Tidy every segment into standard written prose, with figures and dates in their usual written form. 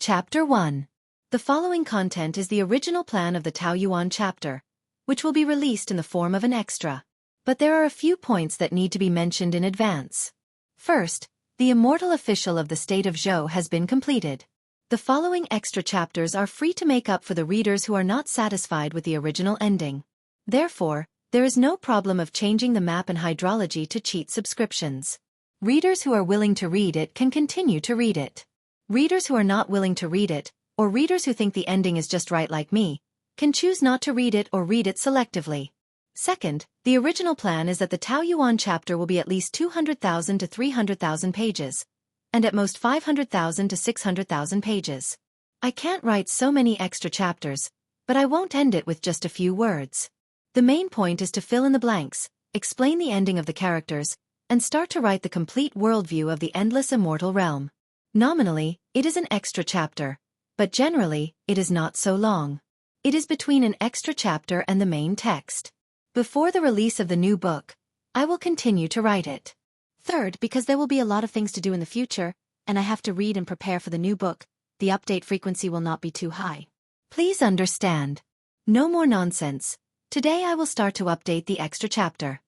Chapter 1. The following content is the original plan of the Taoyuan chapter, which will be released in the form of an extra. But there are a few points that need to be mentioned in advance. First, the immortal official of the state of Zhou has been completed. The following extra chapters are free to make up for the readers who are not satisfied with the original ending. Therefore, there is no problem of changing the map and hydrology to cheat subscriptions. Readers who are willing to read it can continue to read it. Readers who are not willing to read it, or readers who think the ending is just right like me, can choose not to read it or read it selectively. Second, the original plan is that the Taoyuan chapter will be at least 200,000 to 300,000 pages, and at most 500,000 to 600,000 pages. I can't write so many extra chapters, but I won't end it with just a few words. The main point is to fill in the blanks, explain the ending of the characters, and start to write the complete worldview of the endless immortal realm. Nominally, it is an extra chapter, but generally, it is not so long. It is between an extra chapter and the main text. Before the release of the new book, I will continue to write it. Third, because there will be a lot of things to do in the future, and I have to read and prepare for the new book, the update frequency will not be too high. Please understand. No more nonsense. Today I will start to update the extra chapter.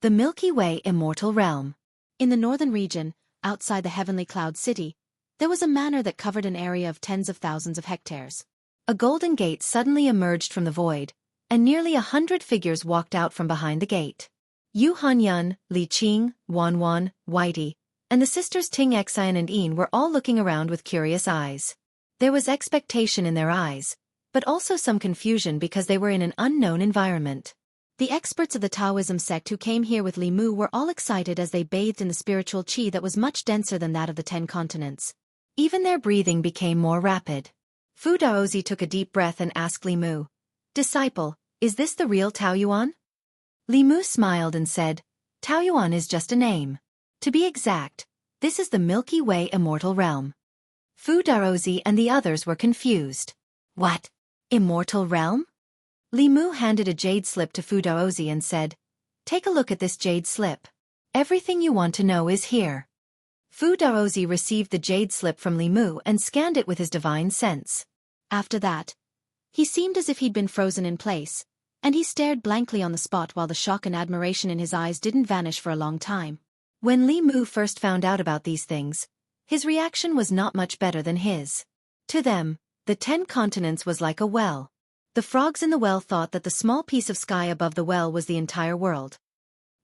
The Milky Way Immortal Realm. In the northern region, outside the Heavenly Cloud City, there was a manor that covered an area of tens of thousands of hectares. A golden gate suddenly emerged from the void, and nearly 100 figures walked out from behind the gate. Yu Hanyun, Li Qing, Wan, Whitey, and the sisters Ting Xian and Yin were all looking around with curious eyes. There was expectation in their eyes, but also some confusion because they were in an unknown environment. The experts of the Taoism sect who came here with Li Mu were all excited as they bathed in the spiritual qi that was much denser than that of the 10 continents. Even their breathing became more rapid. Fu Daozi took a deep breath and asked Li Mu, "Disciple, is this the real Taoyuan?" Li Mu smiled and said, "Taoyuan is just a name. To be exact, this is the Milky Way Immortal Realm." Fu Daozi and the others were confused. What? Immortal Realm? Li Mu handed a jade slip to Fu Daozi and said, "Take a look at this jade slip. Everything you want to know is here." Fu Daozi received the jade slip from Li Mu and scanned it with his divine sense. After that, he seemed as if he'd been frozen in place, and he stared blankly on the spot while the shock and admiration in his eyes didn't vanish for a long time. When Li Mu first found out about these things, his reaction was not much better than his. To them, the 10 continents was like a well. The frogs in the well thought that the small piece of sky above the well was the entire world.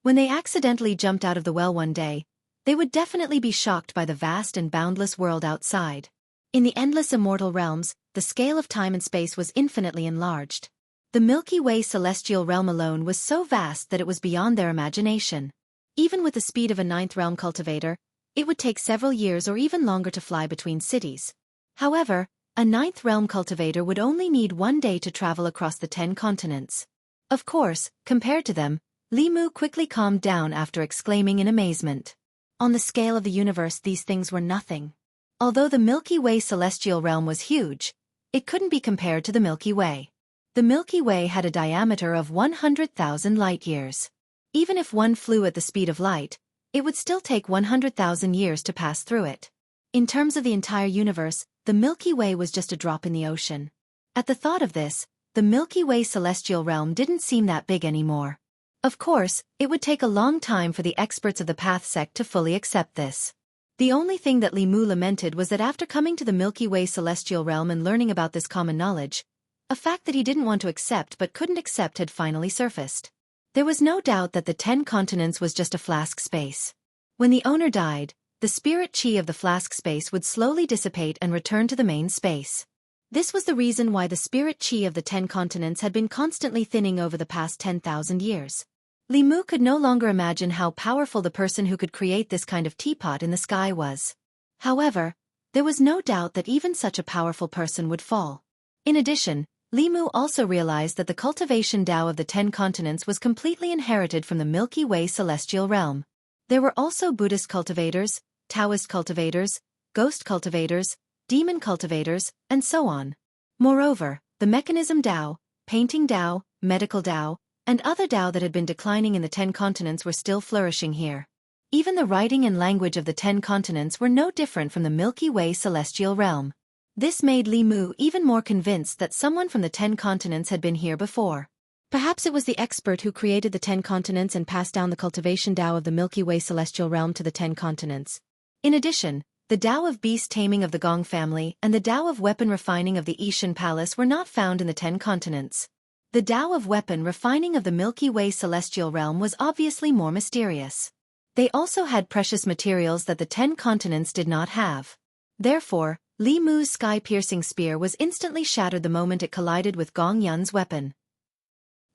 When they accidentally jumped out of the well one day, they would definitely be shocked by the vast and boundless world outside. In the endless immortal realms, the scale of time and space was infinitely enlarged. The Milky Way celestial realm alone was so vast that it was beyond their imagination. Even with the speed of a 9th realm cultivator, it would take several years or even longer to fly between cities. However, a 9th realm cultivator would only need 1 day to travel across the 10 continents. Of course, compared to them, Li Mu quickly calmed down after exclaiming in amazement. On the scale of the universe, these things were nothing. Although the Milky Way celestial realm was huge, it couldn't be compared to the Milky Way. The Milky Way had a diameter of 100,000 light-years. Even if one flew at the speed of light, it would still take 100,000 years to pass through it. In terms of the entire universe, the Milky Way was just a drop in the ocean. At the thought of this, the Milky Way celestial realm didn't seem that big anymore. Of course, it would take a long time for the experts of the Path sect to fully accept this. The only thing that Li Mu lamented was that after coming to the Milky Way celestial realm and learning about this common knowledge, a fact that he didn't want to accept but couldn't accept had finally surfaced. There was no doubt that the 10 continents was just a flask space. When the owner died, the spirit qi of the flask space would slowly dissipate and return to the main space. This was the reason why the spirit qi of the 10 continents had been constantly thinning over the past 10,000 years. Li Mu could no longer imagine how powerful the person who could create this kind of teapot in the sky was. However, there was no doubt that even such a powerful person would fall. In addition, Li Mu also realized that the cultivation Tao of the 10 continents was completely inherited from the Milky Way celestial realm. There were also Buddhist cultivators, Taoist cultivators, ghost cultivators, demon cultivators, and so on. Moreover, the mechanism Tao, painting Tao, medical Tao, and other Tao that had been declining in the 10 continents were still flourishing here. Even the writing and language of the 10 continents were no different from the Milky Way celestial realm. This made Li Mu even more convinced that someone from the 10 continents had been here before. Perhaps it was the expert who created the 10 continents and passed down the cultivation Dao of the Milky Way celestial realm to the 10 continents. In addition, the Dao of beast taming of the Gong family and the Dao of weapon refining of the Ishan Palace were not found in the 10 continents. The Dao of weapon refining of the Milky Way celestial realm was obviously more mysterious. They also had precious materials that the 10 continents did not have. Therefore, Li Mu's sky-piercing spear was instantly shattered the moment it collided with Gong Yun's weapon.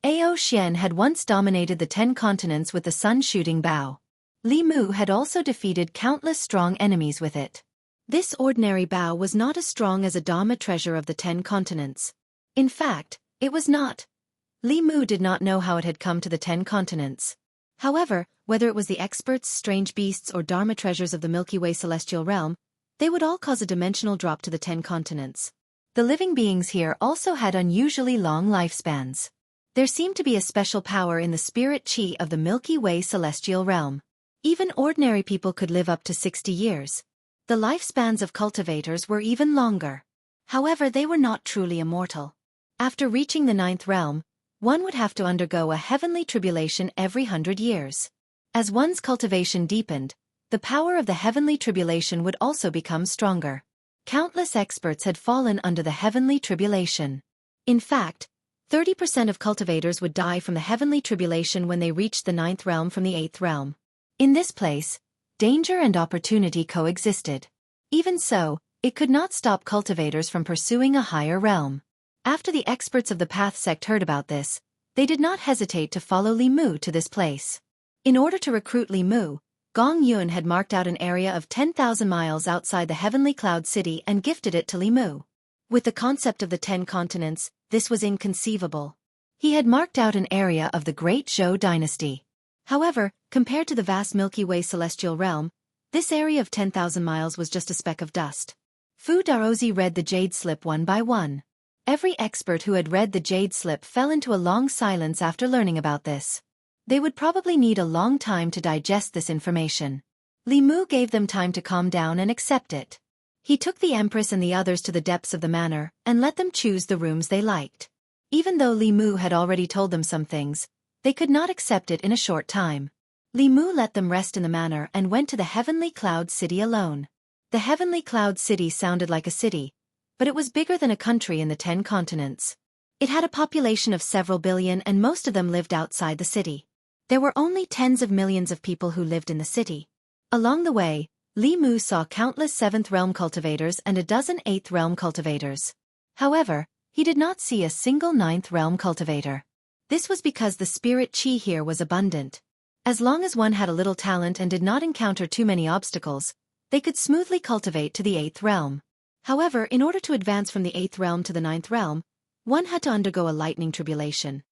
Ao Xian had once dominated the 10 continents with the sun-shooting bow. Li Mu had also defeated countless strong enemies with it. This ordinary bow was not as strong as a Dharma treasure of the 10 continents. In fact, it was not. Li Mu did not know how it had come to the 10 continents. However, whether it was the experts, strange beasts or Dharma treasures of the Milky Way celestial realm, they would all cause a dimensional drop to the 10 continents. The living beings here also had unusually long lifespans. There seemed to be a special power in the spirit chi of the Milky Way celestial realm. Even ordinary people could live up to 60 years. The lifespans of cultivators were even longer. However, they were not truly immortal. After reaching the 9th realm, one would have to undergo a heavenly tribulation every 100 years. As one's cultivation deepened, the power of the heavenly tribulation would also become stronger. Countless experts had fallen under the heavenly tribulation. In fact, 30% of cultivators would die from the heavenly tribulation when they reached the 9th realm from the 8th realm. In this place, danger and opportunity coexisted. Even so, it could not stop cultivators from pursuing a higher realm. After the experts of the Path sect heard about this, they did not hesitate to follow Li Mu to this place. In order to recruit Li Mu, Gong Yun had marked out an area of 10,000 miles outside the heavenly cloud city and gifted it to Li Mu. With the concept of the 10 continents, this was inconceivable. He had marked out an area of the great Zhou dynasty. However, compared to the vast Milky Way celestial realm, this area of 10,000 miles was just a speck of dust. Fu Daozi read the jade slip one by one. Every expert who had read the jade slip fell into a long silence after learning about this. They would probably need a long time to digest this information. Li Mu gave them time to calm down and accept it. He took the Empress and the others to the depths of the manor and let them choose the rooms they liked. Even though Li Mu had already told them some things, they could not accept it in a short time. Li Mu let them rest in the manor and went to the Heavenly Cloud City alone. The Heavenly Cloud City sounded like a city, but it was bigger than a country in the 10 continents. It had a population of several billion and most of them lived outside the city. There were only tens of millions of people who lived in the city. Along the way, Li Mu saw countless 7th realm cultivators and a dozen 8th realm cultivators. However, he did not see a single 9th realm cultivator. This was because the spirit chi here was abundant. As long as one had a little talent and did not encounter too many obstacles, they could smoothly cultivate to the 8th realm. However, in order to advance from the 8th realm to the 9th realm, one had to undergo a lightning tribulation.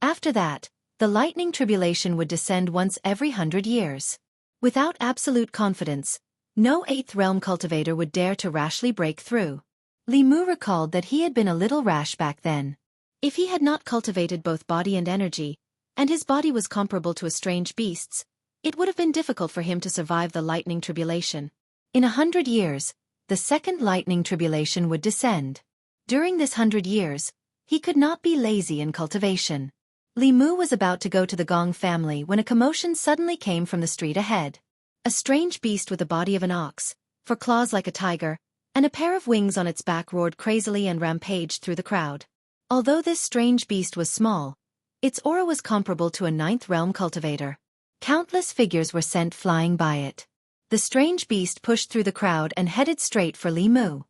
After that, the lightning tribulation would descend once every 100 years. Without absolute confidence, no 8th realm cultivator would dare to rashly break through. Li Mu recalled that he had been a little rash back then. If he had not cultivated both body and energy, and his body was comparable to a strange beast's, it would have been difficult for him to survive the lightning tribulation. In 100 years, the second lightning tribulation would descend. During this 100 years, he could not be lazy in cultivation. Li Mu was about to go to the Gong family when a commotion suddenly came from the street ahead. A strange beast with the body of an ox, for claws like a tiger, and a pair of wings on its back roared crazily and rampaged through the crowd. Although this strange beast was small, its aura was comparable to a 9th realm cultivator. Countless figures were sent flying by it. The strange beast pushed through the crowd and headed straight for Li Mu.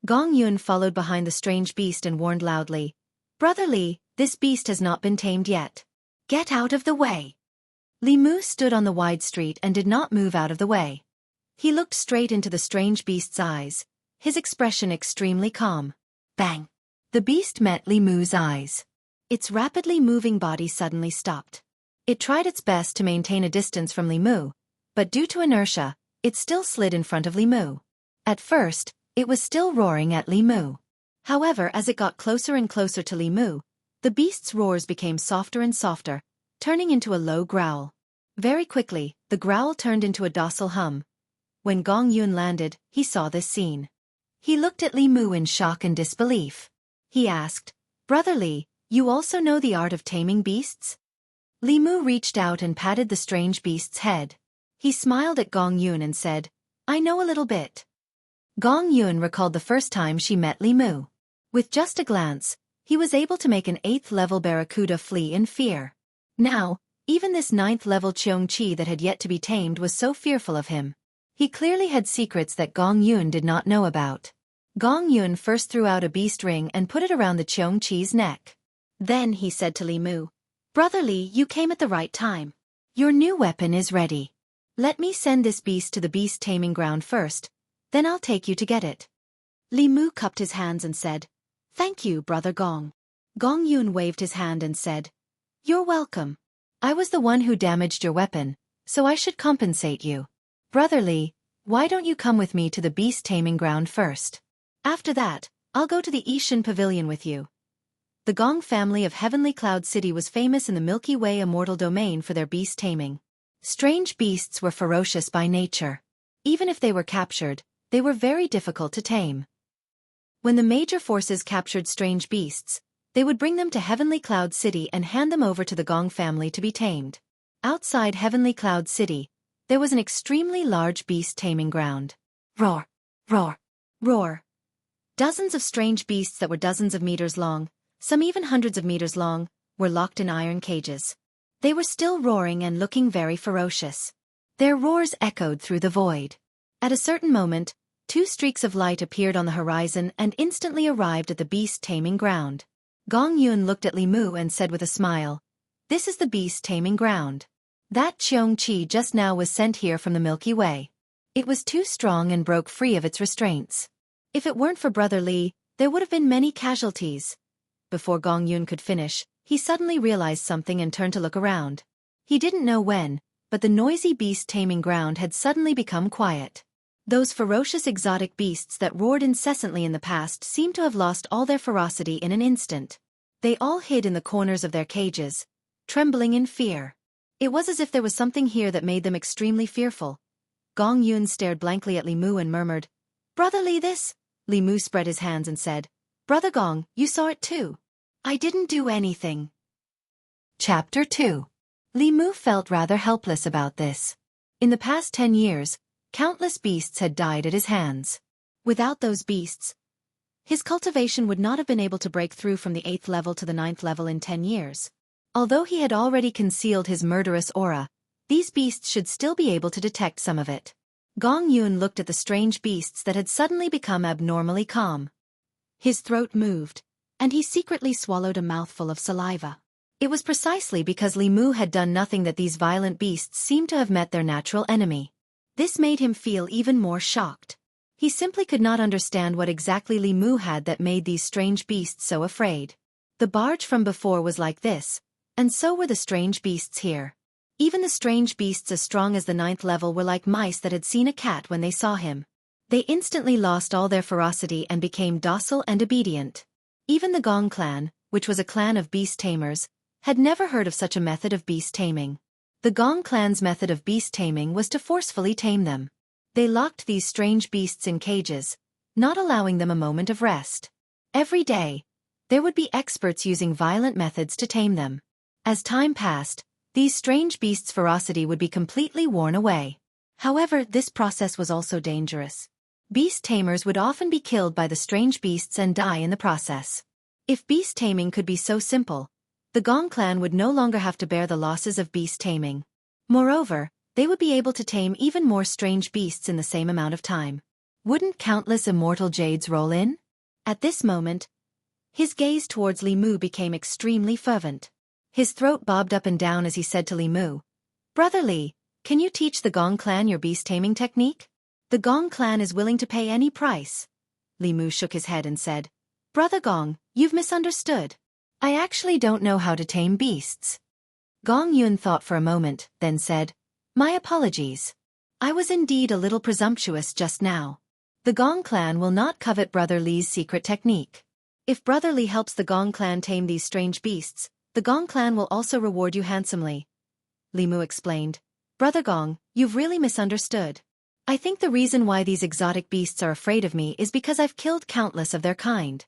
Gong Yun followed behind the strange beast and warned loudly, "Brother Li, this beast has not been tamed yet. Get out of the way." Li Mu stood on the wide street and did not move out of the way. He looked straight into the strange beast's eyes, his expression extremely calm. Bang! The beast met Li Mu's eyes. Its rapidly moving body suddenly stopped. It tried its best to maintain a distance from Li Mu, but due to inertia, it still slid in front of Li Mu. At first, it was still roaring at Li Mu. However, as it got closer and closer to Li Mu, the beast's roars became softer and softer, turning into a low growl. Very quickly, the growl turned into a docile hum. When Gong Yun landed, he saw this scene. He looked at Li Mu in shock and disbelief. He asked, "Brother Li, you also know the art of taming beasts?" Li Mu reached out and patted the strange beast's head. He smiled at Gong Yun and said, "I know a little bit." Gong Yun recalled the first time she met Li Mu. With just a glance, he was able to make an 8th-level barracuda flee in fear. Now, even this 9th-level Cheong-Chi that had yet to be tamed was so fearful of him. He clearly had secrets that Gong Yun did not know about. Gong Yun first threw out a beast ring and put it around the Cheong-Chi's neck. Then he said to Li Mu, "Brother Li, you came at the right time. Your new weapon is ready. Let me send this beast to the beast taming ground first, then I'll take you to get it." Li Mu cupped his hands and said, "Thank you, Brother Gong." Gong Yun waved his hand and said, "You're welcome. I was the one who damaged your weapon, so I should compensate you. Brother Li, why don't you come with me to the beast taming ground first? After that, I'll go to the Ishan Pavilion with you." The Gong family of Heavenly Cloud City was famous in the Milky Way immortal domain for their beast taming. Strange beasts were ferocious by nature. Even if they were captured, they were very difficult to tame. When the major forces captured strange beasts, they would bring them to Heavenly Cloud City and hand them over to the Gong family to be tamed. Outside Heavenly Cloud City, there was an extremely large beast taming ground. Roar! Roar! Roar! Dozens of strange beasts that were dozens of meters long, some even hundreds of meters long, were locked in iron cages. They were still roaring and looking very ferocious. Their roars echoed through the void. At a certain moment, 2 streaks of light appeared on the horizon and instantly arrived at the beast taming ground. Gong Yun looked at Li Mu and said with a smile, "This is the beast taming ground. That Cheong-Chi just now was sent here from the Milky Way. It was too strong and broke free of its restraints. If it weren't for Brother Li, there would have been many casualties." Before Gong Yun could finish, he suddenly realized something and turned to look around. He didn't know when, but the noisy beast taming ground had suddenly become quiet. Those ferocious exotic beasts that roared incessantly in the past seemed to have lost all their ferocity in an instant. They all hid in the corners of their cages, trembling in fear. It was as if there was something here that made them extremely fearful. Gong Yun stared blankly at Li Mu and murmured, "Brother Li, this?" Li Mu spread his hands and said, "Brother Gong, you saw it too." "I didn't do anything." Chapter 2. Li Mu felt rather helpless about this. In the past 10 years, countless beasts had died at his hands. Without those beasts, his cultivation would not have been able to break through from the 8th level to the 9th level in 10 years. Although he had already concealed his murderous aura, these beasts should still be able to detect some of it. Gong Yun looked at the strange beasts that had suddenly become abnormally calm. His throat moved, and he secretly swallowed a mouthful of saliva. It was precisely because Li Mu had done nothing that these violent beasts seemed to have met their natural enemy. This made him feel even more shocked. He simply could not understand what exactly Li Mu had that made these strange beasts so afraid. The barge from before was like this, and so were the strange beasts here. Even the strange beasts as strong as the 9th level were like mice that had seen a cat when they saw him. They instantly lost all their ferocity and became docile and obedient. Even the Gong clan, which was a clan of beast tamers, had never heard of such a method of beast taming. The Gong clan's method of beast taming was to forcefully tame them. They locked these strange beasts in cages, not allowing them a moment of rest. Every day, there would be experts using violent methods to tame them. As time passed, these strange beasts' ferocity would be completely worn away. However, this process was also dangerous. Beast tamers would often be killed by the strange beasts and die in the process. If beast taming could be so simple, the Gong clan would no longer have to bear the losses of beast taming. Moreover, they would be able to tame even more strange beasts in the same amount of time. Wouldn't countless immortal jades roll in? At this moment, his gaze towards Li Mu became extremely fervent. His throat bobbed up and down as he said to Li Mu, "Brother Li, can you teach the Gong clan your beast taming technique? The Gong clan is willing to pay any price." Li Mu shook his head and said, "Brother Gong, you've misunderstood. I actually don't know how to tame beasts." Gong Yun thought for a moment, then said, "My apologies. I was indeed a little presumptuous just now. The Gong clan will not covet Brother Li's secret technique. If Brother Li helps the Gong clan tame these strange beasts, the Gong clan will also reward you handsomely." Li Mu explained, "Brother Gong, you've really misunderstood. I think the reason why these exotic beasts are afraid of me is because I've killed countless of their kind.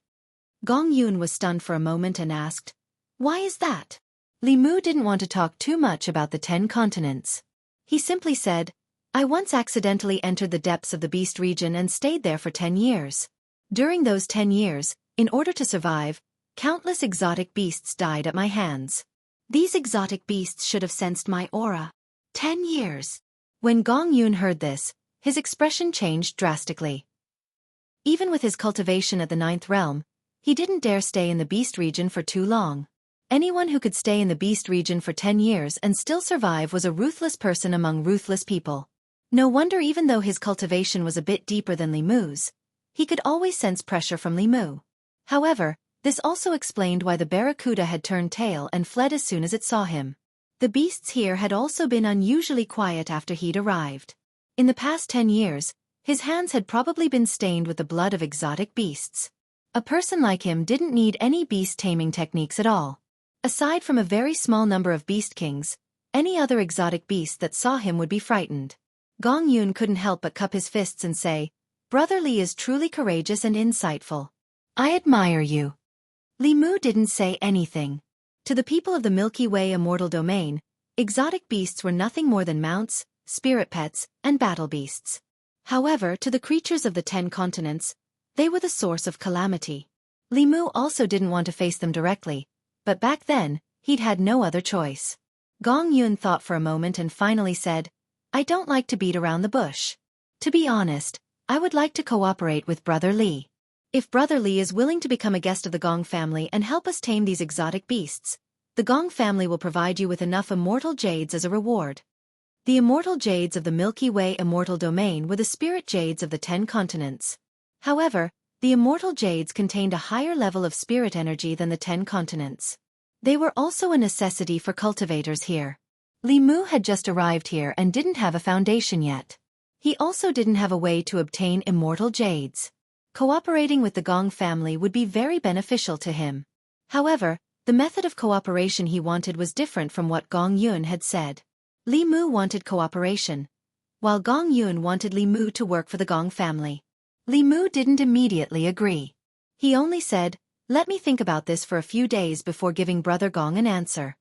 Gong Yun was stunned for a moment and asked, "Why is that?" Li Mu didn't want to talk too much about the 10 continents. He simply said, "I once accidentally entered the depths of the beast region and stayed there for 10 years. During those 10 years, in order to survive, countless exotic beasts died at my hands. These exotic beasts should have sensed my aura. 10 years." When Gong Yun heard this, his expression changed drastically. Even with his cultivation at the 9th realm, he didn't dare stay in the beast region for too long. Anyone who could stay in the beast region for 10 years and still survive was a ruthless person among ruthless people. No wonder even though his cultivation was a bit deeper than Li Mu's, he could always sense pressure from Li Mu. However, this also explained why the barracuda had turned tail and fled as soon as it saw him. The beasts here had also been unusually quiet after he'd arrived. In the past 10 years, his hands had probably been stained with the blood of exotic beasts. A person like him didn't need any beast taming techniques at all. Aside from a very small number of beast kings, any other exotic beast that saw him would be frightened. Gong Yun couldn't help but cup his fists and say, "Brother Li is truly courageous and insightful. I admire you." Li Mu didn't say anything. To the people of the Milky Way immortal domain, exotic beasts were nothing more than mounts, spirit pets, and battle beasts. However, to the creatures of the 10 continents, they were the source of calamity. Li Mu also didn't want to face them directly, but back then, he'd had no other choice. Gong Yun thought for a moment and finally said, "I don't like to beat around the bush. To be honest, I would like to cooperate with Brother Li. If Brother Li is willing to become a guest of the Gong family and help us tame these exotic beasts, the Gong family will provide you with enough immortal jades as a reward." The immortal jades of the Milky Way immortal domain were the spirit jades of the 10 continents. However, the immortal jades contained a higher level of spirit energy than the 10 continents. They were also a necessity for cultivators here. Li Mu had just arrived here and didn't have a foundation yet. He also didn't have a way to obtain immortal jades. Cooperating with the Gong family would be very beneficial to him. However, the method of cooperation he wanted was different from what Gong Yun had said. Li Mu wanted cooperation, while Gong Yun wanted Li Mu to work for the Gong family. Li Mu didn't immediately agree. He only said, "Let me think about this for a few days before giving Brother Gong an answer."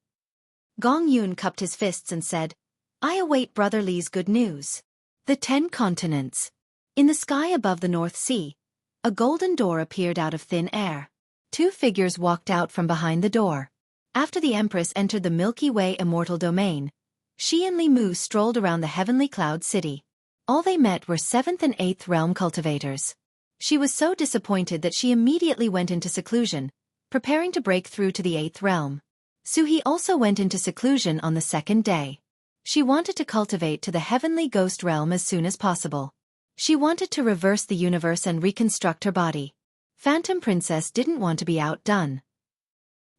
Gong Yun cupped his fists and said, "I await Brother Li's good news." The 10 continents. In the sky above the North Sea, a golden door appeared out of thin air. 2 figures walked out from behind the door. After the Empress entered the Milky Way immortal domain, she and Li Mu strolled around the heavenly cloud city. All they met were 7th and 8th realm cultivators. She was so disappointed that she immediately went into seclusion, preparing to break through to the 8th realm. Suhi also went into seclusion on the 2nd day. She wanted to cultivate to the heavenly ghost realm as soon as possible. She wanted to reverse the universe and reconstruct her body. Phantom Princess didn't want to be outdone.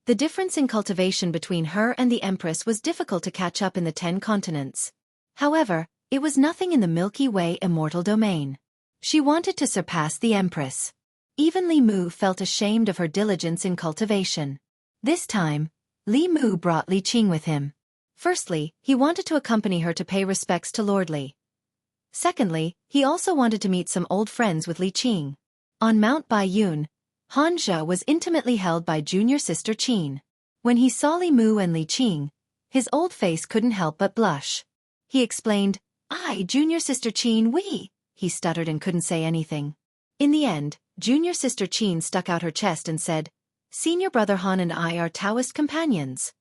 The difference in cultivation between her and the Empress was difficult to catch up in the 10 continents. However, it was nothing in the Milky Way immortal domain. She wanted to surpass the Empress. Even Li Mu felt ashamed of her diligence in cultivation. This time, Li Mu brought Li Qing with him. Firstly, he wanted to accompany her to pay respects to Lord Li. Secondly, he also wanted to meet some old friends with Li Qing. On Mount Baiyun, Han Zhe was intimately held by junior sister Qin. When he saw Li Mu and Li Qing, his old face couldn't help but blush. He explained, "I, junior sister Qin, we." He stuttered and couldn't say anything. In the end, junior sister Qin stuck out her chest and said, "Senior brother Han and I are Daoist companions."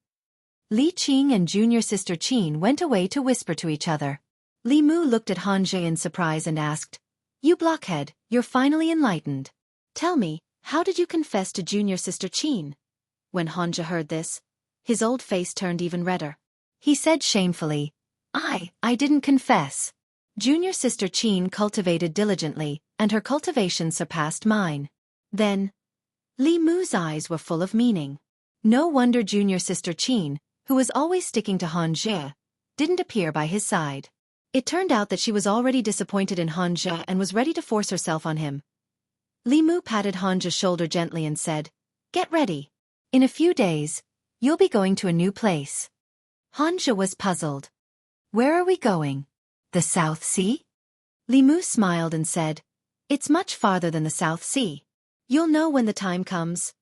Li Qing and junior sister Qin went away to whisper to each other. Li Mu looked at Han Zhe in surprise and asked, "You blockhead, you're finally enlightened. Tell me, how did you confess to junior sister Qin?" When Han Zhe heard this, his old face turned even redder. He said shamefully, I didn't confess. Junior sister Qin cultivated diligently, and her cultivation surpassed mine." Then, Li Mu's eyes were full of meaning. No wonder junior sister Qin, who was always sticking to Han Zhe, didn't appear by his side. It turned out that she was already disappointed in Han Zhe and was ready to force herself on him. Li Mu patted Han Zhe's shoulder gently and said, "Get ready. In a few days, you'll be going to a new place." Han Zhe was puzzled. "Where are we going? The South Sea?" Li Mu smiled and said, "It's much farther than the South Sea. You'll know when the time comes."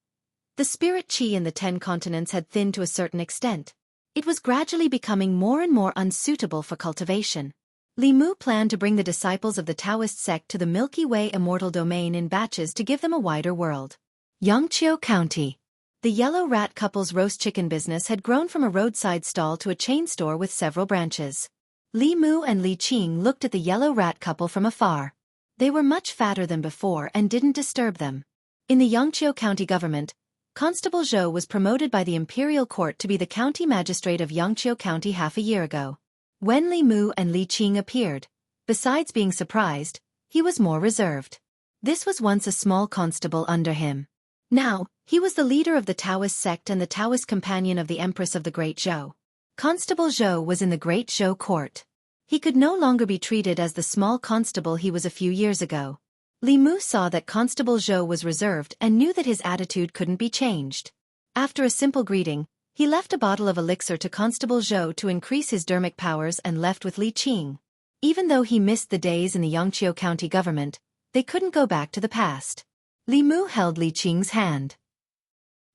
The spirit qi in the 10 continents had thinned to a certain extent. It was gradually becoming more and more unsuitable for cultivation. Li Mu planned to bring the disciples of the Taoist sect to the Milky Way immortal domain in batches to give them a wider world. Yangqiu County. The Yellow Rat couple's roast chicken business had grown from a roadside stall to a chain store with several branches. Li Mu and Li Qing looked at the Yellow Rat couple from afar. They were much fatter than before and didn't disturb them. In the Yangqiu County government, Constable Zhou was promoted by the Imperial Court to be the county magistrate of Yangqiu County half a year ago. When Li Mu and Li Qing appeared, besides being surprised, he was more reserved. This was once a small constable under him. Now, he was the leader of the Taoist sect and the Taoist companion of the Empress of the Great Zhou. Constable Zhou was in the Great Zhou court. He could no longer be treated as the small constable he was a few years ago. Li Mu saw that Constable Zhou was reserved and knew that his attitude couldn't be changed. After a simple greeting, he left a bottle of elixir to Constable Zhou to increase his dermic powers and left with Li Qing. Even though he missed the days in the Yangqiu County government, they couldn't go back to the past. Li Mu held Li Qing's hand.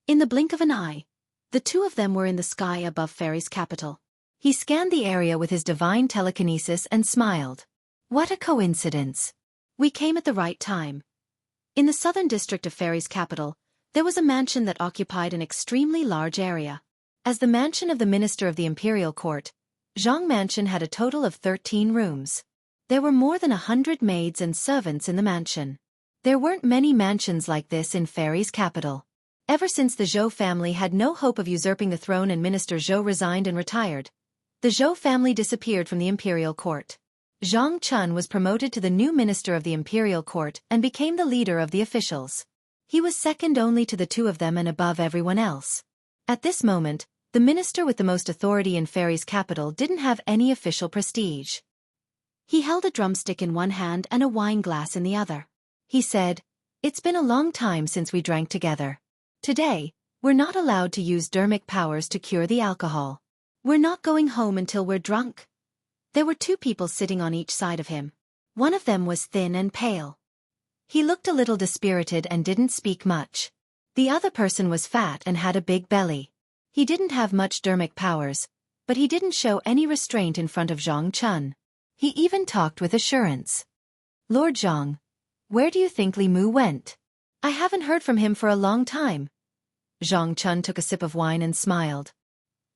In the blink of an eye, the two of them were in the sky above Fairy's capital. He scanned the area with his divine telekinesis and smiled. What a coincidence! We came at the right time. In the southern district of Fairy's capital, there was a mansion that occupied an extremely large area. As the mansion of the Minister of the Imperial Court, Zhang Mansion had a total of 13 rooms. There were more than 100 maids and servants in the mansion. There weren't many mansions like this in Fairy's capital. Ever since the Zhou family had no hope of usurping the throne and Minister Zhou resigned and retired, the Zhou family disappeared from the Imperial Court. Zhang Chun was promoted to the new Minister of the Imperial Court and became the leader of the officials. He was second only to the two of them and above everyone else. At this moment, the minister with the most authority in Fairy's capital didn't have any official prestige. He held a drumstick in one hand and a wine glass in the other. He said, "It's been a long time since we drank together. Today, we're not allowed to use dermic powers to cure the alcohol. We're not going home until we're drunk." There were two people sitting on each side of him. One of them was thin and pale. He looked a little dispirited and didn't speak much. The other person was fat and had a big belly. He didn't have much dermic powers, but he didn't show any restraint in front of Zhang Chun. He even talked with assurance. "Lord Zhang, where do you think Li Mu went? I haven't heard from him for a long time." Zhang Chun took a sip of wine and smiled.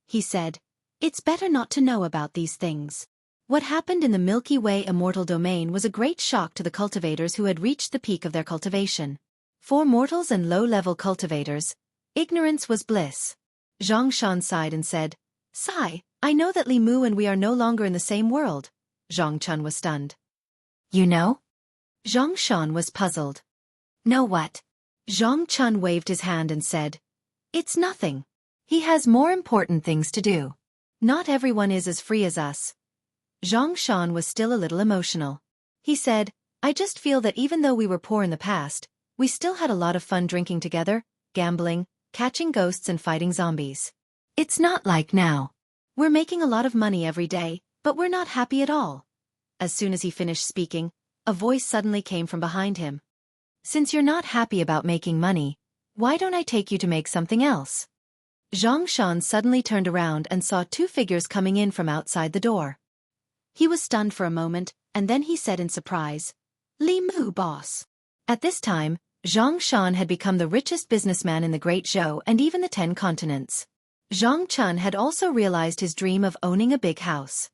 He said, "It's better not to know about these things." What happened in the Milky Way immortal domain was a great shock to the cultivators who had reached the peak of their cultivation. For mortals and low-level cultivators, ignorance was bliss. Zhang Shan sighed and said, "Sigh, I know that Li Mu and we are no longer in the same world." Zhang Chun was stunned. "You know?" Zhang Shan was puzzled. "Know what?" Zhang Chun waved his hand and said, "It's nothing. He has more important things to do. Not everyone is as free as us." Zhang Shan was still a little emotional. He said, "I just feel that even though we were poor in the past, we still had a lot of fun drinking together, gambling, catching ghosts and fighting zombies. It's not like now. We're making a lot of money every day, but we're not happy at all." As soon as he finished speaking, a voice suddenly came from behind him. "Since you're not happy about making money, why don't I take you to make something else?" Zhang Shan suddenly turned around and saw two figures coming in from outside the door. He was stunned for a moment, and then he said in surprise, "Li Mu, boss." At this time, Zhang Shan had become the richest businessman in the Great Zhou and even the 10 continents. Zhang Chun had also realized his dream of owning a big house.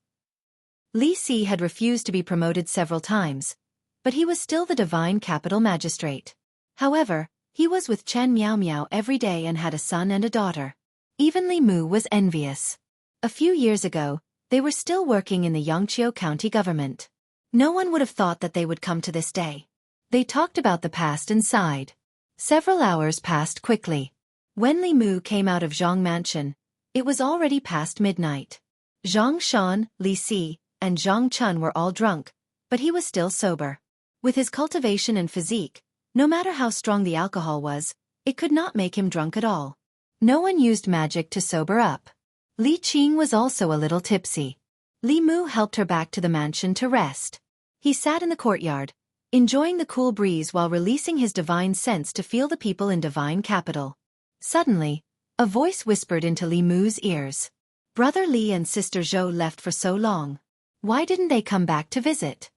Li Si had refused to be promoted several times, but he was still the divine capital magistrate. However, he was with Chen Miao Miao every day and had a son and a daughter. Even Li Mu was envious. A few years ago, they were still working in the Yangqiu County government. No one would have thought that they would come to this day. They talked about the past and sighed. Several hours passed quickly. When Li Mu came out of Zhang Mansion, it was already past midnight. Zhang Shan, Li Si, and Zhang Chun were all drunk, but he was still sober. With his cultivation and physique, no matter how strong the alcohol was, it could not make him drunk at all. No one used magic to sober up. Li Qing was also a little tipsy. Li Mu helped her back to the mansion to rest. He sat in the courtyard, enjoying the cool breeze while releasing his divine sense to feel the people in divine capital. Suddenly, a voice whispered into Li Mu's ears. Brother Li and sister Zhou left for so long. Why didn't they come back to visit?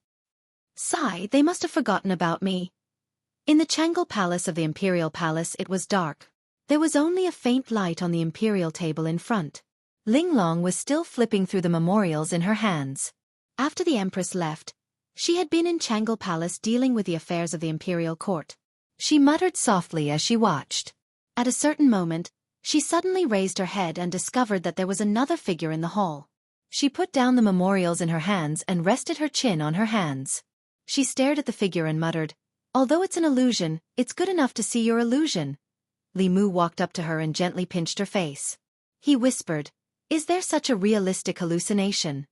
Sigh, they must have forgotten about me. In the Changle Palace of the Imperial Palace it was dark. There was only a faint light on the imperial table in front. Ling Long was still flipping through the memorials in her hands. After the Empress left, she had been in Changle Palace dealing with the affairs of the imperial court. She muttered softly as she watched. At a certain moment, she suddenly raised her head and discovered that there was another figure in the hall. She put down the memorials in her hands and rested her chin on her hands. She stared at the figure and muttered, "Although it's an illusion, it's good enough to see your illusion." Li Mu walked up to her and gently pinched her face. He whispered, "Is there such a realistic hallucination?"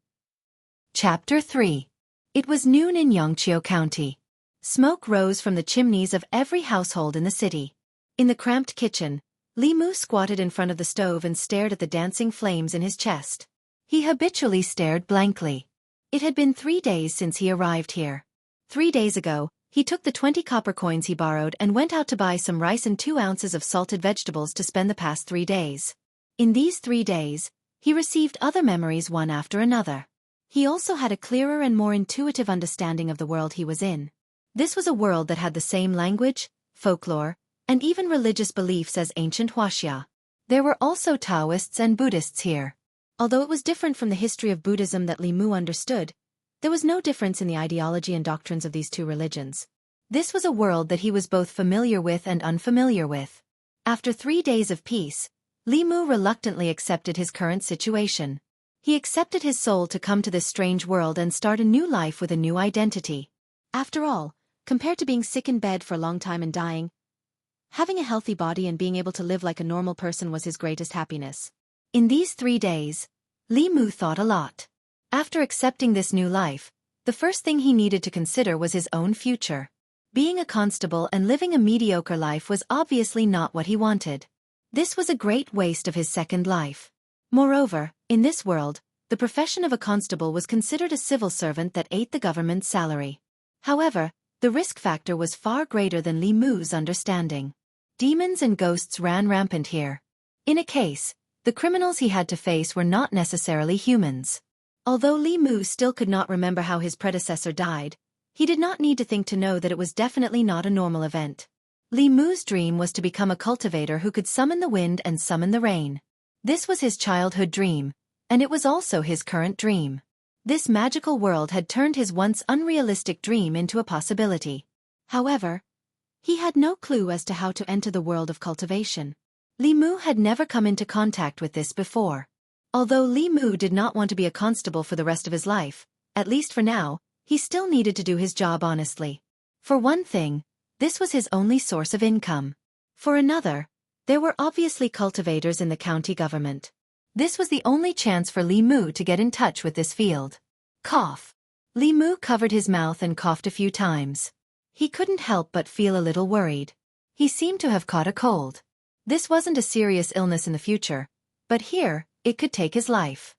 Chapter 3. It was noon in Yangqiu County. Smoke rose from the chimneys of every household in the city. In the cramped kitchen, Li Mu squatted in front of the stove and stared at the dancing flames in his chest. He habitually stared blankly. It had been 3 days since he arrived here. 3 days ago, he took the 20 copper coins he borrowed and went out to buy some rice and 2 ounces of salted vegetables to spend the past 3 days. In these 3 days, he received other memories one after another. He also had a clearer and more intuitive understanding of the world he was in. This was a world that had the same language, folklore, and even religious beliefs as ancient Huaxia. There were also Taoists and Buddhists here. Although it was different from the history of Buddhism that Li Mu understood, there was no difference in the ideology and doctrines of these two religions. This was a world that he was both familiar with and unfamiliar with. After 3 days of peace, Li Mu reluctantly accepted his current situation. He accepted his soul to come to this strange world and start a new life with a new identity. After all, compared to being sick in bed for a long time and dying, having a healthy body and being able to live like a normal person was his greatest happiness. In these 3 days, Li Mu thought a lot. After accepting this new life, the first thing he needed to consider was his own future. Being a constable and living a mediocre life was obviously not what he wanted. This was a great waste of his second life. Moreover, in this world, the profession of a constable was considered a civil servant that ate the government's salary. However, the risk factor was far greater than Li Mu's understanding. Demons and ghosts ran rampant here. In a case, the criminals he had to face were not necessarily humans. Although Li Mu still could not remember how his predecessor died, he did not need to think to know that it was definitely not a normal event. Li Mu's dream was to become a cultivator who could summon the wind and summon the rain. This was his childhood dream, and it was also his current dream. This magical world had turned his once unrealistic dream into a possibility. However, he had no clue as to how to enter the world of cultivation. Li Mu had never come into contact with this before. Although Li Mu did not want to be a constable for the rest of his life, at least for now, he still needed to do his job honestly. For one thing, this was his only source of income. For another, there were obviously cultivators in the county government. This was the only chance for Li Mu to get in touch with this field. Cough. Li Mu covered his mouth and coughed a few times. He couldn't help but feel a little worried. He seemed to have caught a cold. This wasn't a serious illness in the future, but here, it could take his life.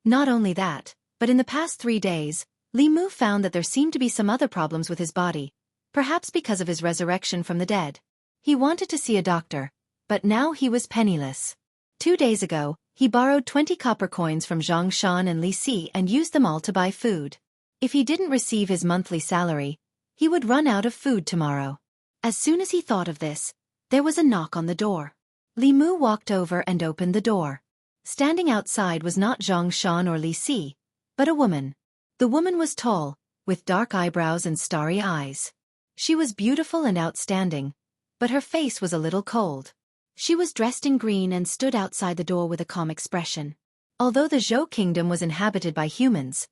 Not only that, but in the past 3 days, Li Mu found that there seemed to be some other problems with his body, perhaps because of his resurrection from the dead. He wanted to see a doctor, but now he was penniless. 2 days ago, he borrowed 20 copper coins from Zhang Shan and Li Si and used them all to buy food. If he didn't receive his monthly salary, he would run out of food tomorrow. As soon as he thought of this, there was a knock on the door. Li Mu walked over and opened the door. Standing outside was not Zhang Shan or Li Si, but a woman. The woman was tall, with dark eyebrows and starry eyes. She was beautiful and outstanding, but her face was a little cold. She was dressed in green and stood outside the door with a calm expression. Although the Zhou kingdom was inhabited by humans,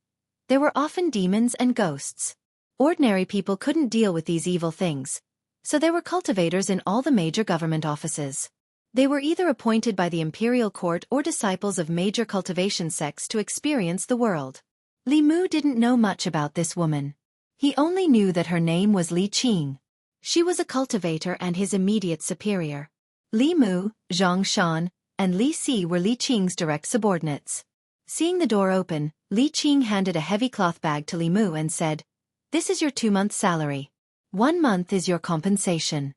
there were often demons and ghosts. Ordinary people couldn't deal with these evil things, so there were cultivators in all the major government offices. They were either appointed by the imperial court or disciples of major cultivation sects to experience the world. Li Mu didn't know much about this woman. He only knew that her name was Li Qing. She was a cultivator and his immediate superior. Li Mu, Zhang Shan, and Li Si were Li Qing's direct subordinates. Seeing the door open, Li Qing handed a heavy cloth bag to Li Mu and said, This is your 2-month salary. 1 month is your compensation.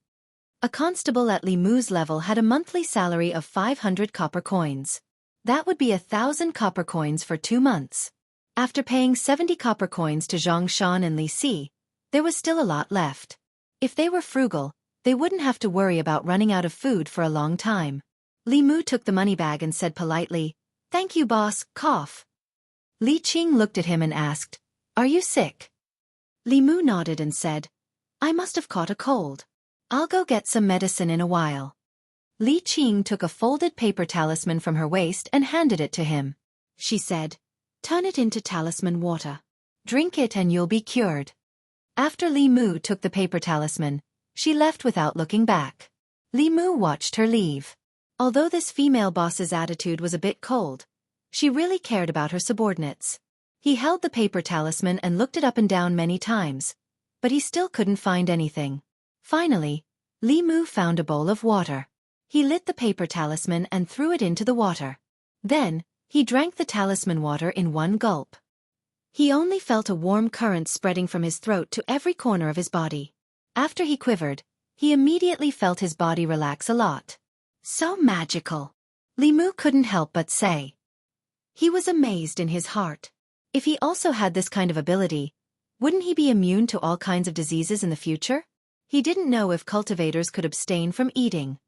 A constable at Li Mu's level had a monthly salary of 500 copper coins. That would be 1,000 copper coins for 2 months. After paying 70 copper coins to Zhang Shan and Li Si, there was still a lot left. If they were frugal, they wouldn't have to worry about running out of food for a long time. Li Mu took the money bag and said politely, "Thank you, boss," cough. Li Qing looked at him and asked, "Are you sick?" Li Mu nodded and said, "I must have caught a cold. I'll go get some medicine in a while." Li Qing took a folded paper talisman from her waist and handed it to him. She said, "Turn it into talisman water. Drink it and you'll be cured." After Li Mu took the paper talisman, she left without looking back. Li Mu watched her leave. Although this female boss's attitude was a bit cold, she really cared about her subordinates. He held the paper talisman and looked it up and down many times, but he still couldn't find anything. Finally, Li Mu found a bowl of water. He lit the paper talisman and threw it into the water. Then, he drank the talisman water in one gulp. He only felt a warm current spreading from his throat to every corner of his body. After he quivered, he immediately felt his body relax a lot. So magical. Li Mu couldn't help but say. He was amazed in his heart. If he also had this kind of ability, wouldn't he be immune to all kinds of diseases in the future? He didn't know if cultivators could abstain from eating.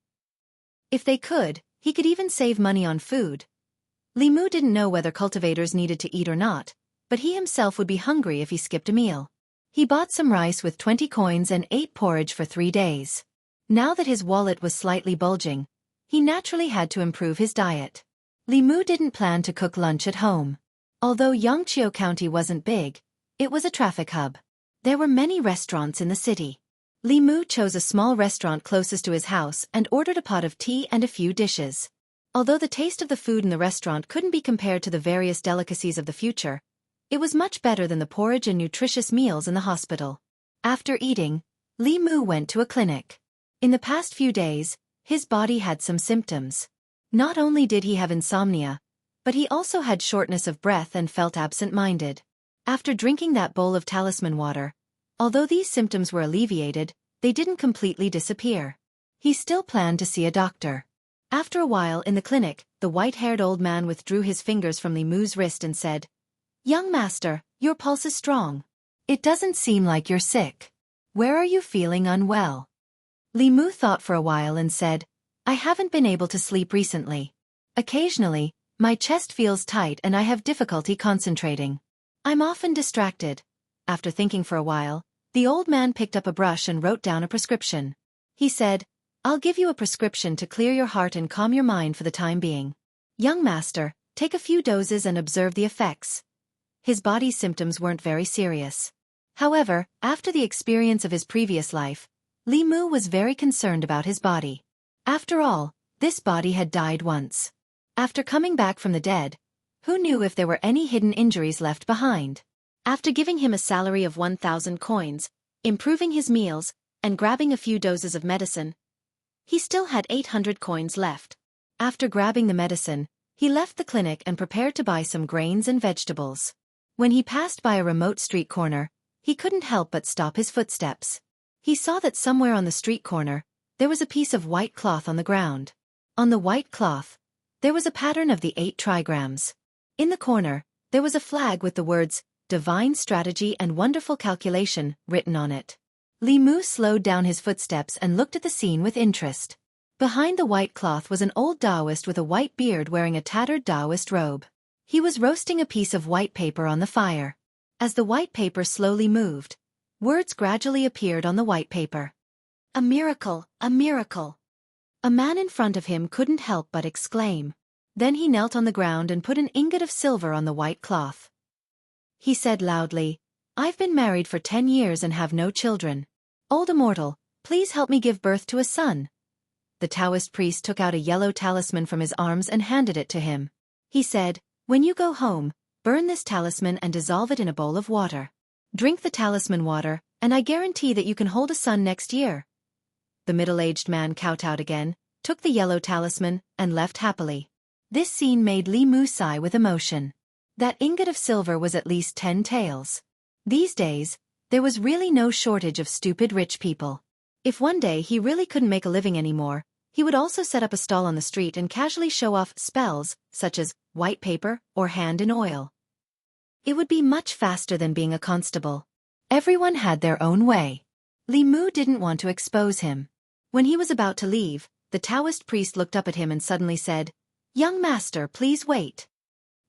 If they could, he could even save money on food. Li Mu didn't know whether cultivators needed to eat or not, but he himself would be hungry if he skipped a meal. He bought some rice with 20 coins and ate porridge for 3 days. Now that his wallet was slightly bulging, he naturally had to improve his diet. Li Mu didn't plan to cook lunch at home. Although Yangqiu County wasn't big, it was a traffic hub. There were many restaurants in the city. Li Mu chose a small restaurant closest to his house and ordered a pot of tea and a few dishes. Although the taste of the food in the restaurant couldn't be compared to the various delicacies of the future, it was much better than the porridge and nutritious meals in the hospital. After eating, Li Mu went to a clinic. In the past few days, his body had some symptoms. Not only did he have insomnia, but he also had shortness of breath and felt absent-minded. After drinking that bowl of talisman water, although these symptoms were alleviated, they didn't completely disappear. He still planned to see a doctor. After a while in the clinic, the white-haired old man withdrew his fingers from Li Mu's wrist and said, "Young master, your pulse is strong. It doesn't seem like you're sick. Where are you feeling unwell?" Li Mu thought for a while and said, "I haven't been able to sleep recently. Occasionally, my chest feels tight and I have difficulty concentrating. I'm often distracted." After thinking for a while, the old man picked up a brush and wrote down a prescription. He said, "I'll give you a prescription to clear your heart and calm your mind for the time being. Young master, take a few doses and observe the effects." His body's symptoms weren't very serious. However, after the experience of his previous life, Li Mu was very concerned about his body. After all, this body had died once. After coming back from the dead, who knew if there were any hidden injuries left behind? After giving him a salary of 1,000 coins, improving his meals, and grabbing a few doses of medicine, he still had 800 coins left. After grabbing the medicine, he left the clinic and prepared to buy some grains and vegetables. When he passed by a remote street corner, he couldn't help but stop his footsteps. He saw that somewhere on the street corner, there was a piece of white cloth on the ground. On the white cloth, there was a pattern of the 8 trigrams. In the corner, there was a flag with the words, "Divine Strategy and Wonderful Calculation," written on it. Li Mu slowed down his footsteps and looked at the scene with interest. Behind the white cloth was an old Daoist with a white beard wearing a tattered Daoist robe. He was roasting a piece of white paper on the fire. As the white paper slowly moved, words gradually appeared on the white paper. "A miracle, a miracle." A man in front of him couldn't help but exclaim. Then he knelt on the ground and put an ingot of silver on the white cloth. He said loudly, "I've been married for 10 years and have no children. Old immortal, please help me give birth to a son." The Taoist priest took out a yellow talisman from his arms and handed it to him. He said, "When you go home, burn this talisman and dissolve it in a bowl of water. Drink the talisman water, and I guarantee that you can hold a son next year." The middle-aged man kowtowed again, took the yellow talisman, and left happily. This scene made Li Mu sigh with emotion. That ingot of silver was at least 10 taels. These days, There was really no shortage of stupid rich people. If one day he really couldn't make a living anymore, he would also set up a stall on the street and casually show off spells, such as white paper or hand in oil. It would be much faster than being a constable. Everyone had their own way. Li Mu didn't want to expose him. When he was about to leave, the Taoist priest looked up at him and suddenly said, "Young master, please wait."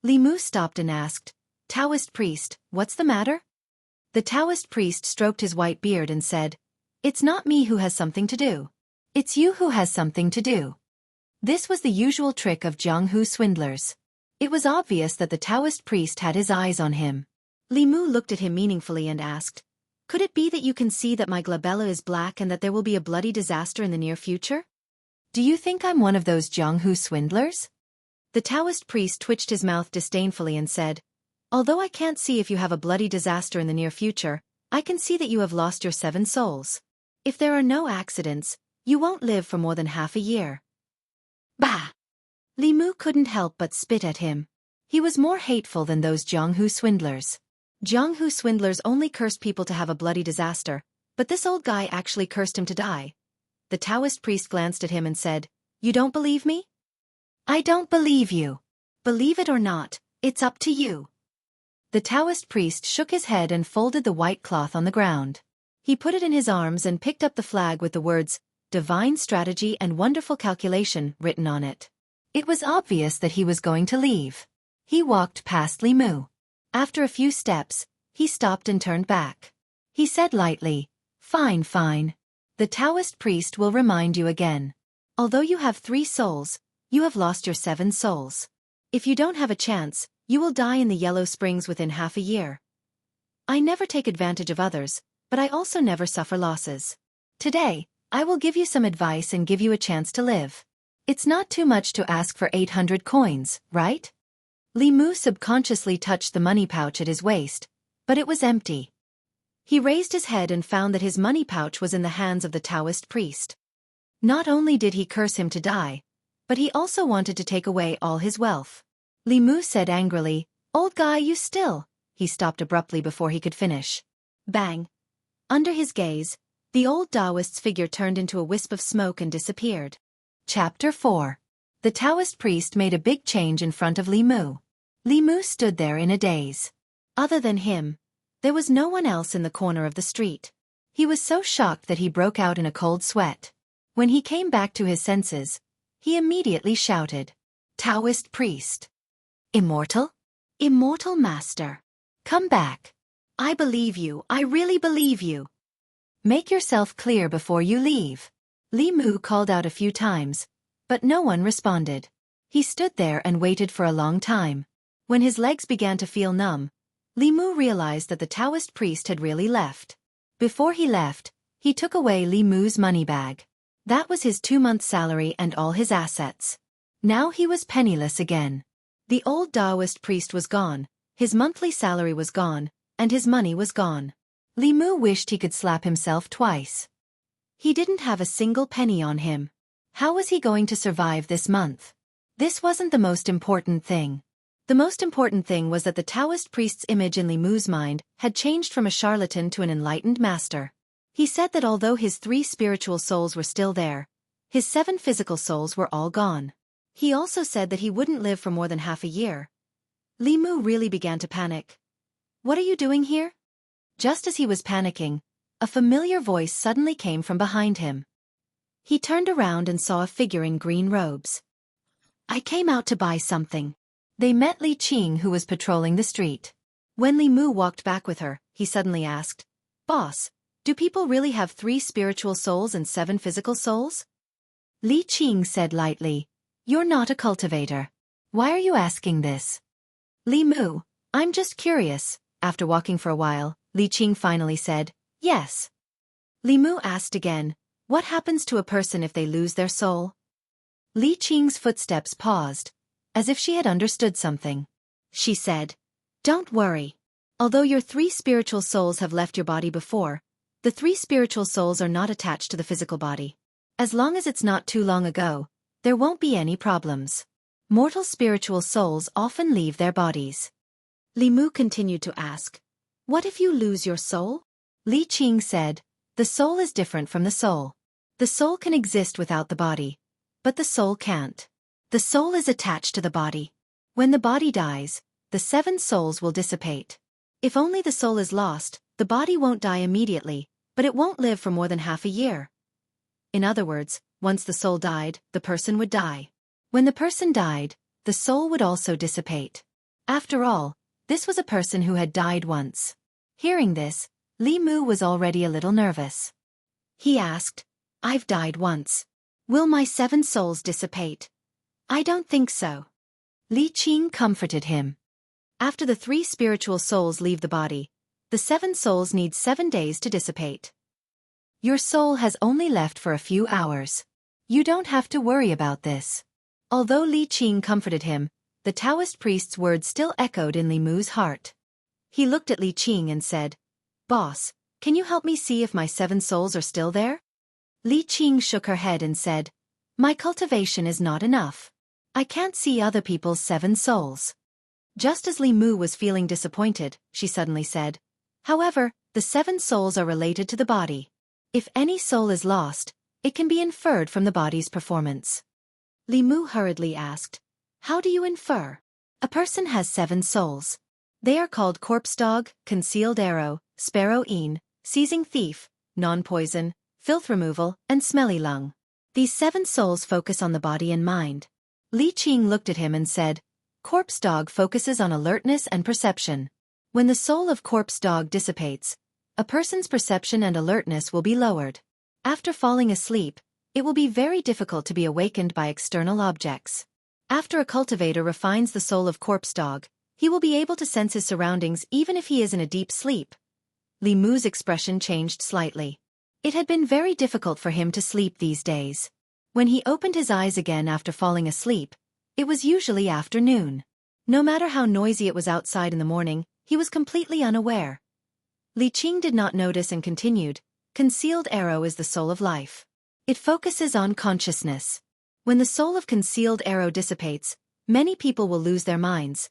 Li Mu stopped and asked, "Taoist priest, what's the matter?" The Taoist priest stroked his white beard and said, "It's not me who has something to do. It's you who has something to do." This was the usual trick of Jianghu swindlers. It was obvious that the Taoist priest had his eyes on him. Li Mu looked at him meaningfully and asked, "Could it be that you can see that my glabella is black and that there will be a bloody disaster in the near future? Do you think I'm one of those Jianghu swindlers?" The Taoist priest twitched his mouth disdainfully and said, "Although I can't see if you have a bloody disaster in the near future, I can see that you have lost your 7 souls. If there are no accidents, you won't live for more than half a year." Bah! Li Mu couldn't help but spit at him. He was more hateful than those Jianghu swindlers. Jianghu swindlers only cursed people to have a bloody disaster, but this old guy actually cursed him to die. The Taoist priest glanced at him and said, "You don't believe me?" "I don't believe you. Believe it or not, it's up to you." The Taoist priest shook his head and folded the white cloth on the ground. He put it in his arms and picked up the flag with the words, "Divine Strategy and Wonderful Calculation" written on it. It was obvious that he was going to leave. He walked past Li Mu. After a few steps, he stopped and turned back. He said lightly, "Fine, fine. The Taoist priest will remind you again. Although you have 3 souls, you have lost your 7 souls. If you don't have a chance, you will die in the Yellow Springs within half a year. I never take advantage of others, but I also never suffer losses. Today, I will give you some advice and give you a chance to live. It's not too much to ask for 800 coins, right?" Li Mu subconsciously touched the money pouch at his waist, but it was empty. He raised his head and found that his money pouch was in the hands of the Taoist priest. Not only did he curse him to die, but he also wanted to take away all his wealth. Li Mu said angrily, "Old guy, you still..." He stopped abruptly before he could finish. Bang! Under his gaze, the old Daoist's figure turned into a wisp of smoke and disappeared. Chapter 4. The Taoist priest made a big change in front of Li Mu. Li Mu stood there in a daze. Other than him, there was no one else in the corner of the street. He was so shocked that he broke out in a cold sweat. When he came back to his senses, he immediately shouted, "Taoist priest! Immortal? Immortal master! Come back! I believe you, I really believe you! Make yourself clear before you leave." Li Mu called out a few times, but no one responded. He stood there and waited for a long time. When his legs began to feel numb, Li Mu realized that the Taoist priest had really left. Before he left, he took away Li Mu's money bag. That was his 2-month salary and all his assets. Now he was penniless again. The old Daoist priest was gone, his monthly salary was gone, and his money was gone. Li Mu wished he could slap himself twice. He didn't have a single penny on him. How was he going to survive this month? This wasn't the most important thing. The most important thing was that the Taoist priest's image in Li Mu's mind had changed from a charlatan to an enlightened master. He said that although his 3 spiritual souls were still there, his 7 physical souls were all gone. He also said that he wouldn't live for more than half a year. Li Mu really began to panic. "What are you doing here?" Just as he was panicking, a familiar voice suddenly came from behind him. He turned around and saw a figure in green robes. "I came out to buy something." They met Li Qing, who was patrolling the street. When Li Mu walked back with her, he suddenly asked, "Boss, do people really have 3 spiritual souls and 7 physical souls?" Li Qing said lightly, "You're not a cultivator. Why are you asking this?" "Li Mu, I'm just curious." After walking for a while, Li Qing finally said, "Yes." Li Mu asked again, "What happens to a person if they lose their soul?" Li Qing's footsteps paused, as if she had understood something. She said, "Don't worry. Although your 3 spiritual souls have left your body before, the 3 spiritual souls are not attached to the physical body. As long as it's not too long ago, there won't be any problems. Mortal spiritual souls often leave their bodies." Li Mu continued to ask, "What if you lose your soul?" Li Qing said, "The soul is different from the soul. The soul can exist without the body, but the soul can't. The soul is attached to the body. When the body dies, the 7 souls will dissipate. If only the soul is lost, the body won't die immediately, but it won't live for more than half a year. In other words, once the soul died, the person would die. When the person died, the soul would also dissipate. After all, this was a person who had died once." Hearing this, Li Mu was already a little nervous. He asked, "I've died once. Will my 7 souls dissipate?" "I don't think so." Li Qing comforted him. After the 3 spiritual souls leave the body, the 7 souls need 7 days to dissipate. Your soul has only left for a few hours. You don't have to worry about this. Although Li Qing comforted him, the Taoist priest's words still echoed in Li Mu's heart. He looked at Li Qing and said, "Boss, can you help me see if my 7 souls are still there?" Li Qing shook her head and said, "My cultivation is not enough. I can't see other people's 7 souls." Just as Li Mu was feeling disappointed, she suddenly said, "However, the 7 souls are related to the body. If any soul is lost, it can be inferred from the body's performance." Li Mu hurriedly asked, "How do you infer?" "A person has 7 souls. They are called corpse dog, concealed arrow, sparrow een, seizing thief, non-poison, filth removal, and smelly lung. These 7 souls focus on the body and mind." Li Qing looked at him and said, "Corpse dog focuses on alertness and perception. When the soul of corpse dog dissipates, a person's perception and alertness will be lowered. After falling asleep, it will be very difficult to be awakened by external objects. After a cultivator refines the soul of corpse dog, he will be able to sense his surroundings even if he is in a deep sleep." Li Mu's expression changed slightly. It had been very difficult for him to sleep these days. When he opened his eyes again after falling asleep, it was usually afternoon. No matter how noisy it was outside in the morning, he was completely unaware. Li Qing did not notice and continued, "Concealed arrow is the soul of life. It focuses on consciousness. When the soul of concealed arrow dissipates, many people will lose their minds."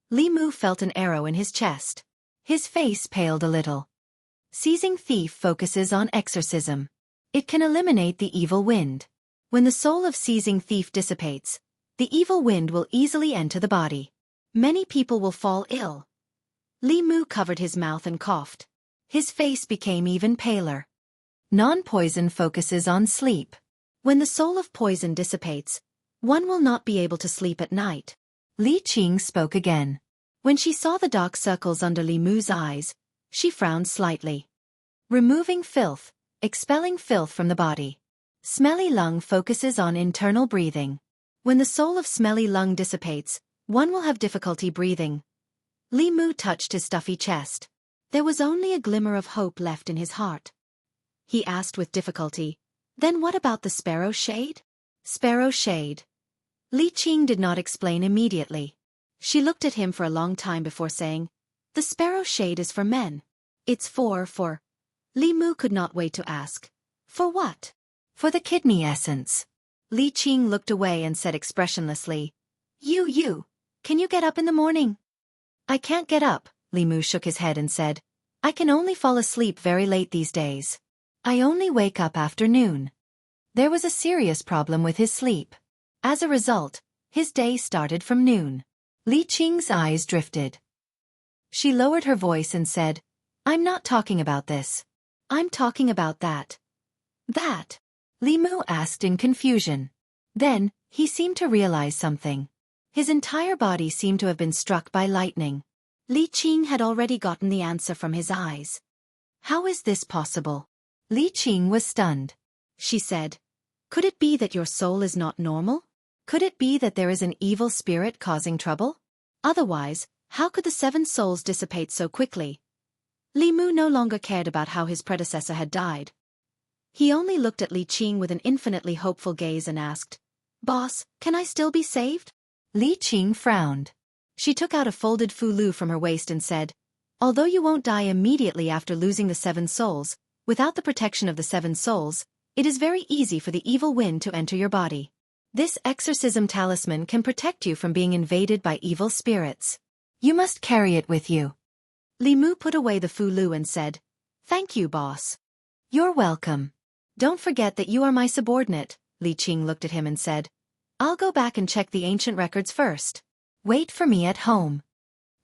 Li Mu felt an arrow in his chest. His face paled a little. "Seizing thief focuses on exorcism. It can eliminate the evil wind. When the soul of seizing thief dissipates, the evil wind will easily enter the body. Many people will fall ill." Li Mu covered his mouth and coughed. His face became even paler. "Non-poison focuses on sleep. When the soul of poison dissipates, one will not be able to sleep at night." Li Qing spoke again. When she saw the dark circles under Li Mu's eyes, she frowned slightly. "Removing filth, expelling filth from the body. Smelly lung focuses on internal breathing. When the soul of smelly lung dissipates, one will have difficulty breathing." Li Mu touched his stuffy chest. There was only a glimmer of hope left in his heart. He asked with difficulty, "Then what about the sparrow shade?" "Sparrow shade." Li Qing did not explain immediately. She looked at him for a long time before saying, "The sparrow shade is for men. It's for..." Li Mu could not wait to ask, "For what?" "For the kidney essence." Li Qing looked away and said expressionlessly, You, can you get up in the morning?" "I can't get up," Li Mu shook his head and said, "I can only fall asleep very late these days. I only wake up after noon." There was a serious problem with his sleep. As a result, his day started from noon. Li Qing's eyes drifted. She lowered her voice and said, "I'm not talking about this. I'm talking about that." "That?" Li Mu asked in confusion. Then, he seemed to realize something. His entire body seemed to have been struck by lightning. Li Qing had already gotten the answer from his eyes. "How is this possible?" Li Qing was stunned. She said, "Could it be that your soul is not normal? Could it be that there is an evil spirit causing trouble? Otherwise, how could the 7 souls dissipate so quickly?" Li Mu no longer cared about how his predecessor had died. He only looked at Li Qing with an infinitely hopeful gaze and asked, "Boss, can I still be saved?" Li Qing frowned. She took out a folded fulu from her waist and said, "Although you won't die immediately after losing the 7 souls, without the protection of the 7 souls, it is very easy for the evil wind to enter your body. This exorcism talisman can protect you from being invaded by evil spirits. You must carry it with you." Li Mu put away the fulu and said, Thank you, boss. You're welcome. Don't forget that you are my subordinate. Li Qing looked at him and said, I'll go back and check the ancient records first. Wait for me at home.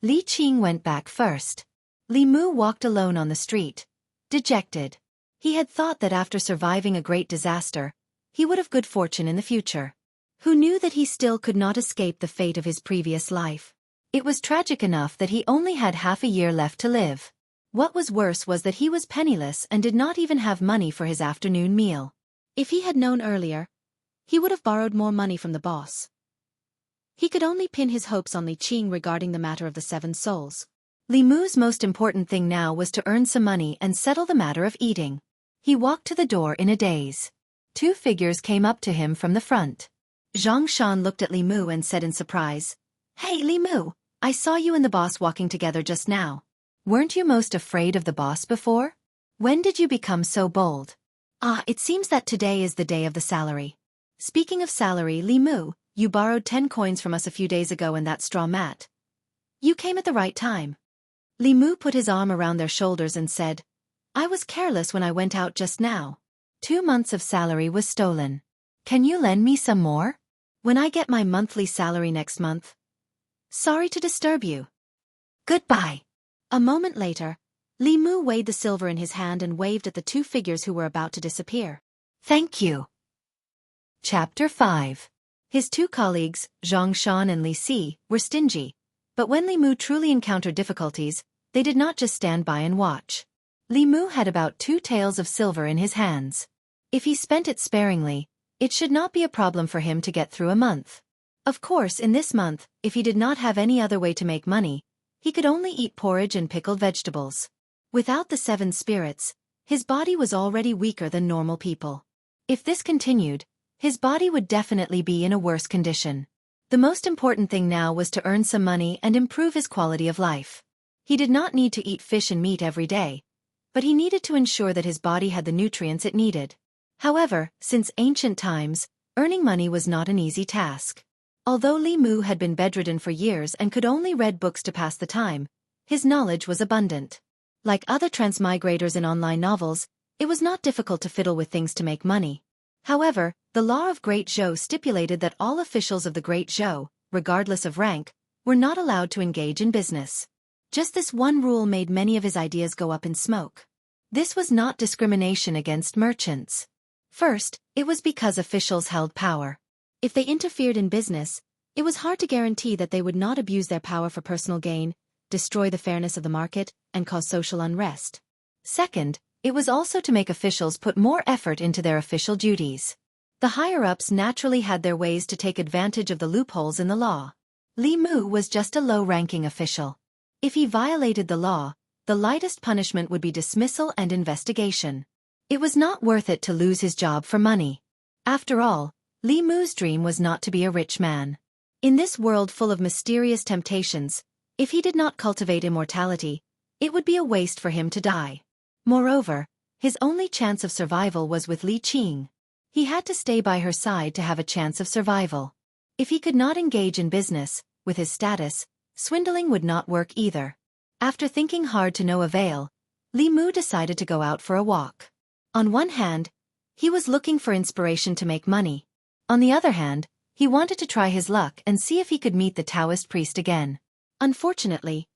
Li Qing went back first. Li Mu walked alone on the street, dejected. He had thought that after surviving a great disaster, he would have good fortune in the future. Who knew that he still could not escape the fate of his previous life? It was tragic enough that he only had half a year left to live. What was worse was that he was penniless and did not even have money for his afternoon meal. If he had known earlier, he would have borrowed more money from the boss. He could only pin his hopes on Li Qing regarding the matter of the 7 souls. Li Mu's most important thing now was to earn some money and settle the matter of eating. He walked to the door in a daze. 2 figures came up to him from the front. Zhang Shan looked at Li Mu and said in surprise, Hey Li Mu, I saw you and the boss walking together just now. Weren't you most afraid of the boss before? When did you become so bold? It seems that today is the day of the salary. Speaking of salary, Li Mu, you borrowed 10 coins from us a few days ago in that straw mat. You came at the right time. Li Mu put his arm around their shoulders and said, I was careless when I went out just now. 2 months of salary was stolen. Can you lend me some more? When I get my monthly salary next month. Sorry to disturb you. Goodbye. A moment later, Li Mu weighed the silver in his hand and waved at the 2 figures who were about to disappear. Thank you. Chapter 5. His 2 colleagues, Zhang Shan and Li Si, were stingy. But when Li Mu truly encountered difficulties, they did not just stand by and watch. Li Mu had about 2 taels of silver in his hands. If he spent it sparingly, it should not be a problem for him to get through a month. Of course, in this month, if he did not have any other way to make money, he could only eat porridge and pickled vegetables. Without the 7 spirits, his body was already weaker than normal people. If this continued, his body would definitely be in a worse condition. The most important thing now was to earn some money and improve his quality of life. He did not need to eat fish and meat every day, but he needed to ensure that his body had the nutrients it needed. However, since ancient times, earning money was not an easy task. Although Li Mu had been bedridden for years and could only read books to pass the time, his knowledge was abundant. Like other transmigrators in online novels, it was not difficult to fiddle with things to make money. However, the law of Great Zhou stipulated that all officials of the Great Zhou, regardless of rank, were not allowed to engage in business. Just this one rule made many of his ideas go up in smoke. This was not discrimination against merchants. First, it was because officials held power. If they interfered in business, it was hard to guarantee that they would not abuse their power for personal gain, destroy the fairness of the market, and cause social unrest. Second, it was also to make officials put more effort into their official duties. The higher-ups naturally had their ways to take advantage of the loopholes in the law. Li Mu was just a low-ranking official. If he violated the law, the lightest punishment would be dismissal and investigation. It was not worth it to lose his job for money. After all, Li Mu's dream was not to be a rich man. In this world full of mysterious temptations, if he did not cultivate immortality, it would be a waste for him to die. Moreover, his only chance of survival was with Li Qing. He had to stay by her side to have a chance of survival. If he could not engage in business, with his status, swindling would not work either. After thinking hard to no avail, Li Mu decided to go out for a walk. On one hand, he was looking for inspiration to make money. On the other hand, he wanted to try his luck and see if he could meet the Daoist priest again. Unfortunately,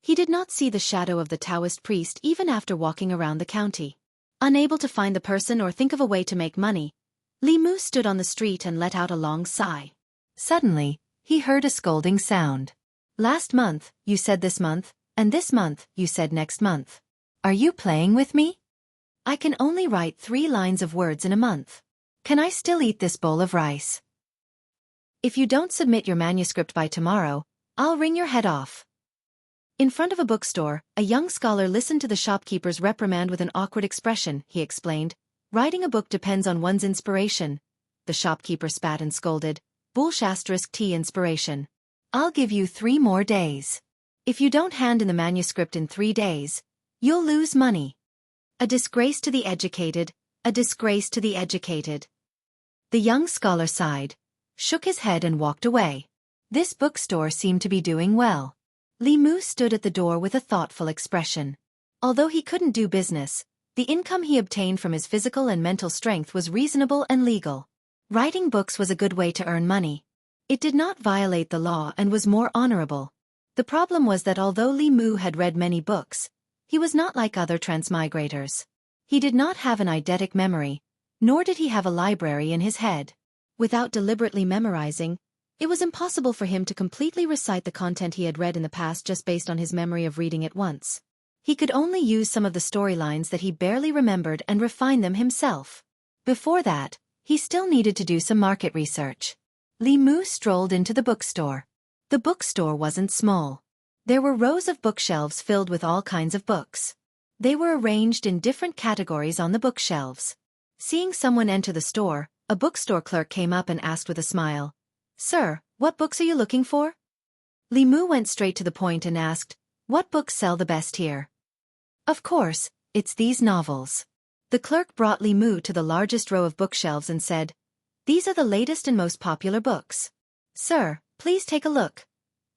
he did not see the shadow of the Daoist priest even after walking around the county. Unable to find the person or think of a way to make money, Li Mu stood on the street and let out a long sigh. Suddenly, he heard a scolding sound. Last month, you said this month, and this month, you said next month. Are you playing with me? I can only write 3 lines of words in a month. Can I still eat this bowl of rice? If you don't submit your manuscript by tomorrow, I'll wring your head off. In front of a bookstore, a young scholar listened to the shopkeeper's reprimand with an awkward expression. He explained, writing a book depends on one's inspiration. The shopkeeper spat and scolded, *T inspiration. I'll give you 3 more days. If you don't hand in the manuscript in 3 days, you'll lose money. A disgrace to the educated, a disgrace to the educated. The young scholar sighed, shook his head and walked away. This bookstore seemed to be doing well. Li Mu stood at the door with a thoughtful expression. Although he couldn't do business, the income he obtained from his physical and mental strength was reasonable and legal. Writing books was a good way to earn money. It did not violate the law and was more honorable. The problem was that although Li Mu had read many books, he was not like other transmigrators. He did not have an eidetic memory, nor did he have a library in his head. Without deliberately memorizing, it was impossible for him to completely recite the content he had read in the past just based on his memory of reading it once. He could only use some of the storylines that he barely remembered and refine them himself. Before that, he still needed to do some market research. Li Mu strolled into the bookstore. The bookstore wasn't small. There were rows of bookshelves filled with all kinds of books. They were arranged in different categories on the bookshelves. Seeing someone enter the store, a bookstore clerk came up and asked with a smile, "Sir, what books are you looking for?" Li Mu went straight to the point and asked, "What books sell the best here?" "Of course, it's these novels." The clerk brought Li Mu to the largest row of bookshelves and said, "These are the latest and most popular books. Sir, please take a look."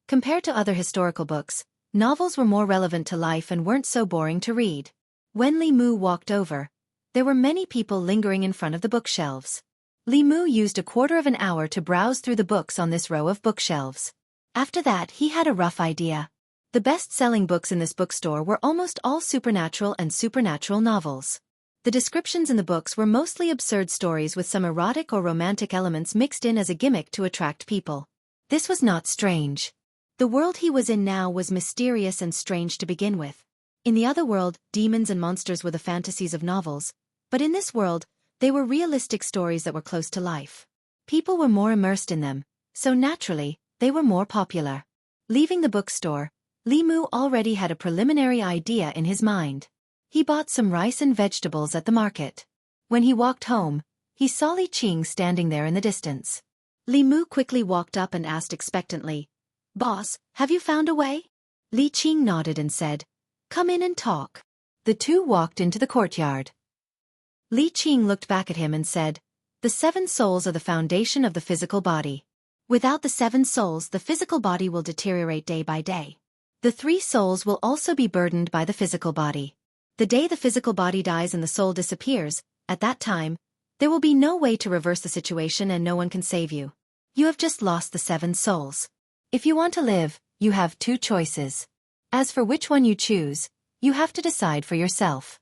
Compared to other historical books, novels were more relevant to life and weren't so boring to read. When Li Mu walked over, there were many people lingering in front of the bookshelves. Li Mu used a quarter of an hour to browse through the books on this row of bookshelves. After that, he had a rough idea. The best-selling books in this bookstore were almost all supernatural and supernatural novels. The descriptions in the books were mostly absurd stories with some erotic or romantic elements mixed in as a gimmick to attract people. This was not strange. The world he was in now was mysterious and strange to begin with. In the other world, demons and monsters were the fantasies of novels, but in this world, they were realistic stories that were close to life. People were more immersed in them, so naturally, they were more popular. Leaving the bookstore, Li Mu already had a preliminary idea in his mind. He bought some rice and vegetables at the market. When he walked home, he saw Li Qing standing there in the distance. Li Mu quickly walked up and asked expectantly, "Boss, have you found a way?" Li Qing nodded and said, "Come in and talk." The two walked into the courtyard. Li Qing looked back at him and said, "The 7 souls are the foundation of the physical body. Without the 7 souls, the physical body will deteriorate day by day. The 3 souls will also be burdened by the physical body. The day the physical body dies and the soul disappears, at that time, there will be no way to reverse the situation and no one can save you. You have just lost the 7 souls. If you want to live, you have 2 choices. As for which one you choose, you have to decide for yourself."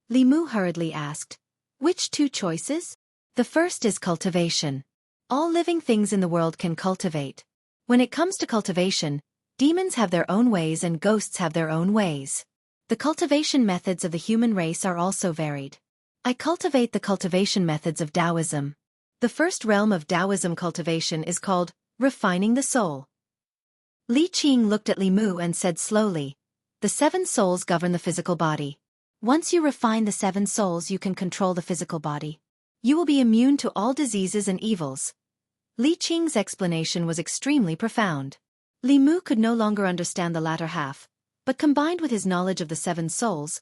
Li Mu hurriedly asked, "Which 2 choices?" "The first is cultivation. All living things in the world can cultivate. When it comes to cultivation, demons have their own ways and ghosts have their own ways. The cultivation methods of the human race are also varied. I cultivate the cultivation methods of Taoism. The first realm of Taoism cultivation is called refining the soul." Li Qing looked at Li Mu and said slowly, "The 7 souls govern the physical body. Once you refine the 7 souls, you can control the physical body. You will be immune to all diseases and evils." Li Qing's explanation was extremely profound. Li Mu could no longer understand the latter half, but combined with his knowledge of the 7 souls,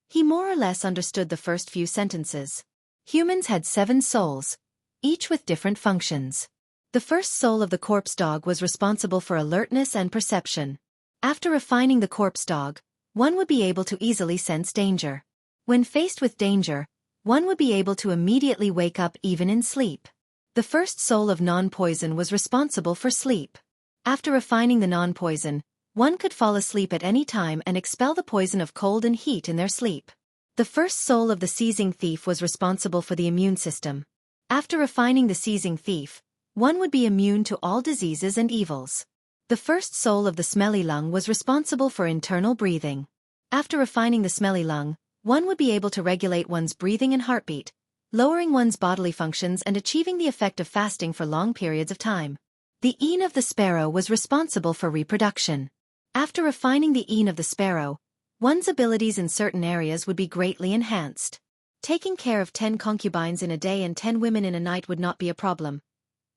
he more or less understood the first few sentences. Humans had 7 souls, each with different functions. The first soul of the corpse dog was responsible for alertness and perception. After refining the corpse dog, one would be able to easily sense danger. When faced with danger, one would be able to immediately wake up even in sleep. The first soul of non-poison was responsible for sleep. After refining the non-poison, one could fall asleep at any time and expel the poison of cold and heat in their sleep. The first soul of the seizing thief was responsible for the immune system. After refining the seizing thief, one would be immune to all diseases and evils. The first soul of the smelly lung was responsible for internal breathing. After refining the smelly lung, one would be able to regulate one's breathing and heartbeat, lowering one's bodily functions and achieving the effect of fasting for long periods of time. The een of the sparrow was responsible for reproduction. After refining the een of the sparrow, one's abilities in certain areas would be greatly enhanced. Taking care of 10 concubines in a day and 10 women in a night would not be a problem.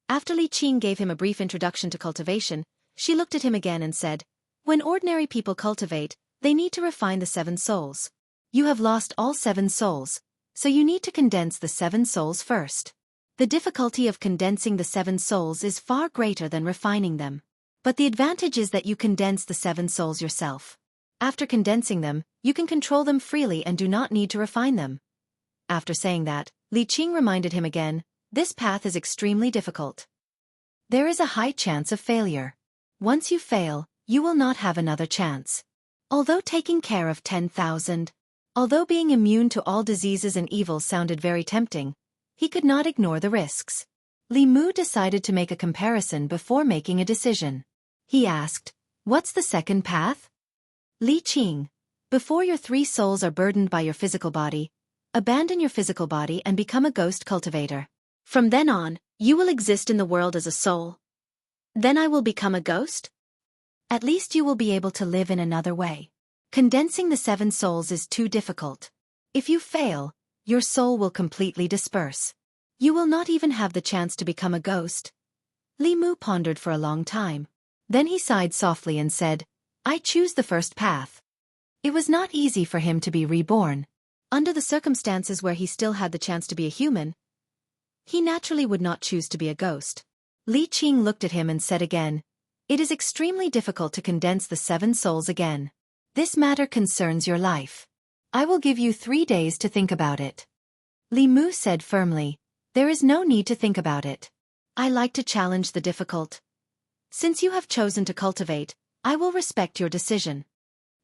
After Li Qing gave him a brief introduction to cultivation, she looked at him again and said, "When ordinary people cultivate, they need to refine the 7 souls. You have lost all 7 souls, so you need to condense the 7 souls first. The difficulty of condensing the 7 souls is far greater than refining them. But the advantage is that you condense the 7 souls yourself. After condensing them, you can control them freely and do not need to refine them. After saying that, Li Qing reminded him again, this path is extremely difficult. There is a high chance of failure. Once you fail, you will not have another chance. Although taking care of 10,000, although being immune to all diseases and evils sounded very tempting, he could not ignore the risks. Li Mu decided to make a comparison before making a decision. He asked, what's the second path? Li Qing, before your 3 souls are burdened by your physical body, abandon your physical body and become a ghost cultivator. From then on, you will exist in the world as a soul. Then I will become a ghost? At least you will be able to live in another way. Condensing the 7 souls is too difficult. If you fail, your soul will completely disperse. You will not even have the chance to become a ghost. Li Mu pondered for a long time. Then he sighed softly and said, I choose the first path. It was not easy for him to be reborn. Under the circumstances where he still had the chance to be a human, he naturally would not choose to be a ghost. Li Qing looked at him and said again, it is extremely difficult to condense the 7 souls again. This matter concerns your life. I will give you 3 days to think about it. Li Mu said firmly, there is no need to think about it. I like to challenge the difficult. Since you have chosen to cultivate, I will respect your decision.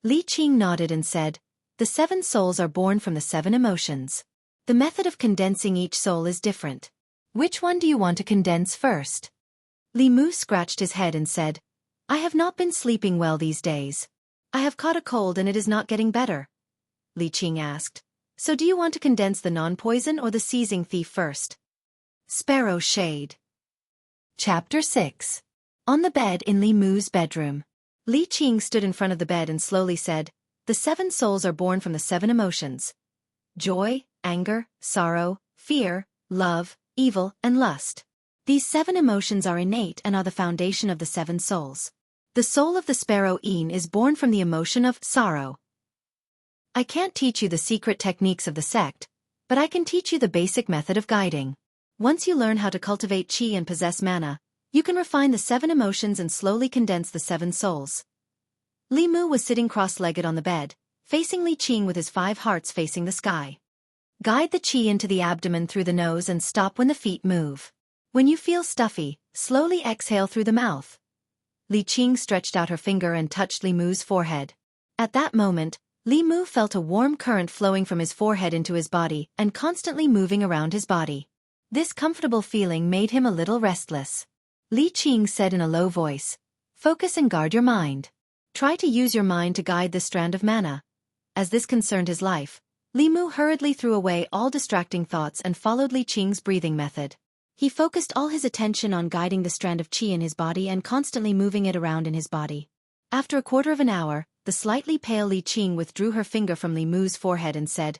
Li Qing nodded and said, the 7 souls are born from the 7 emotions. The method of condensing each soul is different. Which one do you want to condense first? Li Mu scratched his head and said, I have not been sleeping well these days. I have caught a cold and it is not getting better. Li Qing asked, so do you want to condense the non-poison or the seizing thief first? Sparrow Shade. Chapter 6. On the bed in Li Mu's bedroom. Li Qing stood in front of the bed and slowly said, the 7 souls are born from the 7 emotions. Joy, anger, sorrow, fear, love, evil, and lust. These 7 emotions are innate and are the foundation of the 7 souls. The soul of the sparrow Een is born from the emotion of sorrow. I can't teach you the secret techniques of the sect, but I can teach you the basic method of guiding. Once you learn how to cultivate qi and possess mana, you can refine the 7 emotions and slowly condense the 7 souls. Li Mu was sitting cross-legged on the bed, facing Li Qing with his 5 hearts facing the sky. Guide the qi into the abdomen through the nose and stop when the feet move. When you feel stuffy, slowly exhale through the mouth. Li Qing stretched out her finger and touched Li Mu's forehead. At that moment, Li Mu felt a warm current flowing from his forehead into his body and constantly moving around his body. This comfortable feeling made him a little restless. Li Qing said in a low voice, focus and guard your mind. Try to use your mind to guide this strand of mana. As this concerned his life, Li Mu hurriedly threw away all distracting thoughts and followed Li Qing's breathing method. He focused all his attention on guiding the strand of qi in his body and constantly moving it around in his body. After a quarter of an hour, the slightly pale Li Qing withdrew her finger from Li Mu's forehead and said,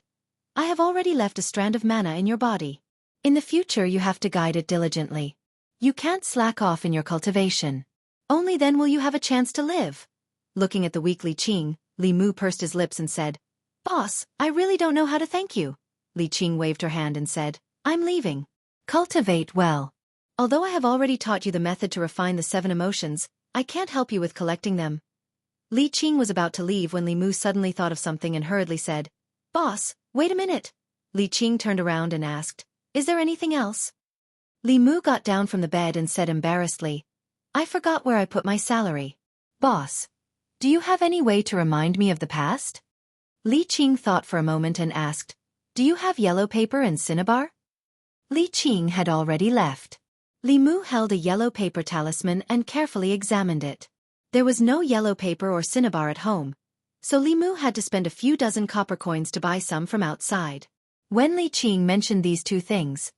I have already left a strand of mana in your body. In the future you have to guide it diligently. You can't slack off in your cultivation. Only then will you have a chance to live. Looking at the weak Li Qing, Li Mu pursed his lips and said, Boss, I really don't know how to thank you. Li Qing waved her hand and said, I'm leaving. Cultivate well. Although I have already taught you the method to refine the 7 emotions, I can't help you with collecting them. Li Qing was about to leave when Li Mu suddenly thought of something and hurriedly said, Boss, wait a minute. Li Qing turned around and asked, Is there anything else? Li Mu got down from the bed and said embarrassedly, I forgot where I put my salary. Boss, do you have any way to remind me of the past? Li Qing thought for a moment and asked, Do you have yellow paper and cinnabar? Li Qing had already left. Li Mu held a yellow paper talisman and carefully examined it. There was no yellow paper or cinnabar at home, so Li Mu had to spend a few dozen copper coins to buy some from outside. When Li Qing mentioned these 2 things,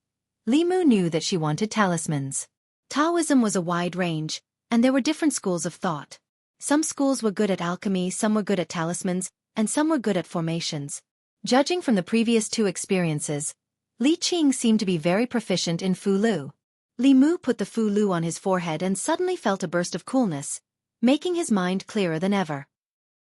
Li Mu knew that she wanted talismans. Taoism was a wide range, and there were different schools of thought. Some schools were good at alchemy, some were good at talismans, and some were good at formations. Judging from the previous 2 experiences, Li Qing seemed to be very proficient in Fu Lu. Li Mu put the Fu Lu on his forehead and suddenly felt a burst of coolness, making his mind clearer than ever.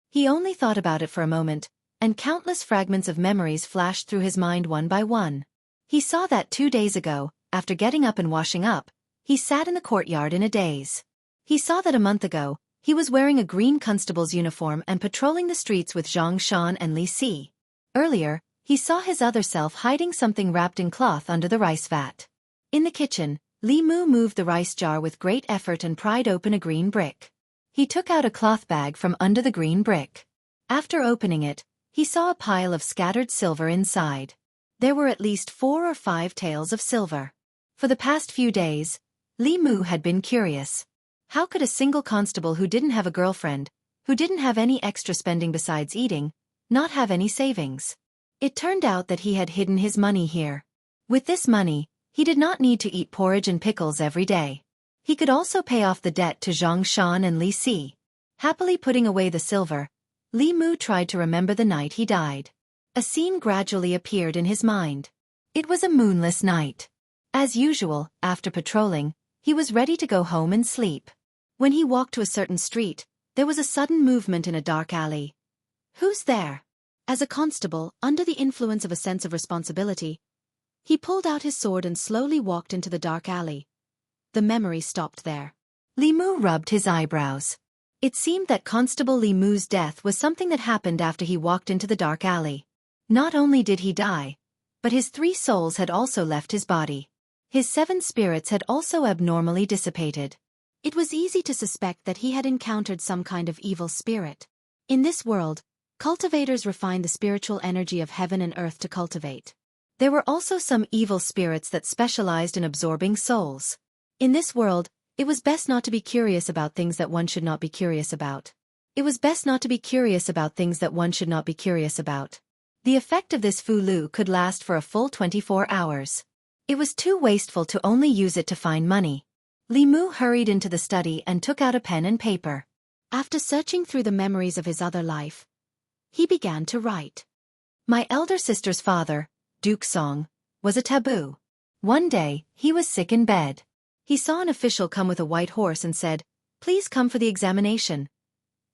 He only thought about it for a moment, and countless fragments of memories flashed through his mind one by one. He saw that 2 days ago, after getting up and washing up, he sat in the courtyard in a daze. He saw that a month ago, He was wearing a green constable's uniform and patrolling the streets with Zhang Shan and Li Si. Earlier, he saw his other self hiding something wrapped in cloth under the rice vat. In the kitchen, Li Mu moved the rice jar with great effort and pried open a green brick. He took out a cloth bag from under the green brick. After opening it, he saw a pile of scattered silver inside. There were at least 4 or 5 taels of silver. For the past few days, Li Mu had been curious. How could a single constable who didn't have a girlfriend, who didn't have any extra spending besides eating, not have any savings? It turned out that he had hidden his money here. With this money, he did not need to eat porridge and pickles every day. He could also pay off the debt to Zhang Shan and Li Si. Happily putting away the silver, Li Mu tried to remember the night he died. A scene gradually appeared in his mind. It was a moonless night. As usual, after patrolling, he was ready to go home and sleep. When he walked to a certain street, there was a sudden movement in a dark alley. "Who's there?" As a constable, under the influence of a sense of responsibility, he pulled out his sword and slowly walked into the dark alley. The memory stopped there. Li Mu rubbed his eyebrows. It seemed that Constable Li Mu's death was something that happened after he walked into the dark alley. Not only did he die, but his 3 souls had also left his body. His 7 spirits had also abnormally dissipated. It was easy to suspect that he had encountered some kind of evil spirit. In this world, cultivators refine the spiritual energy of heaven and earth to cultivate. There were also some evil spirits that specialized in absorbing souls. In this world, it was best not to be curious about things that one should not be curious about. It was best not to be curious about things that one should not be curious about. The effect of this fulu could last for a full 24 hours. It was too wasteful to only use it to find money. Li Mu hurried into the study and took out a pen and paper. After searching through the memories of his other life, he began to write. My elder sister's father, Duke Song, was a taboo. One day, he was sick in bed. He saw an official come with a white horse and said, "Please come for the examination."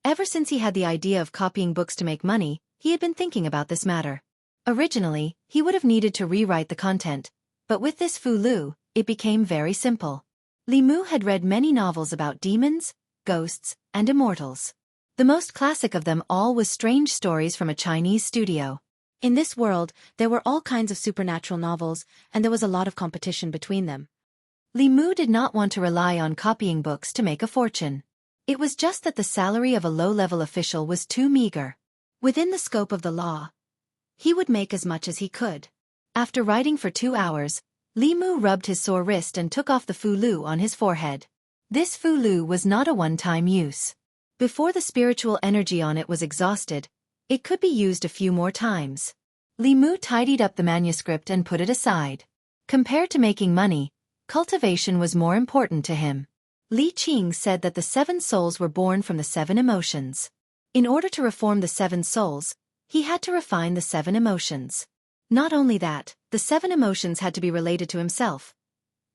Ever since he had the idea of copying books to make money, he had been thinking about this matter. Originally, he would have needed to rewrite the content, but with this fulu, it became very simple. Li Mu had read many novels about demons, ghosts, and immortals. The most classic of them all was strange stories from a Chinese studio. In this world, there were all kinds of supernatural novels, and there was a lot of competition between them. Li Mu did not want to rely on copying books to make a fortune. It was just that the salary of a low-level official was too meager. Within the scope of the law, he would make as much as he could. After writing for 2 hours, Li Mu rubbed his sore wrist and took off the fulu on his forehead. This fulu was not a one-time use. Before the spiritual energy on it was exhausted, it could be used a few more times. Li Mu tidied up the manuscript and put it aside. Compared to making money, cultivation was more important to him. Li Qing said that the 7 souls were born from the 7 emotions. In order to reform the 7 souls, he had to refine the 7 emotions. Not only that, the 7 emotions had to be related to himself.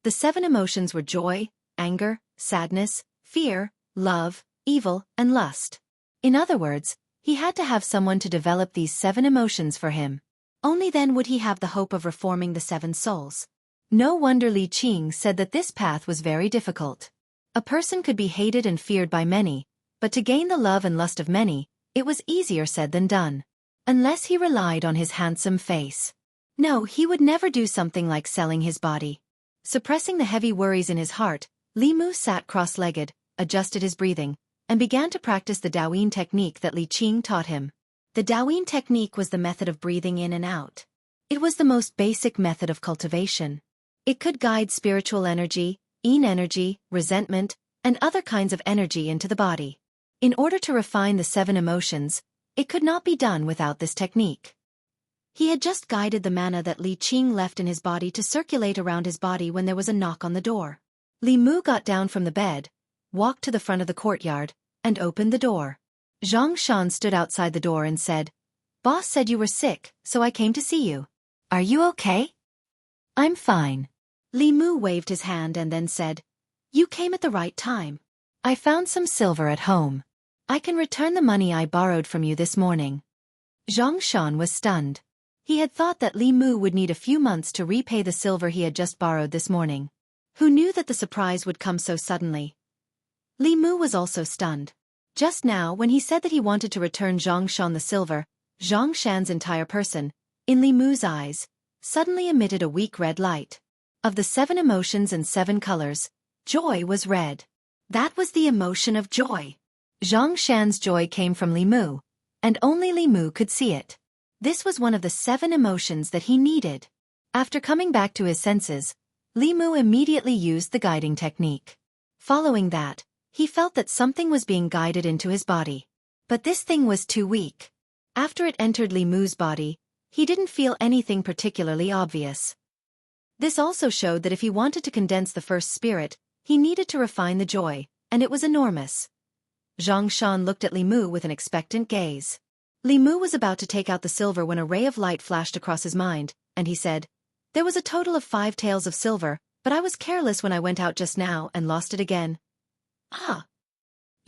The 7 emotions were joy, anger, sadness, fear, love, evil, and lust. In other words, he had to have someone to develop these 7 emotions for him. Only then would he have the hope of reforming the 7 souls. No wonder Li Qing said that this path was very difficult. A person could be hated and feared by many, but to gain the love and lust of many, it was easier said than done. Unless he relied on his handsome face. No, he would never do something like selling his body. Suppressing the heavy worries in his heart, Li Mu sat cross-legged, adjusted his breathing, and began to practice the Daoist technique that Li Qing taught him. The Daoist technique was the method of breathing in and out. It was the most basic method of cultivation. It could guide spiritual energy, energy, resentment, and other kinds of energy into the body. In order to refine the 7 emotions, it could not be done without this technique. He had just guided the mana that Li Qing left in his body to circulate around his body when there was a knock on the door. Li Mu got down from the bed, walked to the front of the courtyard, and opened the door. Zhang Shan stood outside the door and said, "Boss said you were sick, so I came to see you. Are you okay?" "I'm fine." Li Mu waved his hand and then said, "You came at the right time. I found some silver at home. I can return the money I borrowed from you this morning." Zhang Shan was stunned. He had thought that Li Mu would need a few months to repay the silver he had just borrowed this morning. Who knew that the surprise would come so suddenly? Li Mu was also stunned. Just now, when he said that he wanted to return Zhang Shan the silver, Zhang Shan's entire person, in Li Mu's eyes, suddenly emitted a weak red light. Of the 7 emotions and 7 colors, joy was red. That was the emotion of joy. Zhang Shan's joy came from Li Mu, and only Li Mu could see it. This was one of the 7 emotions that he needed. After coming back to his senses, Li Mu immediately used the guiding technique. Following that, he felt that something was being guided into his body. But this thing was too weak. After it entered Li Mu's body, he didn't feel anything particularly obvious. This also showed that if he wanted to condense the first spirit, he needed to refine the joy, and it was enormous. Zhang Shan looked at Li Mu with an expectant gaze. Li Mu was about to take out the silver when a ray of light flashed across his mind, and he said, "There was a total of 5 taels of silver, but I was careless when I went out just now and lost it again." Ah!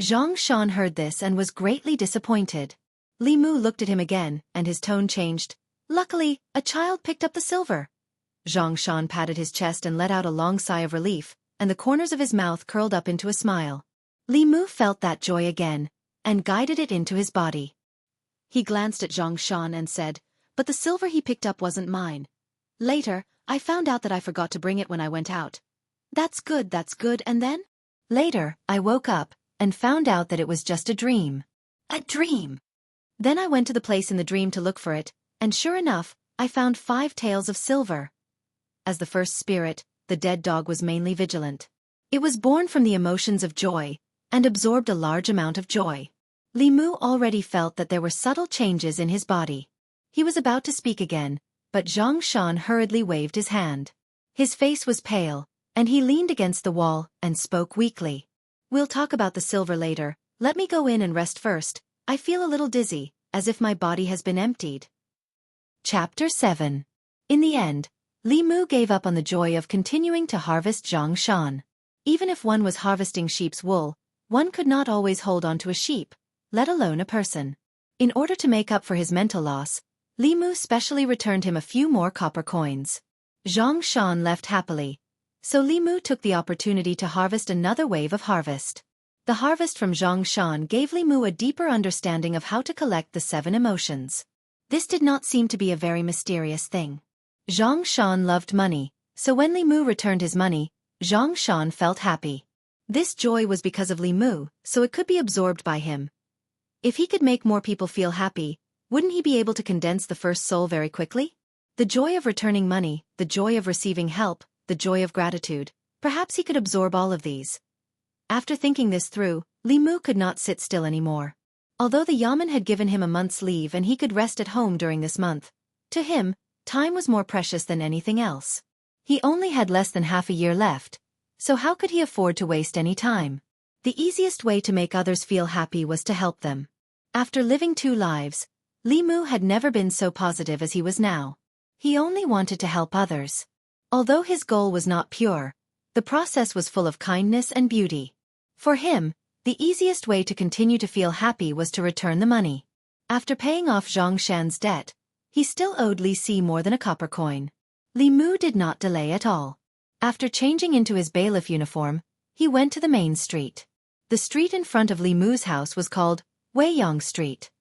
Zhang Shan heard this and was greatly disappointed. Li Mu looked at him again, and his tone changed. "Luckily, a child picked up the silver." Zhang Shan patted his chest and let out a long sigh of relief, and the corners of his mouth curled up into a smile. Li Mu felt that joy again, and guided it into his body. He glanced at Zhang Shan and said, "But the silver he picked up wasn't mine. Later, I found out that I forgot to bring it when I went out." That's good, and then? "Later, I woke up, and found out that it was just a dream." "A dream?" "Then I went to the place in the dream to look for it, and sure enough, I found 5 taels of silver." As the first spirit, the dead dog was mainly vigilant. It was born from the emotions of joy, and absorbed a large amount of joy. Li Mu already felt that there were subtle changes in his body. He was about to speak again, but Zhang Shan hurriedly waved his hand. His face was pale, and he leaned against the wall and spoke weakly. "We'll talk about the silver later, let me go in and rest first. I feel a little dizzy, as if my body has been emptied." Chapter 7. In the end, Li Mu gave up on the joy of continuing to harvest Zhang Shan. Even if one was harvesting sheep's wool, one could not always hold on to a sheep, let alone a person. In order to make up for his mental loss, Li Mu specially returned him a few more copper coins. Zhang Shan left happily, so Li Mu took the opportunity to harvest another wave of harvest. The harvest from Zhang Shan gave Li Mu a deeper understanding of how to collect the 7 emotions. This did not seem to be a very mysterious thing. Zhang Shan loved money, so when Li Mu returned his money, Zhang Shan felt happy. This joy was because of Li Mu, so it could be absorbed by him. If he could make more people feel happy, wouldn't he be able to condense the first soul very quickly? The joy of returning money, the joy of receiving help, the joy of gratitude, perhaps he could absorb all of these. After thinking this through, Li Mu could not sit still anymore. Although the yamen had given him a month's leave and he could rest at home during this month, to him, time was more precious than anything else. He only had less than half a year left, so how could he afford to waste any time? The easiest way to make others feel happy was to help them. After living 2 lives, Li Mu had never been so positive as he was now. He only wanted to help others. Although his goal was not pure, the process was full of kindness and beauty. For him, the easiest way to continue to feel happy was to return the money. After paying off Zhang Shan's debt, he still owed Li Si more than a copper coin. Li Mu did not delay at all. After changing into his bailiff uniform, he went to the main street. The street in front of Li Mu's house was called Weiyang Street.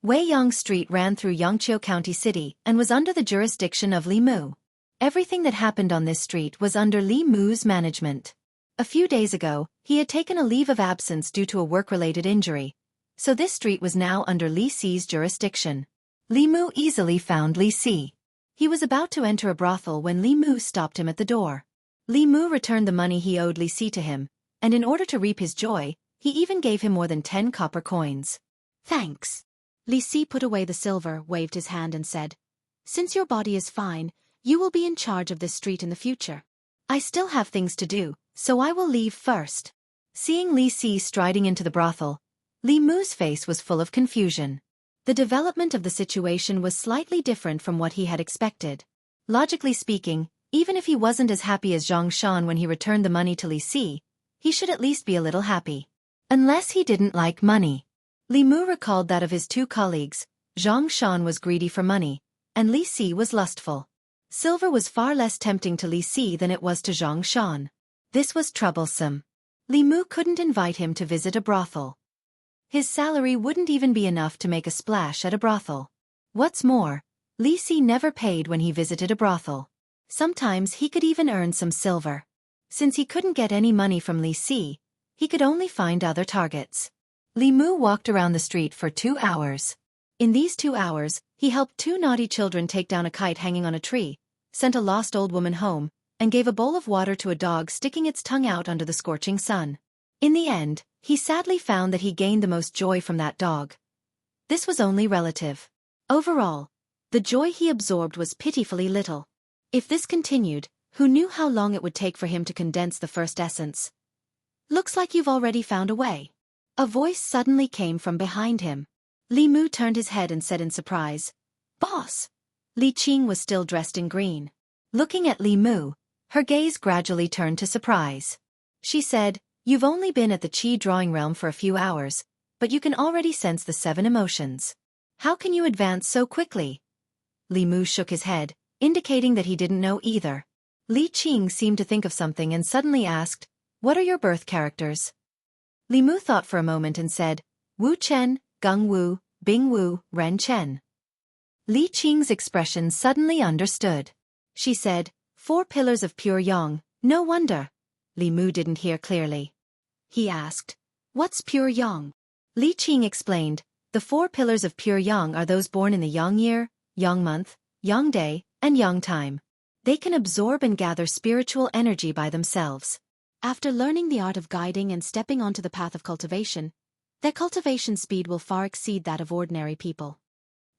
Weiyang Street ran through Yangqiu County City and was under the jurisdiction of Li Mu. Everything that happened on this street was under Li Mu's management. A few days ago, he had taken a leave of absence due to a work-related injury, so this street was now under Li Si's jurisdiction. Li Mu easily found Li Si. He was about to enter a brothel when Li Mu stopped him at the door. Li Mu returned the money he owed Li Si to him, and in order to reap his joy, he even gave him more than 10 copper coins. "Thanks." Li Si put away the silver, waved his hand and said, "Since your body is fine, you will be in charge of this street in the future. I still have things to do, so I will leave first." Seeing Li Si striding into the brothel, Li Mu's face was full of confusion. The development of the situation was slightly different from what he had expected. Logically speaking, even if he wasn't as happy as Zhang Shan when he returned the money to Li Si, he should at least be a little happy. Unless he didn't like money. Li Mu recalled that of his 2 colleagues, Zhang Shan was greedy for money, and Li Si was lustful. Silver was far less tempting to Li Si than it was to Zhang Shan. This was troublesome. Li Mu couldn't invite him to visit a brothel. His salary wouldn't even be enough to make a splash at a brothel. What's more, Li Si never paid when he visited a brothel. Sometimes he could even earn some silver. Since he couldn't get any money from Li Si, he could only find other targets. Li Mu walked around the street for 2 hours. In these 2 hours, he helped 2 naughty children take down a kite hanging on a tree, sent a lost old woman home, and gave a bowl of water to a dog sticking its tongue out under the scorching sun. In the end, he sadly found that he gained the most joy from that dog. This was only relative. Overall, the joy he absorbed was pitifully little. If this continued, who knew how long it would take for him to condense the first essence? Looks like you've already found a way. A voice suddenly came from behind him. Li Mu turned his head and said in surprise, "Boss!" Li Qing was still dressed in green. Looking at Li Mu, her gaze gradually turned to surprise. She said, "You've only been at the Qi drawing realm for a few hours, but you can already sense the 7 emotions. How can you advance so quickly?" Li Mu shook his head, indicating that he didn't know either. Li Qing seemed to think of something and suddenly asked, "What are your birth characters?" Li Mu thought for a moment and said, "Wu Chen, Gung Wu, Bing Wu, Ren Chen." Li Qing's expression suddenly understood. She said, 4 pillars of pure yang, no wonder." Li Mu didn't hear clearly. He asked, "What's pure yang?" Li Qing explained, "The 4 pillars of pure yang are those born in the yang year, yang month, yang day, and yang time. They can absorb and gather spiritual energy by themselves. After learning the art of guiding and stepping onto the path of cultivation, their cultivation speed will far exceed that of ordinary people."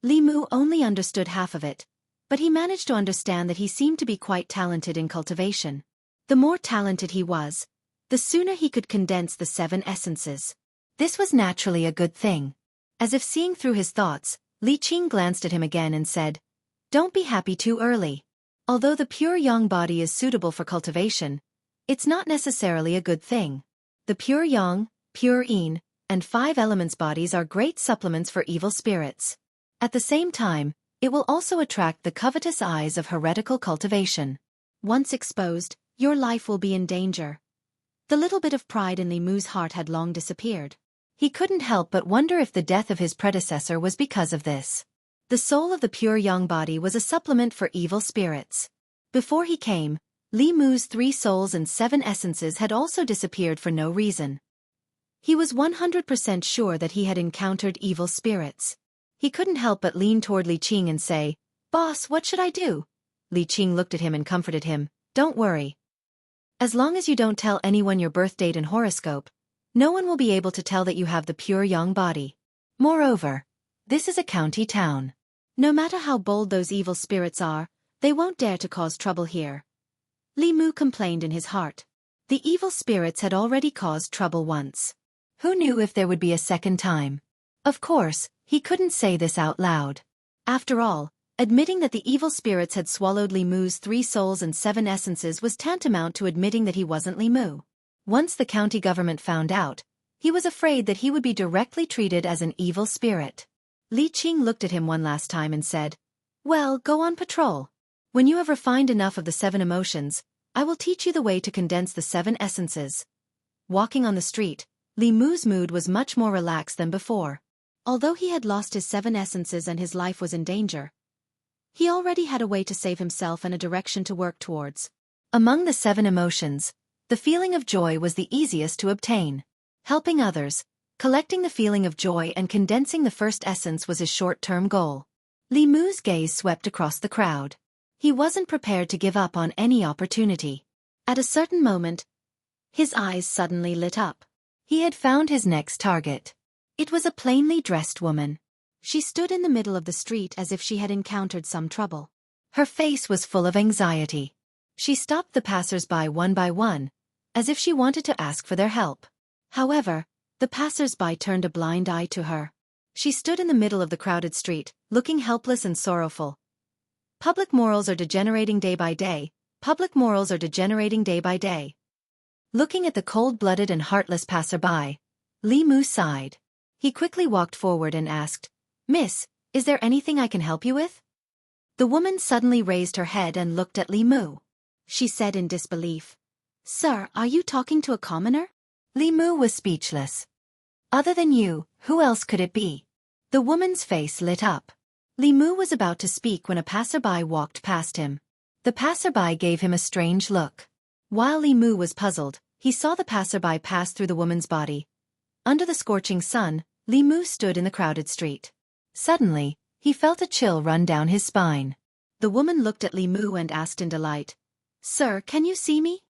Li Mu only understood half of it, but he managed to understand that he seemed to be quite talented in cultivation. The more talented he was, the sooner he could condense the 7 essences. This was naturally a good thing. As if seeing through his thoughts, Li Qing glanced at him again and said, "Don't be happy too early. Although the pure yang body is suitable for cultivation, it's not necessarily a good thing. The pure yang, pure yin, and 5 elements bodies are great supplements for evil spirits. At the same time, it will also attract the covetous eyes of heretical cultivation. Once exposed, your life will be in danger." The little bit of pride in Li Mu's heart had long disappeared. He couldn't help but wonder if the death of his predecessor was because of this. The soul of the pure yang body was a supplement for evil spirits. Before he came, Li Mu's 3 souls and 7 essences had also disappeared for no reason. He was 100% sure that he had encountered evil spirits. He couldn't help but lean toward Li Qing and say, "Boss, what should I do?" Li Qing looked at him and comforted him, "Don't worry. As long as you don't tell anyone your birth date and horoscope, no one will be able to tell that you have the pure yang body. Moreover, this is a county town. No matter how bold those evil spirits are, they won't dare to cause trouble here." Li Mu complained in his heart. The evil spirits had already caused trouble once. Who knew if there would be a second time? Of course, he couldn't say this out loud. After all, admitting that the evil spirits had swallowed Li Mu's 3 souls and 7 essences was tantamount to admitting that he wasn't Li Mu. Once the county government found out, he was afraid that he would be directly treated as an evil spirit. Li Qing looked at him one last time and said, "Well, go on patrol. When you have refined enough of the 7 emotions, I will teach you the way to condense the 7 essences." Walking on the street, Li Mu's mood was much more relaxed than before. Although he had lost his 7 essences and his life was in danger, he already had a way to save himself and a direction to work towards. Among the 7 emotions, the feeling of joy was the easiest to obtain. Helping others, collecting the feeling of joy and condensing the first essence was his short-term goal. Li Mu's gaze swept across the crowd. He wasn't prepared to give up on any opportunity. At a certain moment, his eyes suddenly lit up. He had found his next target. It was a plainly dressed woman. She stood in the middle of the street as if she had encountered some trouble. Her face was full of anxiety. She stopped the passers-by one by one, as if she wanted to ask for their help. However, the passers-by turned a blind eye to her. She stood in the middle of the crowded street, looking helpless and sorrowful. Public morals are degenerating day by day. Public morals are degenerating day by day. Looking at the cold-blooded and heartless passerby, Li Mu sighed. He quickly walked forward and asked, "Miss, is there anything I can help you with?" The woman suddenly raised her head and looked at Li Mu. She said in disbelief, "Sir, are you talking to a commoner?" Li Mu was speechless. Other than you, who else could it be? The woman's face lit up. Li Mu was about to speak when a passerby walked past him. The passerby gave him a strange look. While Li Mu was puzzled, he saw the passerby pass through the woman's body. Under the scorching sun, Li Mu stood in the crowded street. Suddenly, he felt a chill run down his spine. The woman looked at Li Mu and asked in delight, "Sir, can you see me?"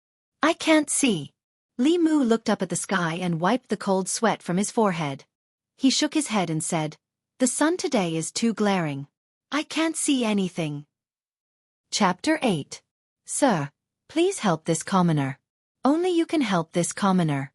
"I can't see." Li Mu looked up at the sky and wiped the cold sweat from his forehead. He shook his head and said, "The sun today is too glaring. I can't see anything." Chapter 8. Sir, please help this commoner. Only you can help this commoner.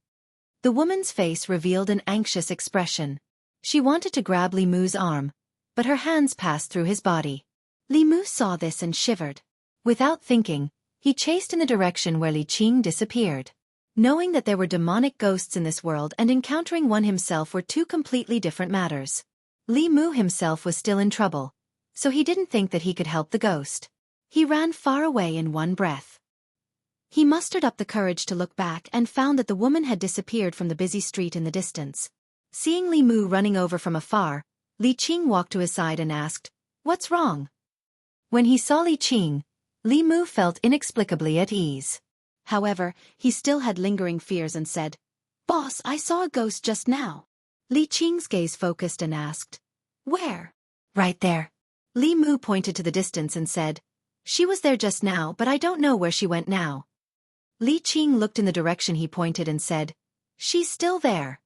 The woman's face revealed an anxious expression. She wanted to grab Li Mu's arm, but her hands passed through his body. Li Mu saw this and shivered. Without thinking, he chased in the direction where Li Qing disappeared. Knowing that there were demonic ghosts in this world and encountering one himself were two completely different matters. Li Mu himself was still in trouble, so he didn't think that he could help the ghost. He ran far away in one breath. He mustered up the courage to look back and found that the woman had disappeared from the busy street in the distance. Seeing Li Mu running over from afar, Li Qing walked to his side and asked, "What's wrong?" When he saw Li Qing, Li Mu felt inexplicably at ease. However, he still had lingering fears and said, "Boss, I saw a ghost just now." Li Qing's gaze focused and asked, "Where?" "Right there." Li Mu pointed to the distance and said, "She was there just now, but I don't know where she went now." Li Qing looked in the direction he pointed and said, "She's still there."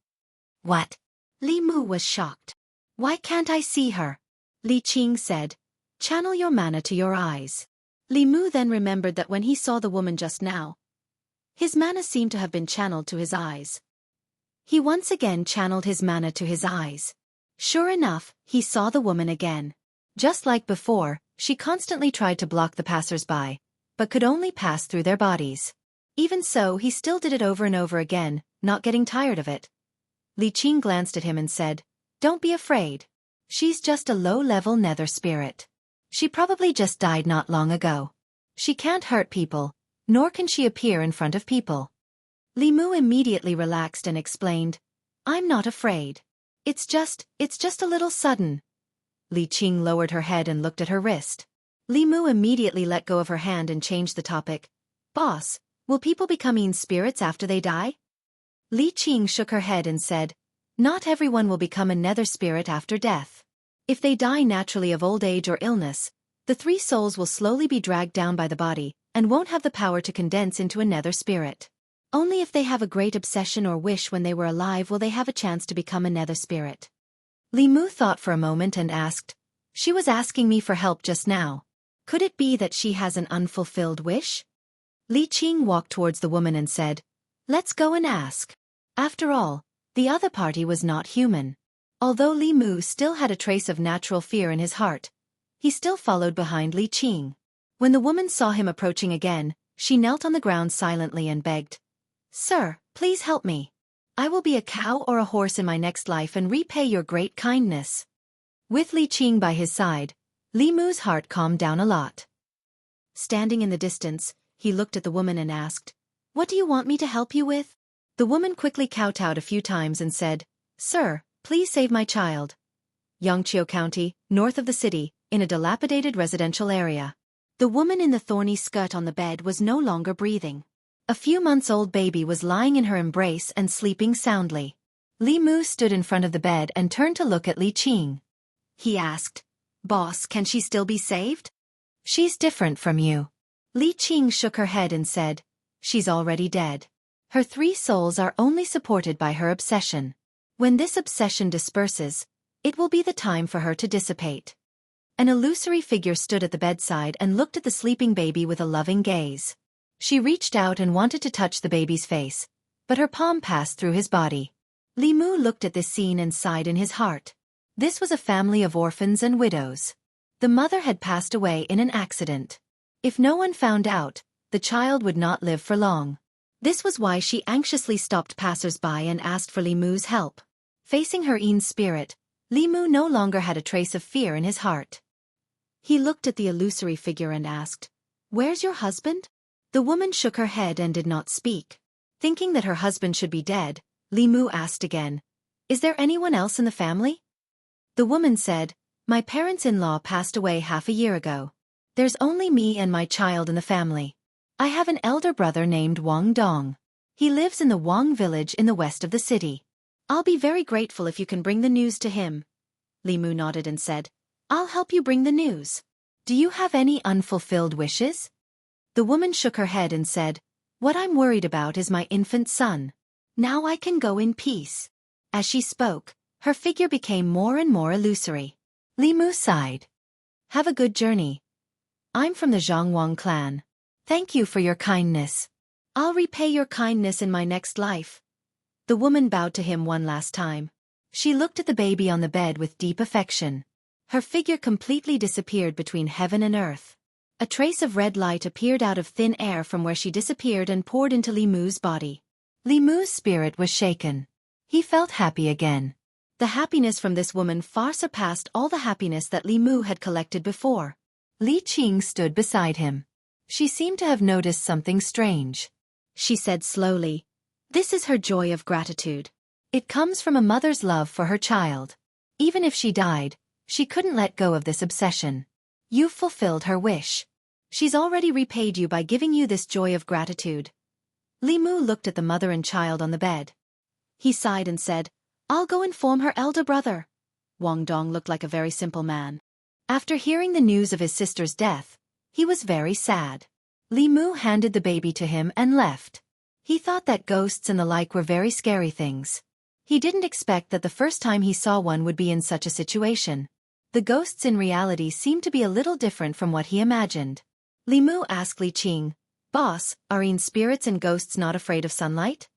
"What?" Li Mu was shocked. "Why can't I see her?" Li Qing said, "Channel your mana to your eyes." Li Mu then remembered that when he saw the woman just now, his mana seemed to have been channeled to his eyes. He once again channeled his mana to his eyes. Sure enough, he saw the woman again. Just like before, she constantly tried to block the passers-by, but could only pass through their bodies. Even so, he still did it over and over again, not getting tired of it. Li Qing glanced at him and said, "Don't be afraid. She's just a low-level nether spirit. She probably just died not long ago. She can't hurt people, nor can she appear in front of people." Li Mu immediately relaxed and explained, "I'm not afraid. It's just a little sudden." Li Qing lowered her head and looked at her wrist. Li Mu immediately let go of her hand and changed the topic. "Boss, will people become spirits after they die?" Li Qing shook her head and said, "Not everyone will become a nether spirit after death. If they die naturally of old age or illness, the three souls will slowly be dragged down by the body, and won't have the power to condense into a nether spirit. Only if they have a great obsession or wish when they were alive will they have a chance to become a nether spirit." Li Mu thought for a moment and asked, "She was asking me for help just now. Could it be that she has an unfulfilled wish?" Li Qing walked towards the woman and said, "Let's go and ask." After all, the other party was not human. Although Li Mu still had a trace of natural fear in his heart, he still followed behind Li Qing. When the woman saw him approaching again, she knelt on the ground silently and begged, "Sir, please help me. I will be a cow or a horse in my next life and repay your great kindness." With Li Qing by his side, Li Mu's heart calmed down a lot. Standing in the distance, he looked at the woman and asked, "What do you want me to help you with?" The woman quickly kowtowed a few times and said, "Sir, please save my child." Yangqiu County, north of the city, in a dilapidated residential area. The woman in the thorny skirt on the bed was no longer breathing. A few months-old baby was lying in her embrace and sleeping soundly. Li Mu stood in front of the bed and turned to look at Li Qing. He asked, "Boss, can she still be saved?" "She's different from you." Li Qing shook her head and said, "She's already dead. Her three souls are only supported by her obsession. When this obsession disperses, it will be the time for her to dissipate." An illusory figure stood at the bedside and looked at the sleeping baby with a loving gaze. She reached out and wanted to touch the baby's face, but her palm passed through his body. Li Mu looked at this scene and sighed in his heart. This was a family of orphans and widows. The mother had passed away in an accident. If no one found out, the child would not live for long. This was why she anxiously stopped passers-by and asked for Li Mu's help. Facing her own spirit, Li Mu no longer had a trace of fear in his heart. He looked at the illusory figure and asked, "Where's your husband?" The woman shook her head and did not speak. Thinking that her husband should be dead, Li Mu asked again, Is there anyone else in the family? The woman said, My parents-in-law passed away half a year ago. There's only me and my child in the family. I have an elder brother named Wang Dong. He lives in the Wang village in the west of the city. I'll be very grateful if you can bring the news to him. Li Mu nodded and said, I'll help you bring the news. Do you have any unfulfilled wishes? The woman shook her head and said, What I'm worried about is my infant son. Now I can go in peace. As she spoke, her figure became more and more illusory. Li Mu sighed. Have a good journey. I'm from the Zhangwang clan. Thank you for your kindness. I'll repay your kindness in my next life. The woman bowed to him one last time. She looked at the baby on the bed with deep affection. Her figure completely disappeared between heaven and earth. A trace of red light appeared out of thin air from where she disappeared and poured into Li Mu's body. Li Mu's spirit was shaken. He felt happy again. The happiness from this woman far surpassed all the happiness that Li Mu had collected before. Li Qing stood beside him. She seemed to have noticed something strange. She said slowly, This is her joy of gratitude. It comes from a mother's love for her child. Even if she died, she couldn't let go of this obsession. You've fulfilled her wish. She's already repaid you by giving you this joy of gratitude. Li Mu looked at the mother and child on the bed. He sighed and said, I'll go inform her elder brother. Wang Dong looked like a very simple man. After hearing the news of his sister's death, he was very sad. Li Mu handed the baby to him and left. He thought that ghosts and the like were very scary things. He didn't expect that the first time he saw one would be in such a situation. The ghosts in reality seemed to be a little different from what he imagined. Li Mu asked Li Qing, Boss, are spirits and ghosts not afraid of sunlight?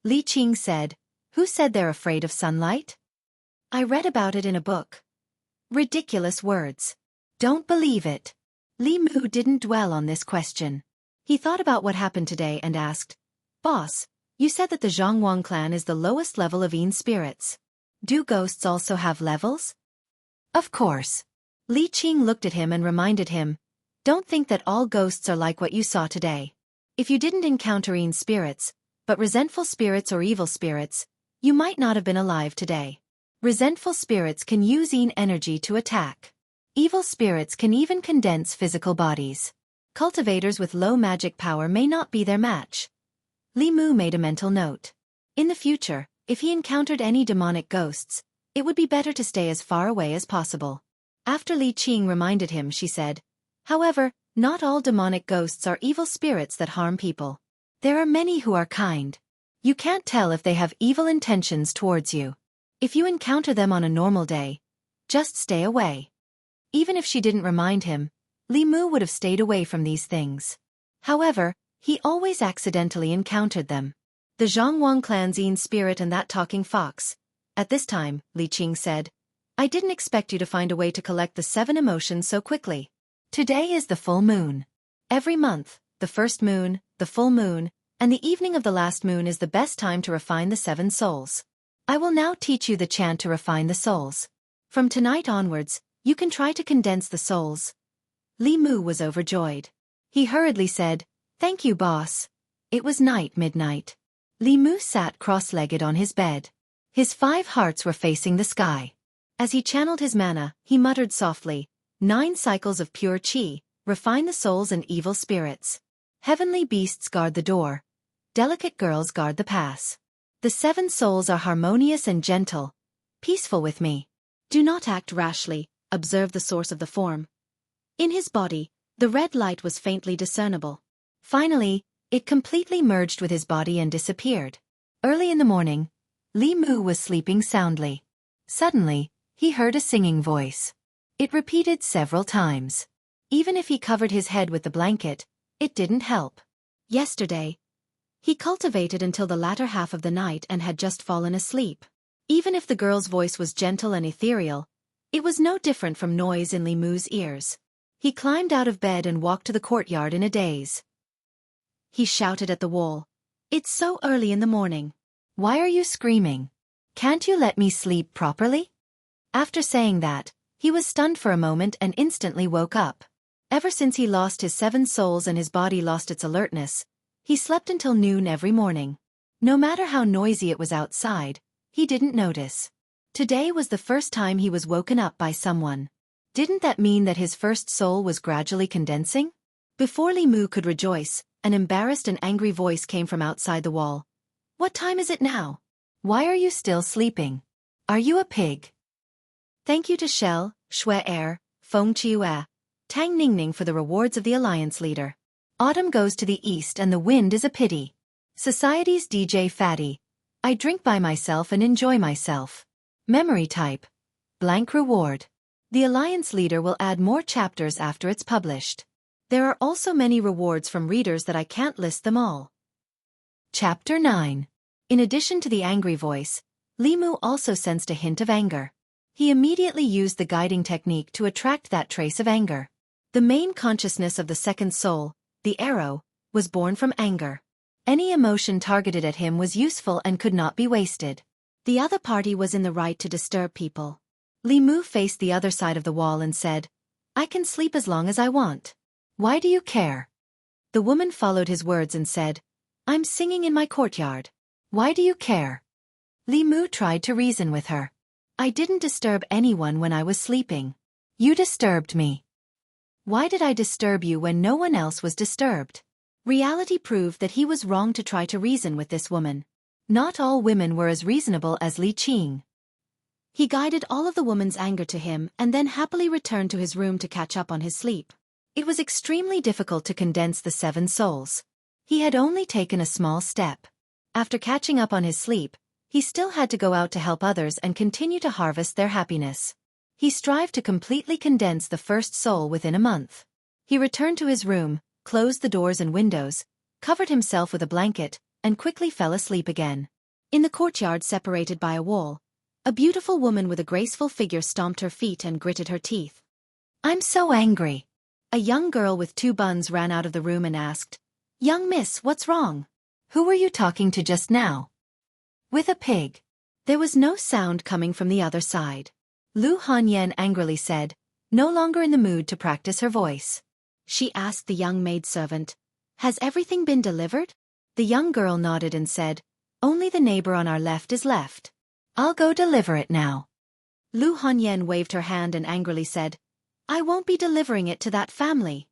Li Qing said, Who said they're afraid of sunlight? I read about it in a book. Ridiculous words. Don't believe it. Li Mu didn't dwell on this question. He thought about what happened today and asked, Boss, you said that the Zhangwang clan is the lowest level of spirits. Do ghosts also have levels? Of course. Li Qing looked at him and reminded him, Don't think that all ghosts are like what you saw today. If you didn't encounter spirits, but resentful spirits or evil spirits, you might not have been alive today. Resentful spirits can use energy to attack. Evil spirits can even condense physical bodies. Cultivators with low magic power may not be their match. Li Mu made a mental note. In the future, if he encountered any demonic ghosts, it would be better to stay as far away as possible. After Li Qing reminded him, she said, However, not all demonic ghosts are evil spirits that harm people. There are many who are kind. You can't tell if they have evil intentions towards you. If you encounter them on a normal day, just stay away. Even if she didn't remind him, Li Mu would have stayed away from these things. However, he always accidentally encountered them. The Zhangwang clan's spirit and that talking fox. At this time, Li Qing said, I didn't expect you to find a way to collect the 7 emotions so quickly. Today is the full moon. Every month, the first moon, the full moon, and the evening of the last moon is the best time to refine the 7 souls. I will now teach you the chant to refine the souls. From tonight onwards, you can try to condense the souls. Li Mu was overjoyed. He hurriedly said, Thank you, boss. It was midnight. Li Mu sat cross-legged on his bed. His 5 hearts were facing the sky. As he channeled his mana, he muttered softly, 9 cycles of pure qi, refine the souls and evil spirits. Heavenly beasts guard the door. Delicate girls guard the pass. The 7 souls are harmonious and gentle, peaceful with me. Do not act rashly, observe the source of the form. In his body, the red light was faintly discernible. Finally, it completely merged with his body and disappeared. Early in the morning, Li Mu was sleeping soundly. Suddenly, he heard a singing voice. It repeated several times. Even if he covered his head with the blanket, it didn't help. Yesterday, he cultivated until the latter half of the night and had just fallen asleep. Even if the girl's voice was gentle and ethereal, it was no different from noise in Li Mu's ears. He climbed out of bed and walked to the courtyard in a daze. He shouted at the wall, It's so early in the morning. Why are you screaming? Can't you let me sleep properly? After saying that, he was stunned for a moment and instantly woke up. Ever since he lost his 7 souls and his body lost its alertness, he slept until noon every morning. No matter how noisy it was outside, He didn't notice. Today was the first time he was woken up by someone. Didn't that mean that his first soul was gradually condensing? Before Li Mu could rejoice, an embarrassed and angry voice came from outside the wall. What time is it now? Why are you still sleeping? Are you a pig? Thank you to Shell, Shui Air, Feng Chiue, Tang Ningning for the rewards of the Alliance leader. Autumn goes to the east and the wind is a pity. Society's DJ Fatty. I drink by myself and enjoy myself. Memory type. Blank reward. The Alliance leader will add more chapters after it's published. There are also many rewards from readers that I can't list them all. Chapter 9. In addition to the angry voice, Li Mu also sensed a hint of anger. He immediately used the guiding technique to attract that trace of anger. The main consciousness of the second soul, the arrow, was born from anger. Any emotion targeted at him was useful and could not be wasted. The other party was in the right to disturb people. Li Mu faced the other side of the wall and said, I can sleep as long as I want. Why do you care? The woman followed his words and said, I'm singing in my courtyard. Why do you care? Li Mu tried to reason with her. I didn't disturb anyone when I was sleeping. You disturbed me. Why did I disturb you when no one else was disturbed? Reality proved that he was wrong to try to reason with this woman. Not all women were as reasonable as Li Qing. He guided all of the woman's anger to him and then happily returned to his room to catch up on his sleep. It was extremely difficult to condense the 7 souls. He had only taken a small step. After catching up on his sleep, he still had to go out to help others and continue to harvest their happiness. He strived to completely condense the first soul within a month. He returned to his room, closed the doors and windows, covered himself with a blanket, and quickly fell asleep again. In the courtyard separated by a wall, a beautiful woman with a graceful figure stomped her feet and gritted her teeth. I'm so angry. A young girl with 2 buns ran out of the room and asked, Young miss, what's wrong? Who were you talking to just now? With a pig. There was no sound coming from the other side. Lu Hanyan angrily said, no longer in the mood to practice her voice. She asked the young maidservant, Has everything been delivered? The young girl nodded and said, Only the neighbor on our left is left. I'll go deliver it now. Lu Hanyan waved her hand and angrily said, I won't be delivering it to that family.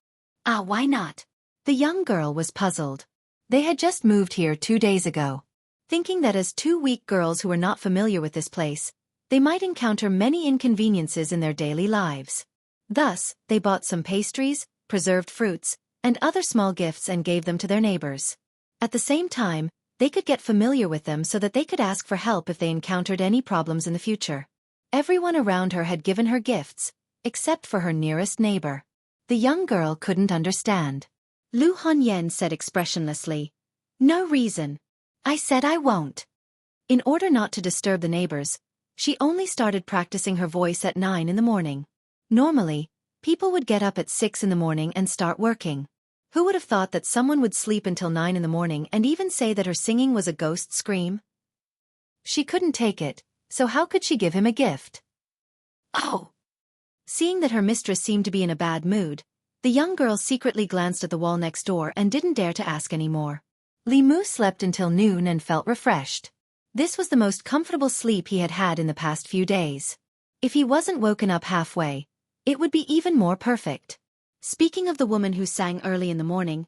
Ah, why not? The young girl was puzzled. They had just moved here 2 days ago. Thinking that as 2 weak girls who were not familiar with this place, they might encounter many inconveniences in their daily lives. Thus, they bought some pastries, preserved fruits, and other small gifts and gave them to their neighbors. At the same time, they could get familiar with them so that they could ask for help if they encountered any problems in the future. Everyone around her had given her gifts, except for her nearest neighbor. The young girl couldn't understand. Lu Hanyan said expressionlessly, No reason. I said I won't. In order not to disturb the neighbors, she only started practicing her voice at 9 in the morning. Normally, people would get up at 6 in the morning and start working. Who would have thought that someone would sleep until 9 in the morning and even say that her singing was a ghost scream? She couldn't take it, so how could she give him a gift? Oh! Seeing that her mistress seemed to be in a bad mood, the young girl secretly glanced at the wall next door and didn't dare to ask any more. Li Mu slept until noon and felt refreshed. This was the most comfortable sleep he had had in the past few days. If he wasn't woken up halfway, it would be even more perfect. Speaking of the woman who sang early in the morning,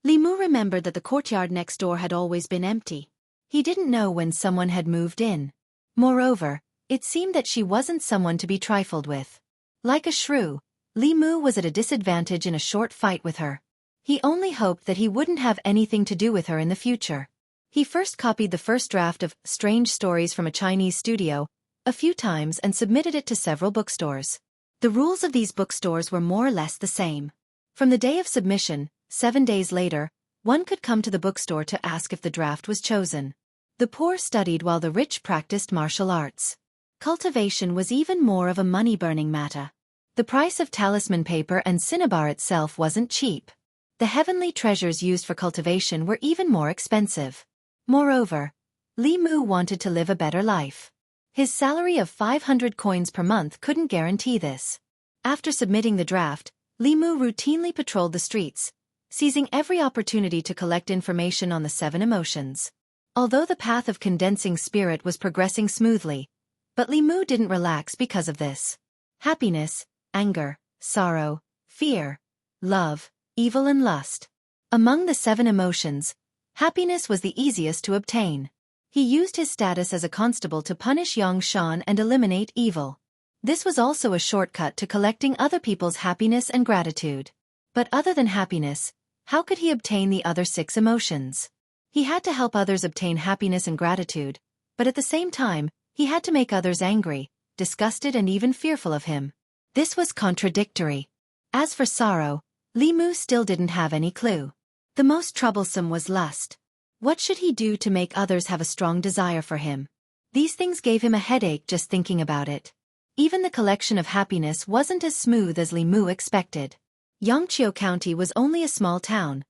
Li Mu remembered that the courtyard next door had always been empty. He didn't know when someone had moved in. Moreover, it seemed that she wasn't someone to be trifled with. Like a shrew, Li Mu was at a disadvantage in a short fight with her. He only hoped that he wouldn't have anything to do with her in the future. He first copied the first draft of Strange Stories from a Chinese studio a few times and submitted it to several bookstores. The rules of these bookstores were more or less the same. From the day of submission, 7 days later, one could come to the bookstore to ask if the draft was chosen. The poor studied while the rich practiced martial arts. Cultivation was even more of a money-burning matter. The price of talisman paper and cinnabar itself wasn't cheap. The heavenly treasures used for cultivation were even more expensive. Moreover, Li Mu wanted to live a better life. His salary of 500 coins per month couldn't guarantee this. After submitting the draft, Li Mu routinely patrolled the streets, seizing every opportunity to collect information on the 7 emotions. Although the path of condensing spirit was progressing smoothly, but Li Mu didn't relax because of this. Happiness, anger, sorrow, fear, love, evil and lust. Among the 7 emotions, happiness was the easiest to obtain. He used his status as a constable to punish Yang Shan and eliminate evil. This was also a shortcut to collecting other people's happiness and gratitude. But other than happiness, how could he obtain the other 6 emotions? He had to help others obtain happiness and gratitude, but at the same time, he had to make others angry, disgusted and even fearful of him. This was contradictory. As for sorrow, Li Mu still didn't have any clue. The most troublesome was lust. What should he do to make others have a strong desire for him? These things gave him a headache just thinking about it. Even the collection of happiness wasn't as smooth as Li Mu expected. Yangqiu County was only a small town.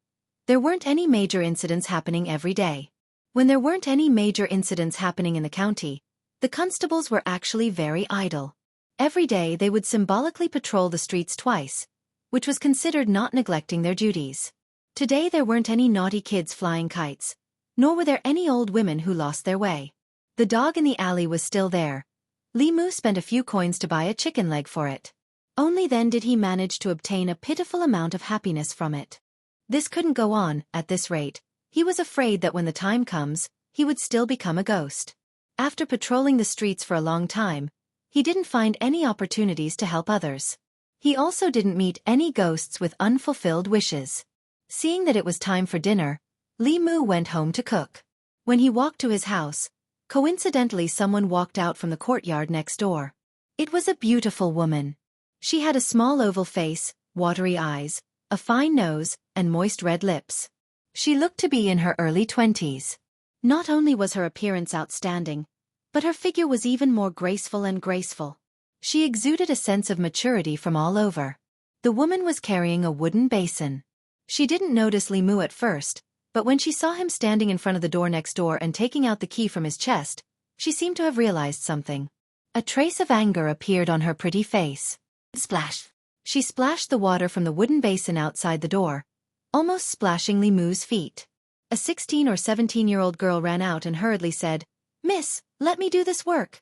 There weren't any major incidents happening every day. When there weren't any major incidents happening in the county, the constables were actually very idle. Every day they would symbolically patrol the streets twice, which was considered not neglecting their duties. Today there weren't any naughty kids flying kites, nor were there any old women who lost their way. The dog in the alley was still there. Li Mu spent a few coins to buy a chicken leg for it. Only then did he manage to obtain a pitiful amount of happiness from it. This couldn't go on, at this rate. He was afraid that when the time comes, he would still become a ghost. After patrolling the streets for a long time, he didn't find any opportunities to help others. He also didn't meet any ghosts with unfulfilled wishes. Seeing that it was time for dinner, Li Mu went home to cook. When he walked to his house, coincidentally someone walked out from the courtyard next door. It was a beautiful woman. She had a small oval face, watery eyes, a fine nose, and moist red lips. She looked to be in her early 20s. Not only was her appearance outstanding, but her figure was even more graceful and graceful. She exuded a sense of maturity from all over. The woman was carrying a wooden basin. She didn't notice Li Mu at first, but when she saw him standing in front of the door next door and taking out the key from his chest, she seemed to have realized something. A trace of anger appeared on her pretty face. Splash! She splashed the water from the wooden basin outside the door, almost splashing Li Mu's feet. A 16 or 17-year-old girl ran out and hurriedly said, "Miss, let me do this work."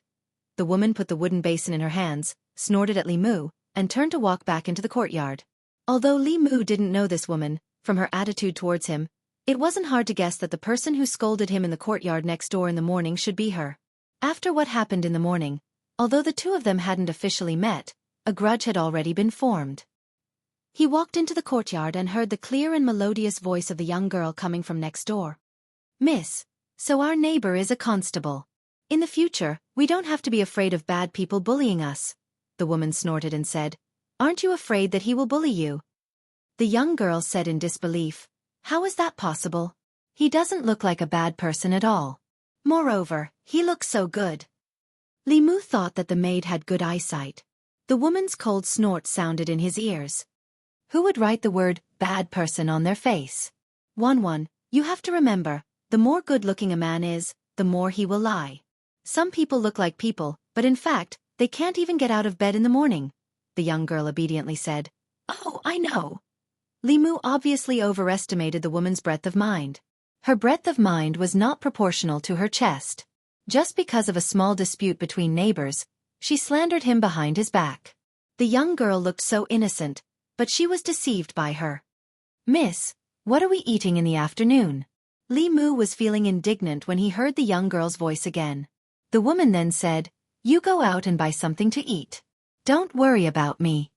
The woman put the wooden basin in her hands, snorted at Li Mu, and turned to walk back into the courtyard. Although Li Mu didn't know this woman, from her attitude towards him, it wasn't hard to guess that the person who scolded him in the courtyard next door in the morning should be her. After what happened in the morning, although the two of them hadn't officially met, a grudge had already been formed. He walked into the courtyard and heard the clear and melodious voice of the young girl coming from next door. "Miss, so our neighbor is a constable. In the future, we don't have to be afraid of bad people bullying us." The woman snorted and said, "Aren't you afraid that he will bully you?" The young girl said in disbelief, "How is that possible? He doesn't look like a bad person at all. Moreover, he looks so good." Li Mu thought that the maid had good eyesight. The woman's cold snort sounded in his ears. Who would write the word, bad person on their face? 1. You have to remember, the more good-looking a man is, the more he will lie. Some people look like people, but in fact, they can't even get out of bed in the morning, the young girl obediently said. "Oh, I know." Li Mu obviously overestimated the woman's breadth of mind. Her breadth of mind was not proportional to her chest. Just because of a small dispute between neighbors, she slandered him behind his back. The young girl looked so innocent, but she was deceived by her. "Miss, what are we eating in the afternoon?" Li Mu was feeling indignant when he heard the young girl's voice again. The woman then said, "You go out and buy something to eat. Don't worry about me."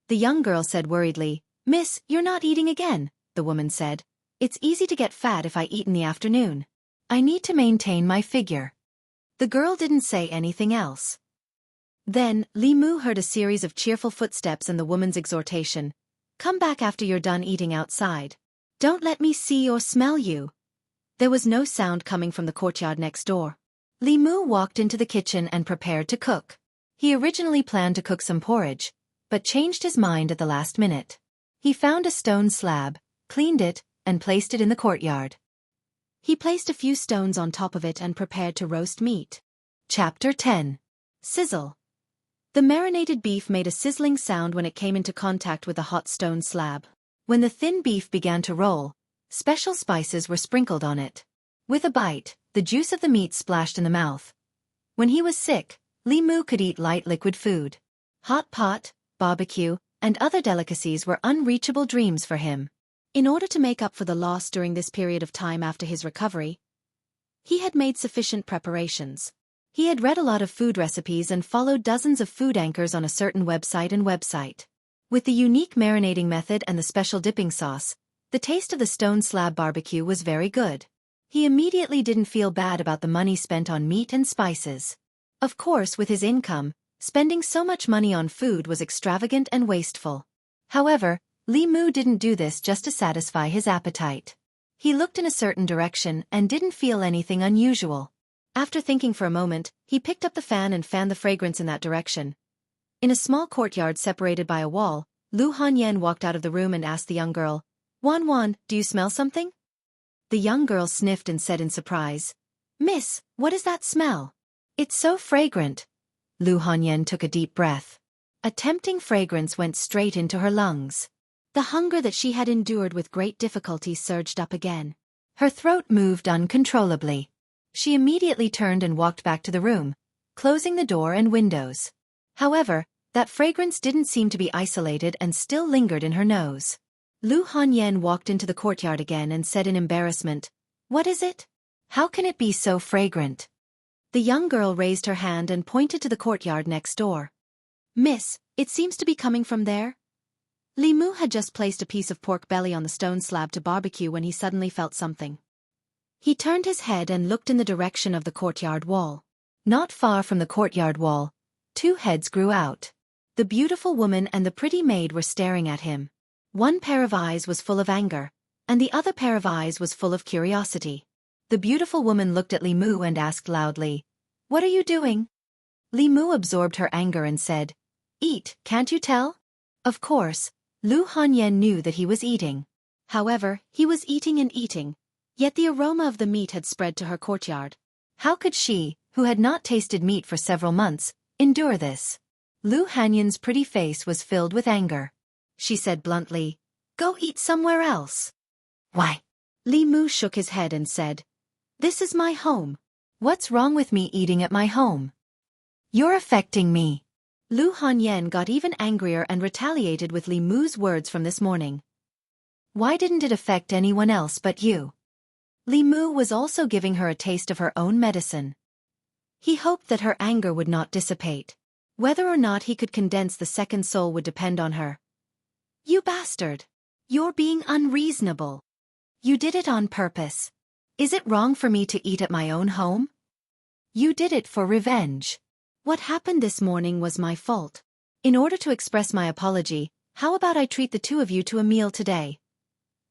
The young girl said worriedly, "Miss, you're not eating again," the woman said. "It's easy to get fat if I eat in the afternoon. I need to maintain my figure." The girl didn't say anything else. Then, Li Mu heard a series of cheerful footsteps and the woman's exhortation, "Come back after you're done eating outside. Don't let me see or smell you." There was no sound coming from the courtyard next door. Li Mu walked into the kitchen and prepared to cook. He originally planned to cook some porridge, but changed his mind at the last minute. He found a stone slab, cleaned it, and placed it in the courtyard. He placed a few stones on top of it and prepared to roast meat. Chapter 10. Sizzle. The marinated beef made a sizzling sound when it came into contact with the hot stone slab. When the thin beef began to roll, special spices were sprinkled on it. With a bite, the juice of the meat splashed in the mouth. When he was sick, Li Mu could eat light liquid food. Hot pot, barbecue, and other delicacies were unreachable dreams for him. In order to make up for the loss during this period of time after his recovery, he had made sufficient preparations. He had read a lot of food recipes and followed dozens of food anchors on a certain website. With the unique marinating method and the special dipping sauce, the taste of the stone slab barbecue was very good. He immediately didn't feel bad about the money spent on meat and spices. Of course, with his income, spending so much money on food was extravagant and wasteful. However, Li Mu didn't do this just to satisfy his appetite. He looked in a certain direction and didn't feel anything unusual. After thinking for a moment, he picked up the fan and fanned the fragrance in that direction. In a small courtyard separated by a wall, Lu Hanyan walked out of the room and asked the young girl, "Wan Wan, do you smell something?" The young girl sniffed and said in surprise, "Miss, what is that smell? It's so fragrant." Lu Hanyan took a deep breath. A tempting fragrance went straight into her lungs. The hunger that she had endured with great difficulty surged up again. Her throat moved uncontrollably. She immediately turned and walked back to the room, closing the door and windows. However, that fragrance didn't seem to be isolated and still lingered in her nose. Lu Hanyan walked into the courtyard again and said in embarrassment, "What is it? How can it be so fragrant?" The young girl raised her hand and pointed to the courtyard next door. "Miss, it seems to be coming from there." Li Mu had just placed a piece of pork belly on the stone slab to barbecue when he suddenly felt something. He turned his head and looked in the direction of the courtyard wall. Not far from the courtyard wall, two heads grew out. The beautiful woman and the pretty maid were staring at him. One pair of eyes was full of anger, and the other pair of eyes was full of curiosity. The beautiful woman looked at Li Mu and asked loudly, "What are you doing?" Li Mu absorbed her anger and said, "Eat, can't you tell?" Of course, Lu Hanyan knew that he was eating. However, he was eating and eating, yet the aroma of the meat had spread to her courtyard. How could she, who had not tasted meat for several months, endure this? Lu Hanyan's pretty face was filled with anger. She said bluntly, "Go eat somewhere else." "Why?" Li Mu shook his head and said, "This is my home. What's wrong with me eating at my home? You're affecting me." Lu Hanyan got even angrier and retaliated with Li Mu's words from this morning. "Why didn't it affect anyone else but you?" Li Mu was also giving her a taste of her own medicine. He hoped that her anger would not dissipate. Whether or not he could condense the second soul would depend on her. "You bastard! You're being unreasonable. You did it on purpose. Is it wrong for me to eat at my own home? You did it for revenge. What happened this morning was my fault. In order to express my apology, how about I treat the two of you to a meal today?"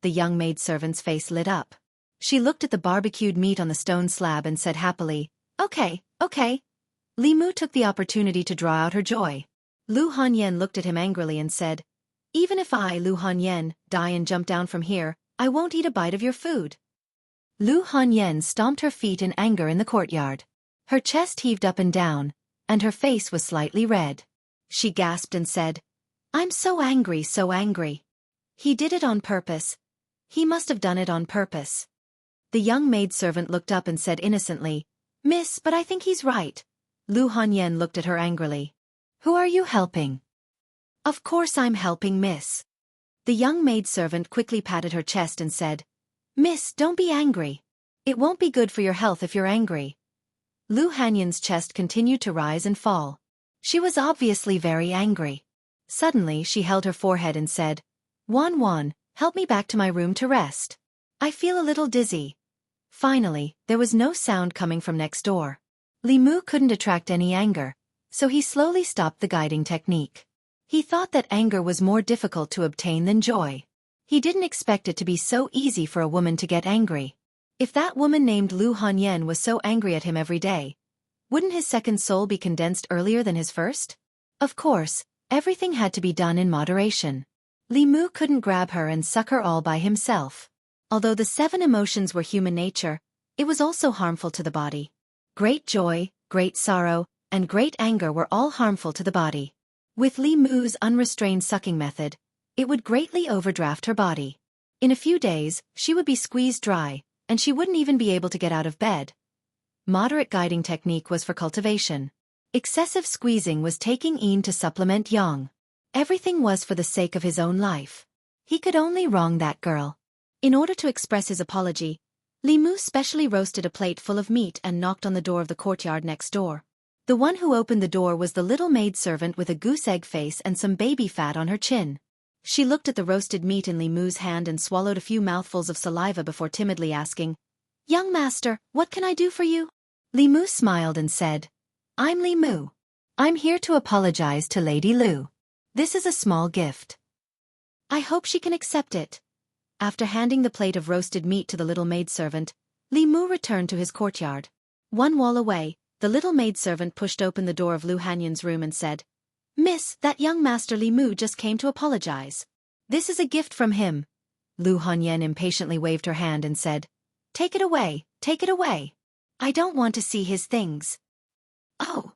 The young maidservant's face lit up. She looked at the barbecued meat on the stone slab and said happily, Okay. Li Mu took the opportunity to draw out her joy. Lu Hanyan looked at him angrily and said, "Even if I, Lu Hanyan, die and jump down from here, I won't eat a bite of your food." Lu Hanyan stomped her feet in anger in the courtyard. Her chest heaved up and down, and her face was slightly red. She gasped and said, "I'm so angry, so angry. He did it on purpose. He must have done it on purpose." The young maidservant looked up and said innocently, "Miss, but I think he's right." Lu Hanyan looked at her angrily. "Who are you helping?" "Of course I'm helping, miss." The young maidservant quickly patted her chest and said, "Miss, don't be angry. It won't be good for your health if you're angry." Lu Hanyan's chest continued to rise and fall. She was obviously very angry. Suddenly she held her forehead and said, "Wan Wan, help me back to my room to rest. I feel a little dizzy." Finally, there was no sound coming from next door. Li Mu couldn't attract any anger, so he slowly stopped the guiding technique. He thought that anger was more difficult to obtain than joy. He didn't expect it to be so easy for a woman to get angry. If that woman named Lu Hanyan was so angry at him every day, wouldn't his second soul be condensed earlier than his first? Of course, everything had to be done in moderation. Li Mu couldn't grab her and suck her all by himself. Although the 7 emotions were human nature, it was also harmful to the body. Great joy, great sorrow, and great anger were all harmful to the body. With Li Mu's unrestrained sucking method, it would greatly overdraft her body. In a few days, she would be squeezed dry, and she wouldn't even be able to get out of bed, Moderate guiding technique was for cultivation. Excessive squeezing was taking in to supplement yang. Everything was for the sake of his own life. He could only wrong that girl. In order to express his apology, Li Mu specially roasted a plate full of meat and knocked on the door of the courtyard next door. The one who opened the door was the little maidservant with a goose egg face and some baby fat on her chin. She looked at the roasted meat in Li Mu's hand and swallowed a few mouthfuls of saliva before timidly asking, "Young master, what can I do for you?" Li Mu smiled and said, "I'm Li Mu. I'm here to apologize to Lady Lu. This is a small gift. I hope she can accept it." After handing the plate of roasted meat to the little maidservant, Li Mu returned to his courtyard. One wall away, the little maidservant pushed open the door of Lu Hanyan's room and said, "Miss, that young master Li Mu just came to apologize. This is a gift from him." Lu Hanyan impatiently waved her hand and said, "Take it away, take it away. I don't want to see his things." "Oh."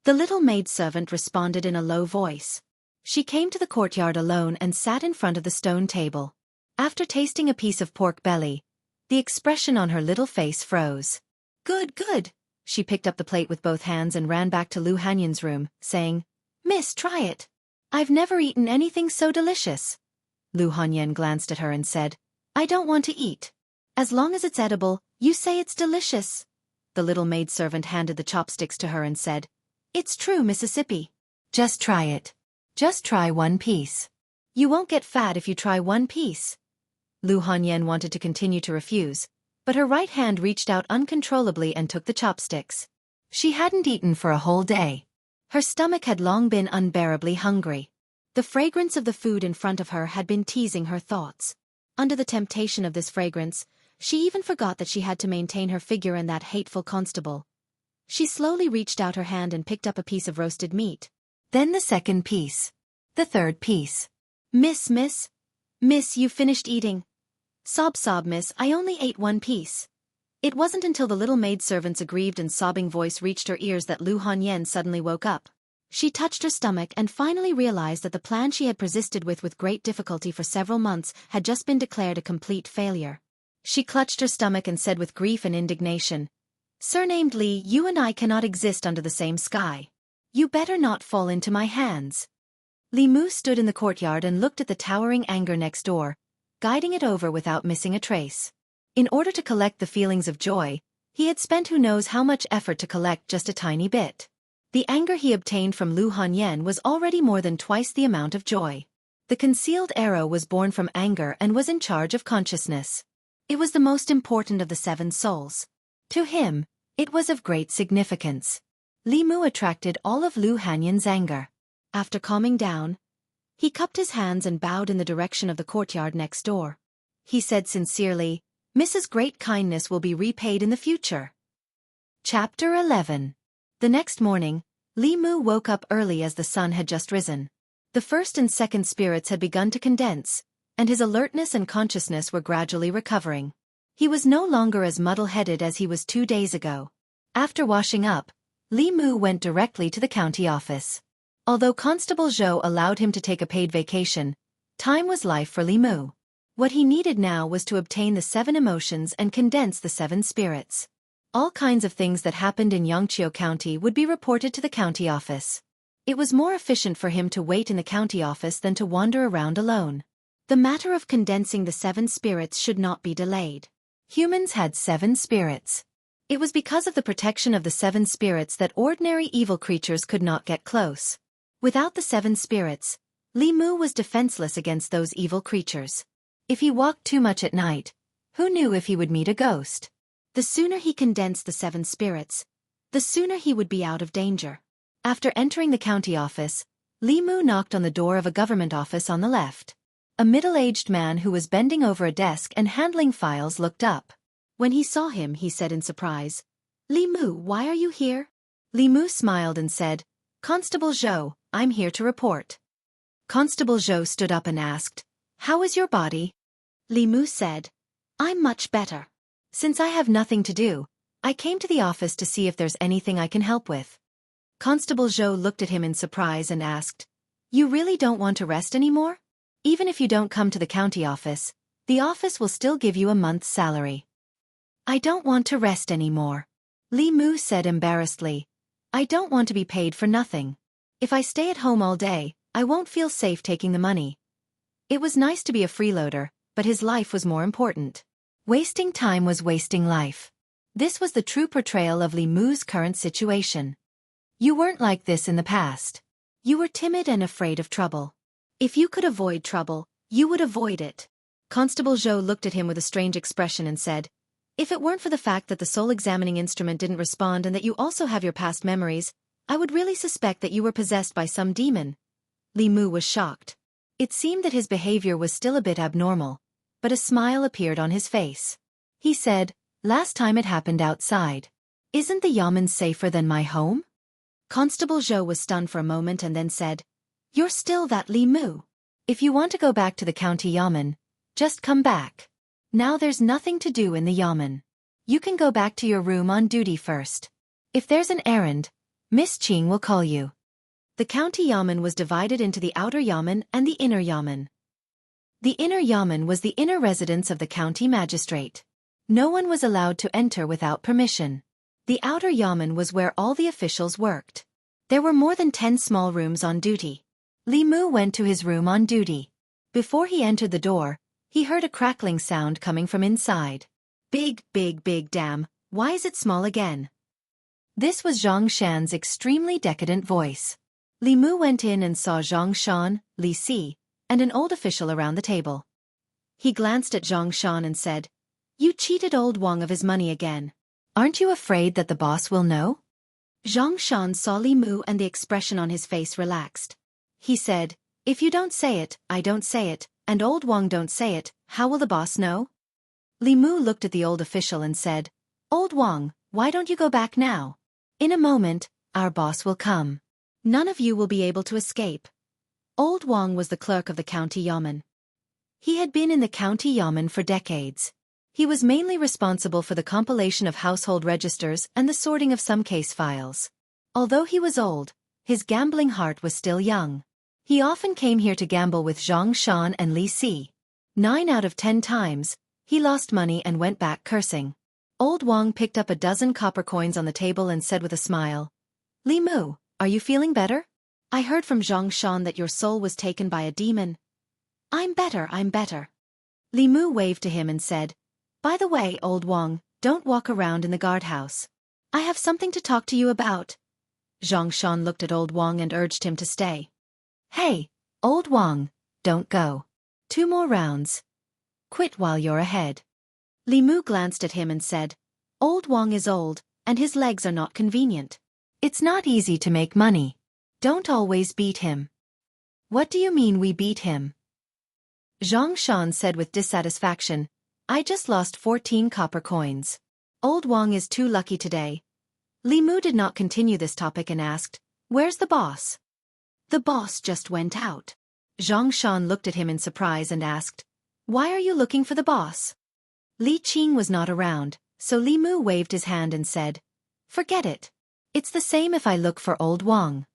The little maidservant responded in a low voice. She came to the courtyard alone and sat in front of the stone table. After tasting a piece of pork belly, the expression on her little face froze. "Good, good." She picked up the plate with both hands and ran back to Lu Hanyan's room, saying, "Miss, try it. I've never eaten anything so delicious." Lu Hanyan glanced at her and said, "I don't want to eat. As long as it's edible, you say it's delicious." The little maidservant handed the chopsticks to her and said, "It's true, Mississippi. Just try it. Just try one piece. You won't get fat if you try one piece." Lu Hanyan wanted to continue to refuse, but her right hand reached out uncontrollably and took the chopsticks. She hadn't eaten for a whole day. Her stomach had long been unbearably hungry. The fragrance of the food in front of her had been teasing her thoughts. Under the temptation of this fragrance, she even forgot that she had to maintain her figure and that hateful constable. She slowly reached out her hand and picked up a piece of roasted meat. Then the second piece. The third piece. Miss, you finished eating." "Sob, miss, I only ate one piece." It wasn't until the little maidservant's aggrieved and sobbing voice reached her ears that Lu Hanyan suddenly woke up. She touched her stomach and finally realized that the plan she had persisted with great difficulty for several months had just been declared a complete failure. She clutched her stomach and said with grief and indignation, "Surnamed Li, you and I cannot exist under the same sky. You better not fall into my hands." Li Mu stood in the courtyard and looked at the towering anger next door, guiding it over without missing a trace. In order to collect the feelings of joy, he had spent who knows how much effort to collect just a tiny bit. The anger he obtained from Lu Hanyan was already more than twice the amount of joy. The concealed arrow was born from anger and was in charge of consciousness. It was the most important of the 7 souls. To him, it was of great significance. Li Mu attracted all of Lu Hanyan's anger. After calming down, he cupped his hands and bowed in the direction of the courtyard next door. He said sincerely, "Mrs. Great Kindness will be repaid in the future." Chapter 11. The next morning, Li Mu woke up early as the sun had just risen. The first and second spirits had begun to condense, and his alertness and consciousness were gradually recovering. He was no longer as muddle-headed as he was 2 days ago. After washing up, Li Mu went directly to the county office. Although Constable Zhou allowed him to take a paid vacation, time was life for Li Mu. What he needed now was to obtain the 7 emotions and condense the 7 spirits. All kinds of things that happened in Yangqiu County would be reported to the county office. It was more efficient for him to wait in the county office than to wander around alone. The matter of condensing the 7 spirits should not be delayed. Humans had 7 spirits. It was because of the protection of the 7 spirits that ordinary evil creatures could not get close. Without the 7 spirits, Li Mu was defenseless against those evil creatures. If he walked too much at night, who knew if he would meet a ghost? The sooner he condensed the 7 spirits, the sooner he would be out of danger. After entering the county office, Li Mu knocked on the door of a government office on the left. A middle-aged man who was bending over a desk and handling files looked up. When he saw him, he said in surprise, "Li Mu, why are you here?" Li Mu smiled and said, "Constable Zhou, I'm here to report." Constable Zhou stood up and asked, "How is your body?" Li Mu said, "I'm much better. Since I have nothing to do, I came to the office to see if there's anything I can help with." Constable Zhou looked at him in surprise and asked, "You really don't want to rest anymore? Even if you don't come to the county office, the office will still give you a month's salary." "I don't want to rest anymore. Li Mu said embarrassedly. I don't want to be paid for nothing. If I stay at home all day, I won't feel safe taking the money. It was nice to be a freeloader, but his life was more important. Wasting time was wasting life. This was the true portrayal of Li Mu's current situation. You weren't like this in the past. You were timid and afraid of trouble. If you could avoid trouble, you would avoid it. Constable Zhou looked at him with a strange expression and said, If it weren't for the fact that the soul examining instrument didn't respond and that you also have your past memories, I would really suspect that you were possessed by some demon. Li Mu was shocked. It seemed that his behavior was still a bit abnormal, but a smile appeared on his face. He said, Last time it happened outside. Isn't the yamen safer than my home? Constable Zhou was stunned for a moment and then said, You're still that Li Mu. If you want to go back to the county yamen, just come back. Now there's nothing to do in the yamen. You can go back to your room on duty first. If there's an errand, Miss Qing will call you. The county yamen was divided into the outer yamen and the inner yamen. The inner yamen was the inner residence of the county magistrate. No one was allowed to enter without permission. The outer yamen was where all the officials worked. There were more than 10 small rooms on duty. Li Mu went to his room on duty. Before he entered the door, he heard a crackling sound coming from inside. Big, big, big damn, why is it small again? This was Zhang Shan's extremely decadent voice. Li Mu went in and saw Zhang Shan, Li Si, and an old official around the table. He glanced at Zhang Shan and said, You cheated old Wang of his money again. Aren't you afraid that the boss will know? Zhang Shan saw Li Mu and the expression on his face relaxed. He said, If you don't say it, I don't say it, and old Wang don't say it, how will the boss know? Li Mu looked at the old official and said, Old Wang, why don't you go back now? In a moment, our boss will come. None of you will be able to escape. Old Wang was the clerk of the county yamen. He had been in the county yamen for decades. He was mainly responsible for the compilation of household registers and the sorting of some case files. Although he was old, his gambling heart was still young. He often came here to gamble with Zhang Shan and Li Si. 9 out of 10 times, he lost money and went back cursing. Old Wang picked up a dozen copper coins on the table and said with a smile, Li Mu, are you feeling better? I heard from Zhang Shan that your soul was taken by a demon. I'm better, I'm better. Li Mu waved to him and said, By the way, old Wang, don't walk around in the guardhouse. I have something to talk to you about. Zhang Shan looked at old Wang and urged him to stay. Hey, old Wang, don't go. 2 more rounds. Quit while you're ahead. Li Mu glanced at him and said, Old Wang is old, and his legs are not convenient. It's not easy to make money. Don't always beat him. What do you mean we beat him? Zhang Shan said with dissatisfaction, I just lost 14 copper coins. Old Wang is too lucky today. Li Mu did not continue this topic and asked, Where's the boss? The boss just went out. Zhang Shan looked at him in surprise and asked, Why are you looking for the boss? Li Qing was not around, so Li Mu waved his hand and said, Forget it. It's the same if I look for old Wang.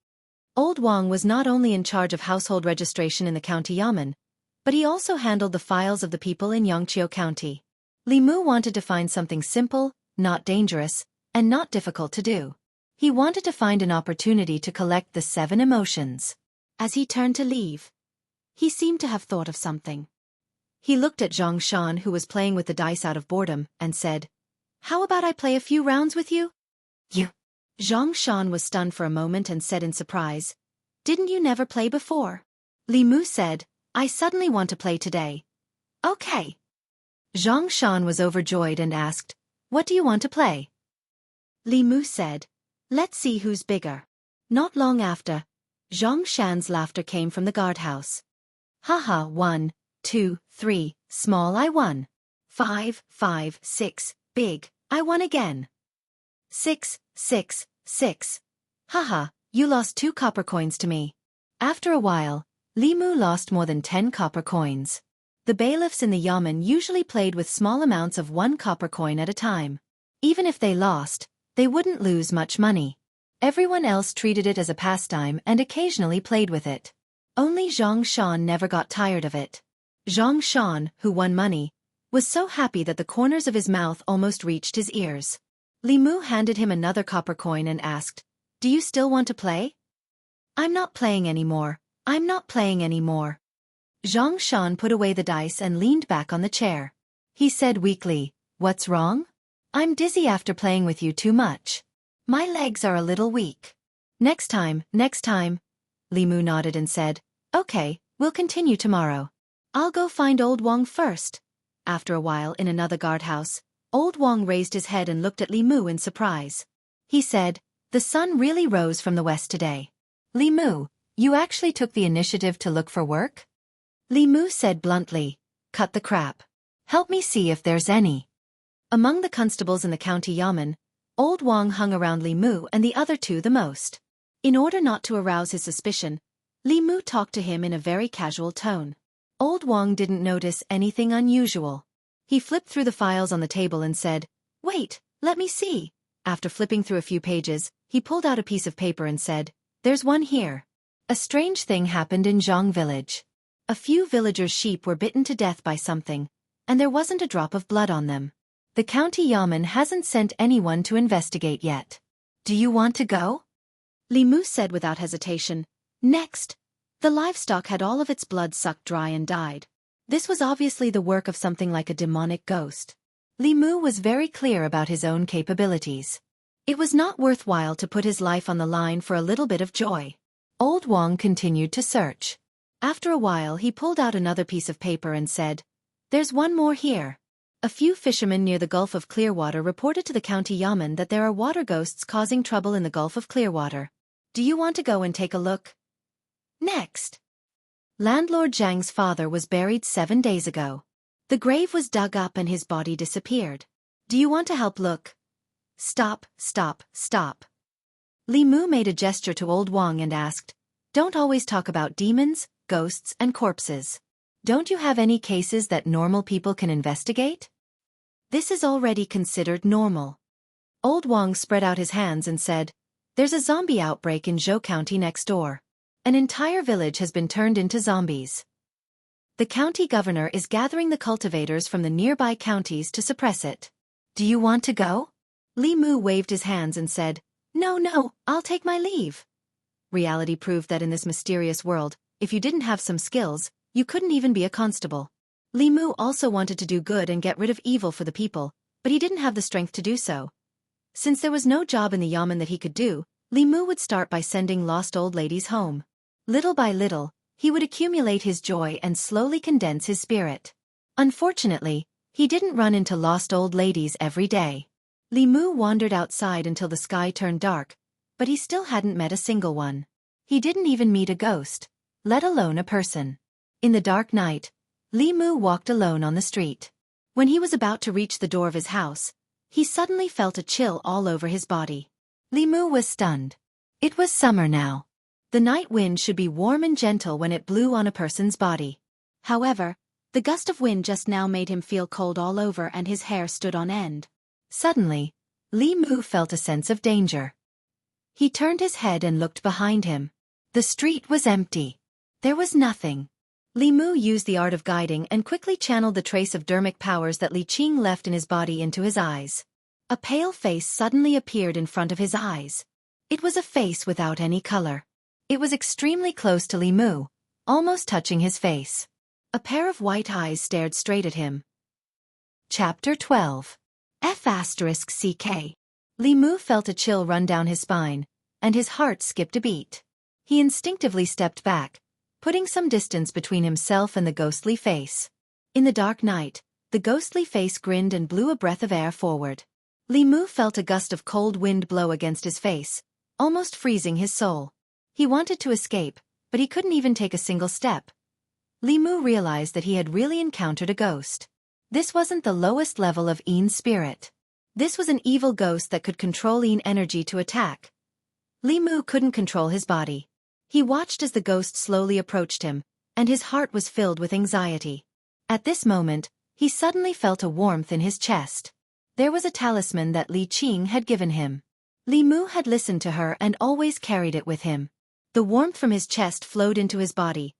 Old Wang was not only in charge of household registration in the county yamen, but he also handled the files of the people in Yangqiu County. Li Mu wanted to find something simple, not dangerous, and not difficult to do. He wanted to find an opportunity to collect the 7 emotions. As he turned to leave, he seemed to have thought of something. He looked at Zhang Shan, who was playing with the dice out of boredom, and said, How about I play a few rounds with you? You. Zhang Shan was stunned for a moment and said in surprise, Didn't you never play before? Li Mu said, I suddenly want to play today. Okay. Zhang Shan was overjoyed and asked, What do you want to play? Li Mu said, Let's see who's bigger. Not long after, Zhang Shan's laughter came from the guardhouse. Haha, 1, 2, 3, small I won. 5, 5, 6, big, I won again. 6, 6, 6. Haha, you lost 2 copper coins to me. After a while, Li Mu lost more than 10 copper coins. The bailiffs in the yamen usually played with small amounts of 1 copper coin at a time. Even if they lost, they wouldn't lose much money. Everyone else treated it as a pastime and occasionally played with it. Only Zhang Shan never got tired of it. Zhang Shan, who won money, was so happy that the corners of his mouth almost reached his ears. Li Mu handed him another copper coin and asked, "Do you still want to play?" "I'm not playing anymore. I'm not playing anymore." Zhang Shan put away the dice and leaned back on the chair. He said weakly, "What's wrong?" "I'm dizzy after playing with you too much. My legs are a little weak." Next time, Li Mu nodded and said, "Okay, we'll continue tomorrow. I'll go find Old Wang first." After a while in another guardhouse, Old Wang raised his head and looked at Li Mu in surprise. He said, "The sun really rose from the west today. Li Mu, you actually took the initiative to look for work?" Li Mu said bluntly, "Cut the crap. Help me see if there's any." Among the constables in the county yamen, Old Wang hung around Li Mu and the other two the most. In order not to arouse his suspicion, Li Mu talked to him in a very casual tone. Old Wang didn't notice anything unusual. He flipped through the files on the table and said, "Wait, let me see." After flipping through a few pages, he pulled out a piece of paper and said, "There's one here. A strange thing happened in Zhang village. A few villagers' sheep were bitten to death by something, and there wasn't a drop of blood on them. The county yamen hasn't sent anyone to investigate yet. Do you want to go?" Li Mu said without hesitation, "Next." The livestock had all of its blood sucked dry and died. This was obviously the work of something like a demonic ghost. Li Mu was very clear about his own capabilities. It was not worthwhile to put his life on the line for a little bit of joy. Old Wang continued to search. After a while he pulled out another piece of paper and said, "There's one more here. A few fishermen near the Gulf of Clearwater reported to the county yamen that there are water ghosts causing trouble in the Gulf of Clearwater. Do you want to go and take a look?" Next. Landlord Zhang's father was buried 7 days ago. The grave was dug up and his body disappeared. Do you want to help look? Stop. Li Mu made a gesture to Old Wang and asked, "Don't always talk about demons, ghosts, and corpses. Don't you have any cases that normal people can investigate?" "This is already considered normal." Old Wang spread out his hands and said, "There's a zombie outbreak in Zhou County next door. An entire village has been turned into zombies. The county governor is gathering the cultivators from the nearby counties to suppress it. Do you want to go?" Li Mu waved his hands and said, No, I'll take my leave." Reality proved that in this mysterious world, if you didn't have some skills, you couldn't even be a constable. Li Mu also wanted to do good and get rid of evil for the people, but he didn't have the strength to do so. Since there was no job in the yamen that he could do, Li Mu would start by sending lost old ladies home. Little by little, he would accumulate his joy and slowly condense his spirit. Unfortunately, he didn't run into lost old ladies every day. Li Mu wandered outside until the sky turned dark, but he still hadn't met a single one. He didn't even meet a ghost, let alone a person. In the dark night, Li Mu walked alone on the street. When he was about to reach the door of his house, he suddenly felt a chill all over his body. Li Mu was stunned. It was summer now. The night wind should be warm and gentle when it blew on a person's body. However, the gust of wind just now made him feel cold all over and his hair stood on end. Suddenly, Li Mu felt a sense of danger. He turned his head and looked behind him. The street was empty. There was nothing. Li Mu used the art of guiding and quickly channeled the trace of dermic powers that Li Qing left in his body into his eyes. A pale face suddenly appeared in front of his eyes. It was a face without any color. It was extremely close to Li Mu, almost touching his face. A pair of white eyes stared straight at him. Chapter 12. F***CK. Li Mu felt a chill run down his spine, and his heart skipped a beat. He instinctively stepped back, putting some distance between himself and the ghostly face. In the dark night, the ghostly face grinned and blew a breath of air forward. Li Mu felt a gust of cold wind blow against his face, almost freezing his soul. He wanted to escape, but he couldn't even take a single step. Li Mu realized that he had really encountered a ghost. This wasn't the lowest level of Yin spirit. This was an evil ghost that could control Yin energy to attack. Li Mu couldn't control his body. He watched as the ghost slowly approached him, and his heart was filled with anxiety. At this moment, he suddenly felt a warmth in his chest. There was a talisman that Li Qing had given him. Li Mu had listened to her and always carried it with him. The warmth from his chest flowed into his body,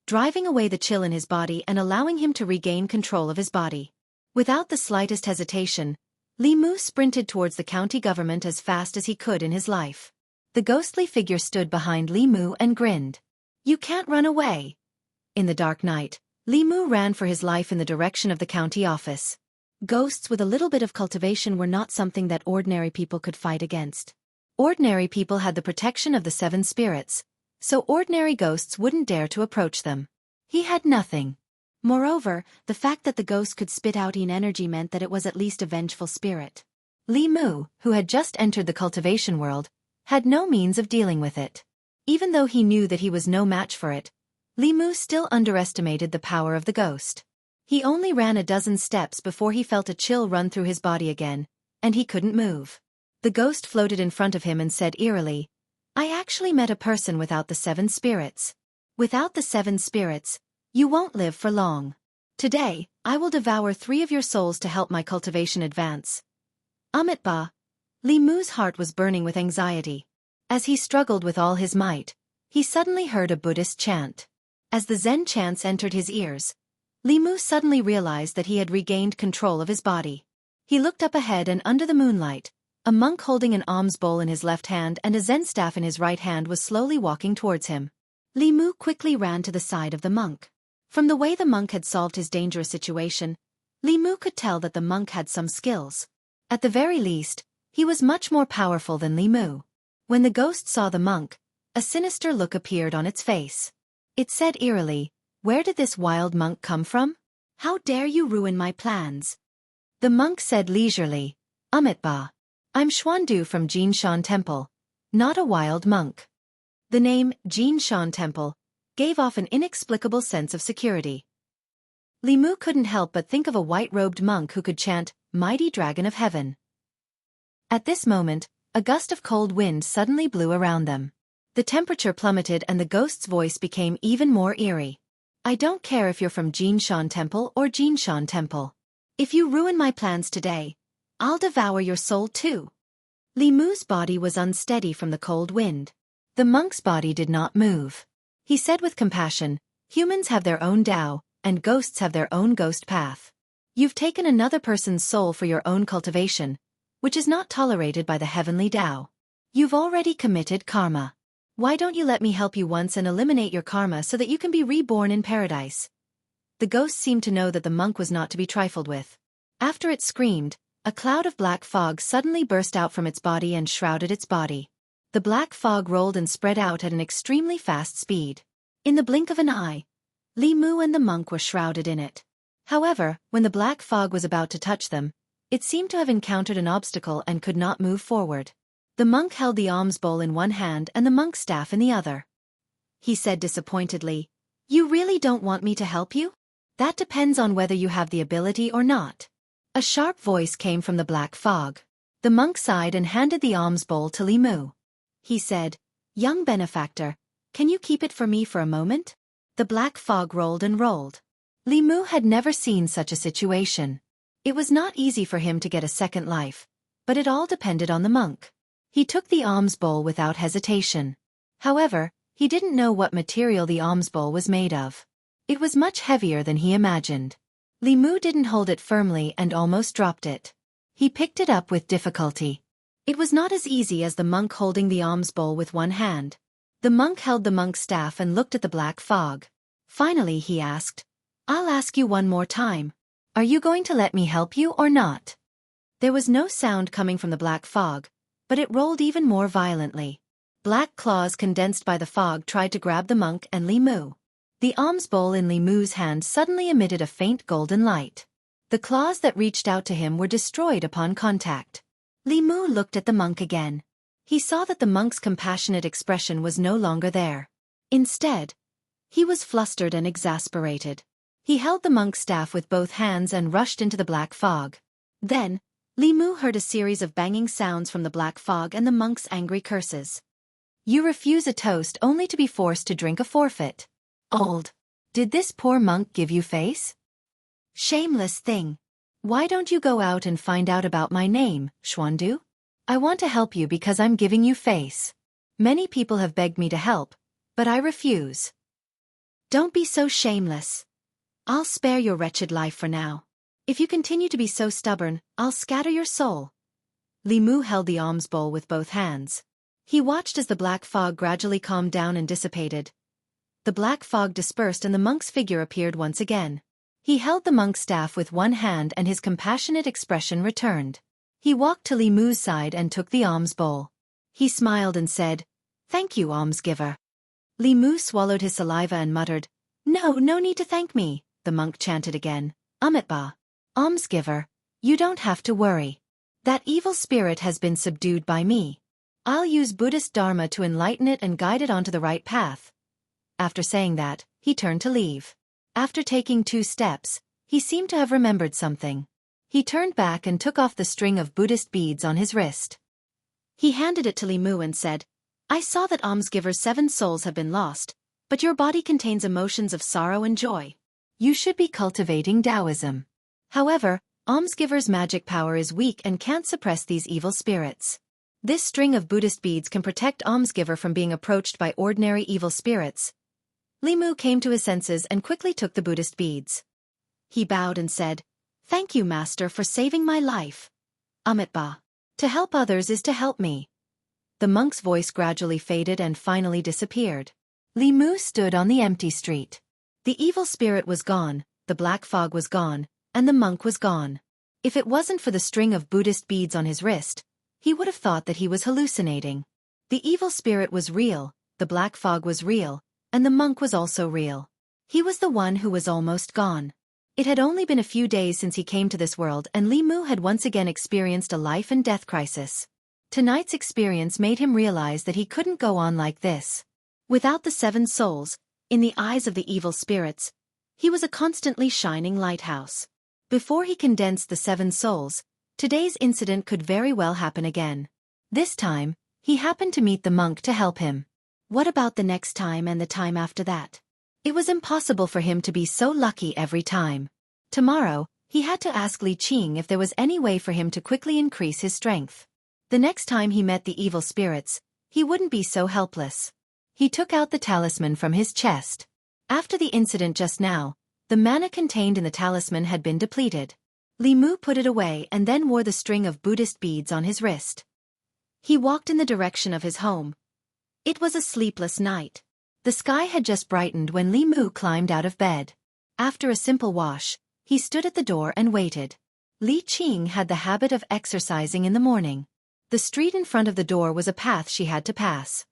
driving away the chill in his body and allowing him to regain control of his body. Without the slightest hesitation, Li Mu sprinted towards the county government as fast as he could in his life. The ghostly figure stood behind Li Mu and grinned. "You can't run away." In the dark night, Li Mu ran for his life in the direction of the county office. Ghosts with a little bit of cultivation were not something that ordinary people could fight against. Ordinary people had the protection of the 7 spirits, so ordinary ghosts wouldn't dare to approach them. He had nothing. Moreover, the fact that the ghost could spit out energy meant that it was at least a vengeful spirit. Li Mu, who had just entered the cultivation world, had no means of dealing with it. Even though he knew that he was no match for it, Li Mu still underestimated the power of the ghost. He only ran a dozen steps before he felt a chill run through his body again, and he couldn't move. The ghost floated in front of him and said eerily, "I actually met a person without the 7 spirits. Without the 7 spirits, you won't live for long. Today, I will devour 3 of your souls to help my cultivation advance." Ba. Li Mu's heart was burning with anxiety. As he struggled with all his might, he suddenly heard a Buddhist chant. As the Zen chants entered his ears, Li Mu suddenly realized that he had regained control of his body. He looked up ahead, and under the moonlight, a monk holding an alms bowl in his left hand and a Zen staff in his right hand was slowly walking towards him. Li Mu quickly ran to the side of the monk. From the way the monk had solved his dangerous situation, Li Mu could tell that the monk had some skills. At the very least, he was much more powerful than Li Mu. When the ghost saw the monk, a sinister look appeared on its face. It said eerily, "Where did this wild monk come from? How dare you ruin my plans?" The monk said leisurely, Ba. "I'm Xuandu from Jinshan Temple, not a wild monk." The name, Jinshan Temple, gave off an inexplicable sense of security. Li Mu couldn't help but think of a white-robed monk who could chant, "Mighty Dragon of Heaven." At this moment, a gust of cold wind suddenly blew around them. The temperature plummeted and the ghost's voice became even more eerie. "I don't care if you're from Jinshan Temple or Jinshan Temple. If you ruin my plans today, I'll devour your soul too." Li Mu's body was unsteady from the cold wind. The monk's body did not move. He said with compassion, "Humans have their own Tao, and ghosts have their own ghost path. You've taken another person's soul for your own cultivation, which is not tolerated by the heavenly Tao. You've already committed karma. Why don't you let me help you once and eliminate your karma so that you can be reborn in paradise?" The ghost seemed to know that the monk was not to be trifled with. After it screamed, a cloud of black fog suddenly burst out from its body and shrouded its body. The black fog rolled and spread out at an extremely fast speed. In the blink of an eye, Li Mu and the monk were shrouded in it. However, when the black fog was about to touch them, it seemed to have encountered an obstacle and could not move forward. The monk held the alms bowl in one hand and the monk's staff in the other. He said disappointedly, "You really don't want me to help you? That depends on whether you have the ability or not." A sharp voice came from the black fog. The monk sighed and handed the alms bowl to Li Mu. He said, "Young benefactor, can you keep it for me for a moment?" The black fog rolled and rolled. Li Mu had never seen such a situation. It was not easy for him to get a second life, but it all depended on the monk. He took the alms bowl without hesitation. However, he didn't know what material the alms bowl was made of. It was much heavier than he imagined. Li Mu didn't hold it firmly and almost dropped it. He picked it up with difficulty. It was not as easy as the monk holding the alms bowl with one hand. The monk held the monk's staff and looked at the black fog. Finally he asked, "I'll ask you one more time. Are you going to let me help you or not?" There was no sound coming from the black fog, but it rolled even more violently. Black claws condensed by the fog tried to grab the monk and Li Mu. The alms bowl in Li Mu's hand suddenly emitted a faint golden light. The claws that reached out to him were destroyed upon contact. Li Mu looked at the monk again. He saw that the monk's compassionate expression was no longer there. Instead, he was flustered and exasperated. He held the monk's staff with both hands and rushed into the black fog. Then, Li Mu heard a series of banging sounds from the black fog and the monk's angry curses. "You refuse a toast only to be forced to drink a forfeit. Old. Did this poor monk give you face? Shameless thing. Why don't you go out and find out about my name, Xuandu? I want to help you because I'm giving you face. Many people have begged me to help, but I refuse. Don't be so shameless. I'll spare your wretched life for now. If you continue to be so stubborn, I'll scatter your soul. Li Mu held the alms bowl with both hands. He watched as the black fog gradually calmed down and dissipated. The black fog dispersed and the monk's figure appeared once again. He held the monk's staff with one hand and his compassionate expression returned. He walked to Li Mu's side and took the alms bowl. He smiled and said, "Thank you, almsgiver." Li Mu swallowed his saliva and muttered, No need to thank me," the monk chanted again. "Amitba. Almsgiver, you don't have to worry. That evil spirit has been subdued by me. I'll use Buddhist Dharma to enlighten it and guide it onto the right path." After saying that, he turned to leave. After taking 2 steps, he seemed to have remembered something. He turned back and took off the string of Buddhist beads on his wrist. He handed it to Li Mu and said, "I saw that almsgiver's 7 souls have been lost, but your body contains emotions of sorrow and joy. You should be cultivating Taoism. However, almsgiver's magic power is weak and can't suppress these evil spirits. This string of Buddhist beads can protect almsgiver from being approached by ordinary evil spirits." Li Mu came to his senses and quickly took the Buddhist beads. He bowed and said, "Thank you, Master, for saving my life. Amitba. To help others is to help me." The monk's voice gradually faded and finally disappeared. Li Mu stood on the empty street. The evil spirit was gone, the black fog was gone, and the monk was gone. If it wasn't for the string of Buddhist beads on his wrist, he would have thought that he was hallucinating. The evil spirit was real, the black fog was real, and the monk was also real. He was the one who was almost gone. It had only been a few days since he came to this world and Li Mu had once again experienced a life and death crisis. Tonight's experience made him realize that he couldn't go on like this. Without the 7 souls, in the eyes of the evil spirits, he was a constantly shining lighthouse. Before he condensed the 7 souls, today's incident could very well happen again. This time, he happened to meet the monk to help him. What about the next time and the time after that? It was impossible for him to be so lucky every time. Tomorrow, he had to ask Li Qing if there was any way for him to quickly increase his strength. The next time he met the evil spirits, he wouldn't be so helpless. He took out the talisman from his chest. After the incident just now, the mana contained in the talisman had been depleted. Li Mu put it away and then wore the string of Buddhist beads on his wrist. He walked in the direction of his home. It was a sleepless night. The sky had just brightened when Li Mu climbed out of bed. After a simple wash, he stood at the door and waited. Li Qing had the habit of exercising in the morning. The street in front of the door was a path she had to pass.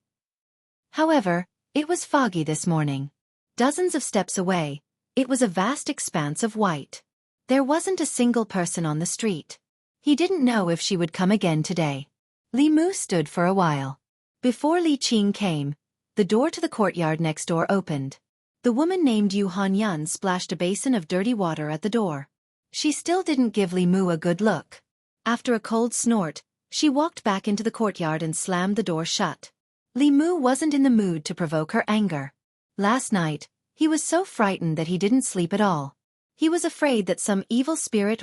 However, it was foggy this morning. Dozens of steps away, it was a vast expanse of white. There wasn't a single person on the street. He didn't know if she would come again today. Li Mu stood for a while. Before Li Qing came, the door to the courtyard next door opened. The woman named Yu Han-yun splashed a basin of dirty water at the door. She still didn't give Li Mu a good look. After a cold snort, she walked back into the courtyard and slammed the door shut. Li Mu wasn't in the mood to provoke her anger. Last night, he was so frightened that he didn't sleep at all. He was afraid that some evil spirit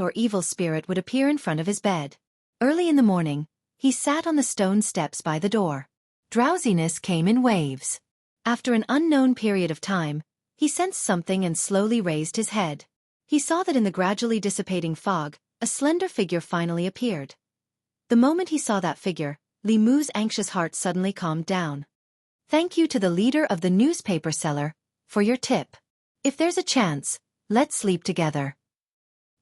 would appear in front of his bed. Early in the morning, he sat on the stone steps by the door. Drowsiness came in waves. After an unknown period of time, he sensed something and slowly raised his head. He saw that in the gradually dissipating fog, a slender figure finally appeared. The moment he saw that figure, Li Mu's anxious heart suddenly calmed down. "Thank you to the leader of the newspaper seller for your tip. If there's a chance, let's sleep together."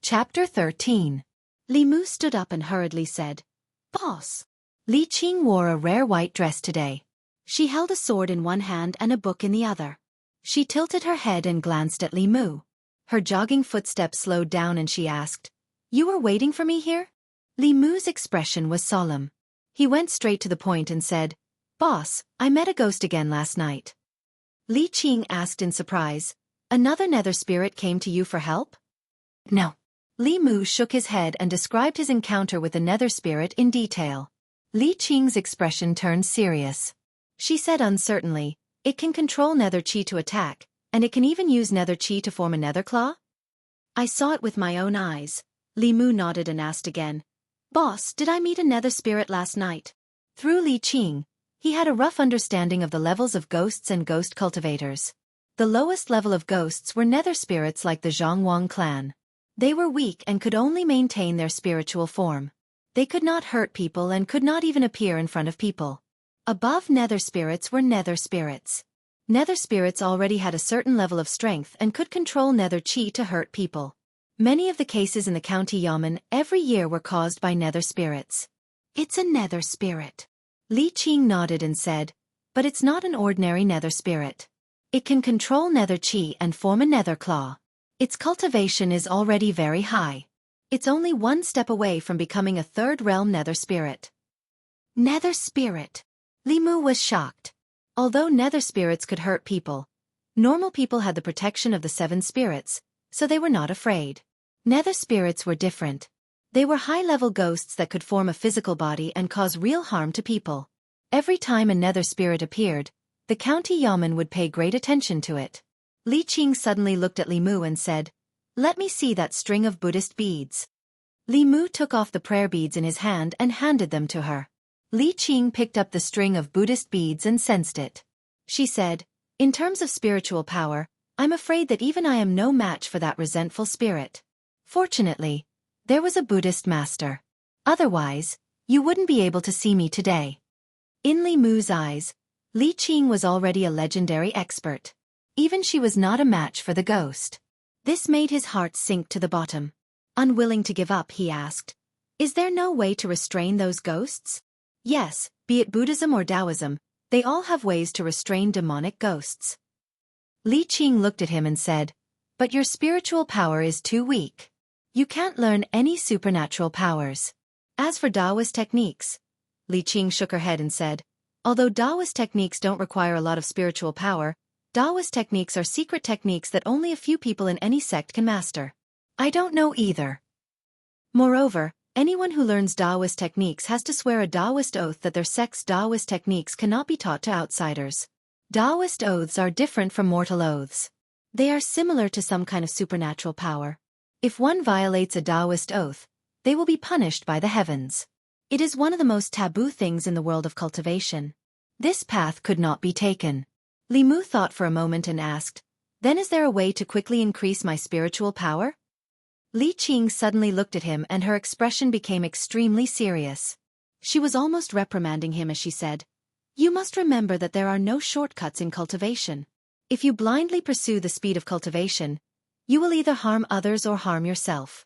Chapter 13. Li Mu stood up and hurriedly said, "Boss." Li Qing wore a rare white dress today. She held a sword in one hand and a book in the other. She tilted her head and glanced at Li Mu. Her jogging footsteps slowed down and she asked, "You were waiting for me here?" Li Mu's expression was solemn. He went straight to the point and said, "Boss, I met a ghost again last night." Li Qing asked in surprise, "Another nether spirit came to you for help?" "No." Li Mu shook his head and described his encounter with the nether spirit in detail. Li Qing's expression turned serious. She said uncertainly, "It can control nether chi to attack, and it can even use nether chi to form a nether claw?" "I saw it with my own eyes." Li Mu nodded and asked again, "Boss, did I meet a nether spirit last night?" Through Li Qing, he had a rough understanding of the levels of ghosts and ghost cultivators. The lowest level of ghosts were nether spirits like the Zhongwang clan. They were weak and could only maintain their spiritual form. They could not hurt people and could not even appear in front of people. Above nether spirits were nether spirits. Nether spirits already had a certain level of strength and could control nether chi to hurt people. Many of the cases in the county yamen every year were caused by nether spirits. It's a nether spirit. Li Qing nodded and said, but it's not an ordinary nether spirit. It can control nether chi and form a nether claw. Its cultivation is already very high. It's only one step away from becoming a third realm nether spirit. Nether spirit. Li Mu was shocked. Although nether spirits could hurt people, normal people had the protection of the 7 spirits, so they were not afraid. Nether spirits were different. They were high-level ghosts that could form a physical body and cause real harm to people. Every time a nether spirit appeared, the county yamen would pay great attention to it. Li Qing suddenly looked at Li Mu and said, "Let me see that string of Buddhist beads." Li Mu took off the prayer beads in his hand and handed them to her. Li Qing picked up the string of Buddhist beads and sensed it. She said, "In terms of spiritual power, I'm afraid that even I am no match for that resentful spirit. Fortunately, there was a Buddhist master. Otherwise, you wouldn't be able to see me today." In Li Mu's eyes, Li Qing was already a legendary expert. Even she was not a match for the ghost. This made his heart sink to the bottom. Unwilling to give up, he asked, "Is there no way to restrain those ghosts?" Yes, be it Buddhism or Taoism, they all have ways to restrain demonic ghosts. Li Qing looked at him and said, "But your spiritual power is too weak. You can't learn any supernatural powers." As for Daoist techniques, Li Qing shook her head and said, "Although Daoist techniques don't require a lot of spiritual power, Daoist techniques are secret techniques that only a few people in any sect can master. I don't know either. Moreover, anyone who learns Daoist techniques has to swear a Daoist oath that their sect's Daoist techniques cannot be taught to outsiders. Daoist oaths are different from mortal oaths. They are similar to some kind of supernatural power. If one violates a Daoist oath, they will be punished by the heavens. It is one of the most taboo things in the world of cultivation. This path could not be taken." Li Mu thought for a moment and asked, "Then is there a way to quickly increase my spiritual power?" Li Qing suddenly looked at him and her expression became extremely serious. She was almost reprimanding him as she said, "You must remember that there are no shortcuts in cultivation. If you blindly pursue the speed of cultivation, you will either harm others or harm yourself."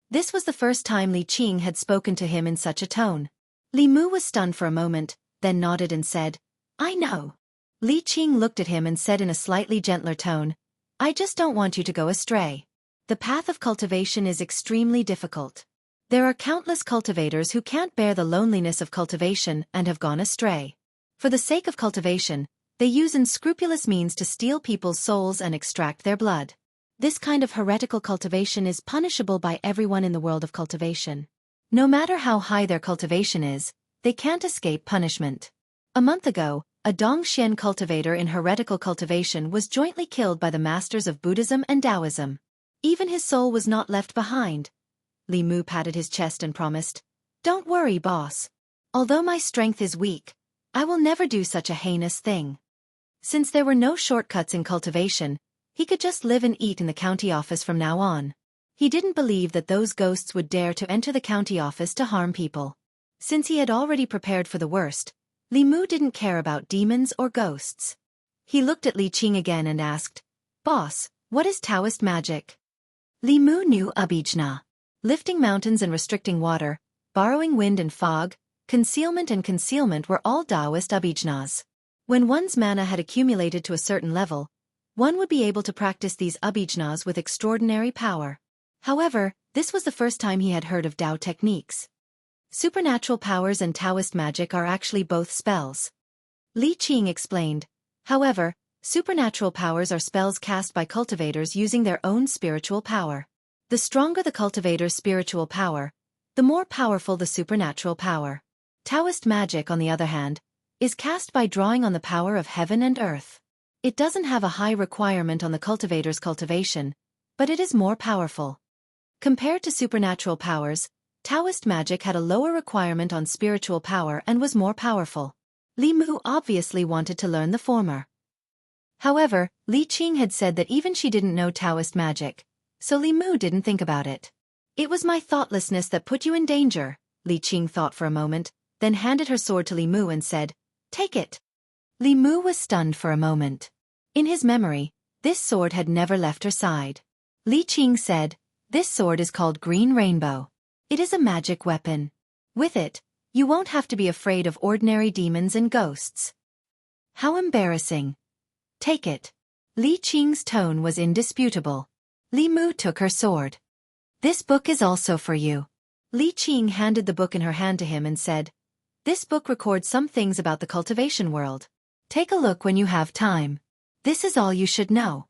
This was the first time Li Qing had spoken to him in such a tone. Li Mu was stunned for a moment, then nodded and said, "I know." Li Qing looked at him and said in a slightly gentler tone, "I just don't want you to go astray. The path of cultivation is extremely difficult. There are countless cultivators who can't bear the loneliness of cultivation and have gone astray. For the sake of cultivation, they use unscrupulous means to steal people's souls and extract their blood. This kind of heretical cultivation is punishable by everyone in the world of cultivation. No matter how high their cultivation is, they can't escape punishment. A month ago, a Dongxian cultivator in heretical cultivation was jointly killed by the masters of Buddhism and Taoism. Even his soul was not left behind." Li Mu patted his chest and promised, "Don't worry, boss. Although my strength is weak, I will never do such a heinous thing." Since there were no shortcuts in cultivation, he could just live and eat in the county office from now on. He didn't believe that those ghosts would dare to enter the county office to harm people. Since he had already prepared for the worst, Li Mu didn't care about demons or ghosts. He looked at Li Qing again and asked, "Boss, what is Taoist magic?" Li Mu knew Abhijna. Lifting mountains and restricting water, borrowing wind and fog, concealment were all Daoist Abhijnas. When one's mana had accumulated to a certain level, one would be able to practice these Abhijnas with extraordinary power. However, this was the first time he had heard of Dao techniques. Supernatural powers and Taoist magic are actually both spells. Li Qing explained. However, supernatural powers are spells cast by cultivators using their own spiritual power. The stronger the cultivator's spiritual power, the more powerful the supernatural power. Taoist magic, on the other hand, is cast by drawing on the power of heaven and earth. It doesn't have a high requirement on the cultivator's cultivation, but it is more powerful. Compared to supernatural powers, Taoist magic had a lower requirement on spiritual power and was more powerful. Li Mu obviously wanted to learn the former. However, Li Qing had said that even she didn't know Taoist magic, so Li Mu didn't think about it. It was my thoughtlessness that put you in danger, Li Qing thought for a moment, then handed her sword to Li Mu and said, "Take it." Li Mu was stunned for a moment. In his memory, this sword had never left her side. Li Qing said, "This sword is called Green Rainbow. It is a magic weapon. With it, you won't have to be afraid of ordinary demons and ghosts." How embarrassing. Take it. Li Qing's tone was indisputable. Li Mu took her sword. "This book is also for you." Li Qing handed the book in her hand to him and said, "This book records some things about the cultivation world. Take a look when you have time. This is all you should know."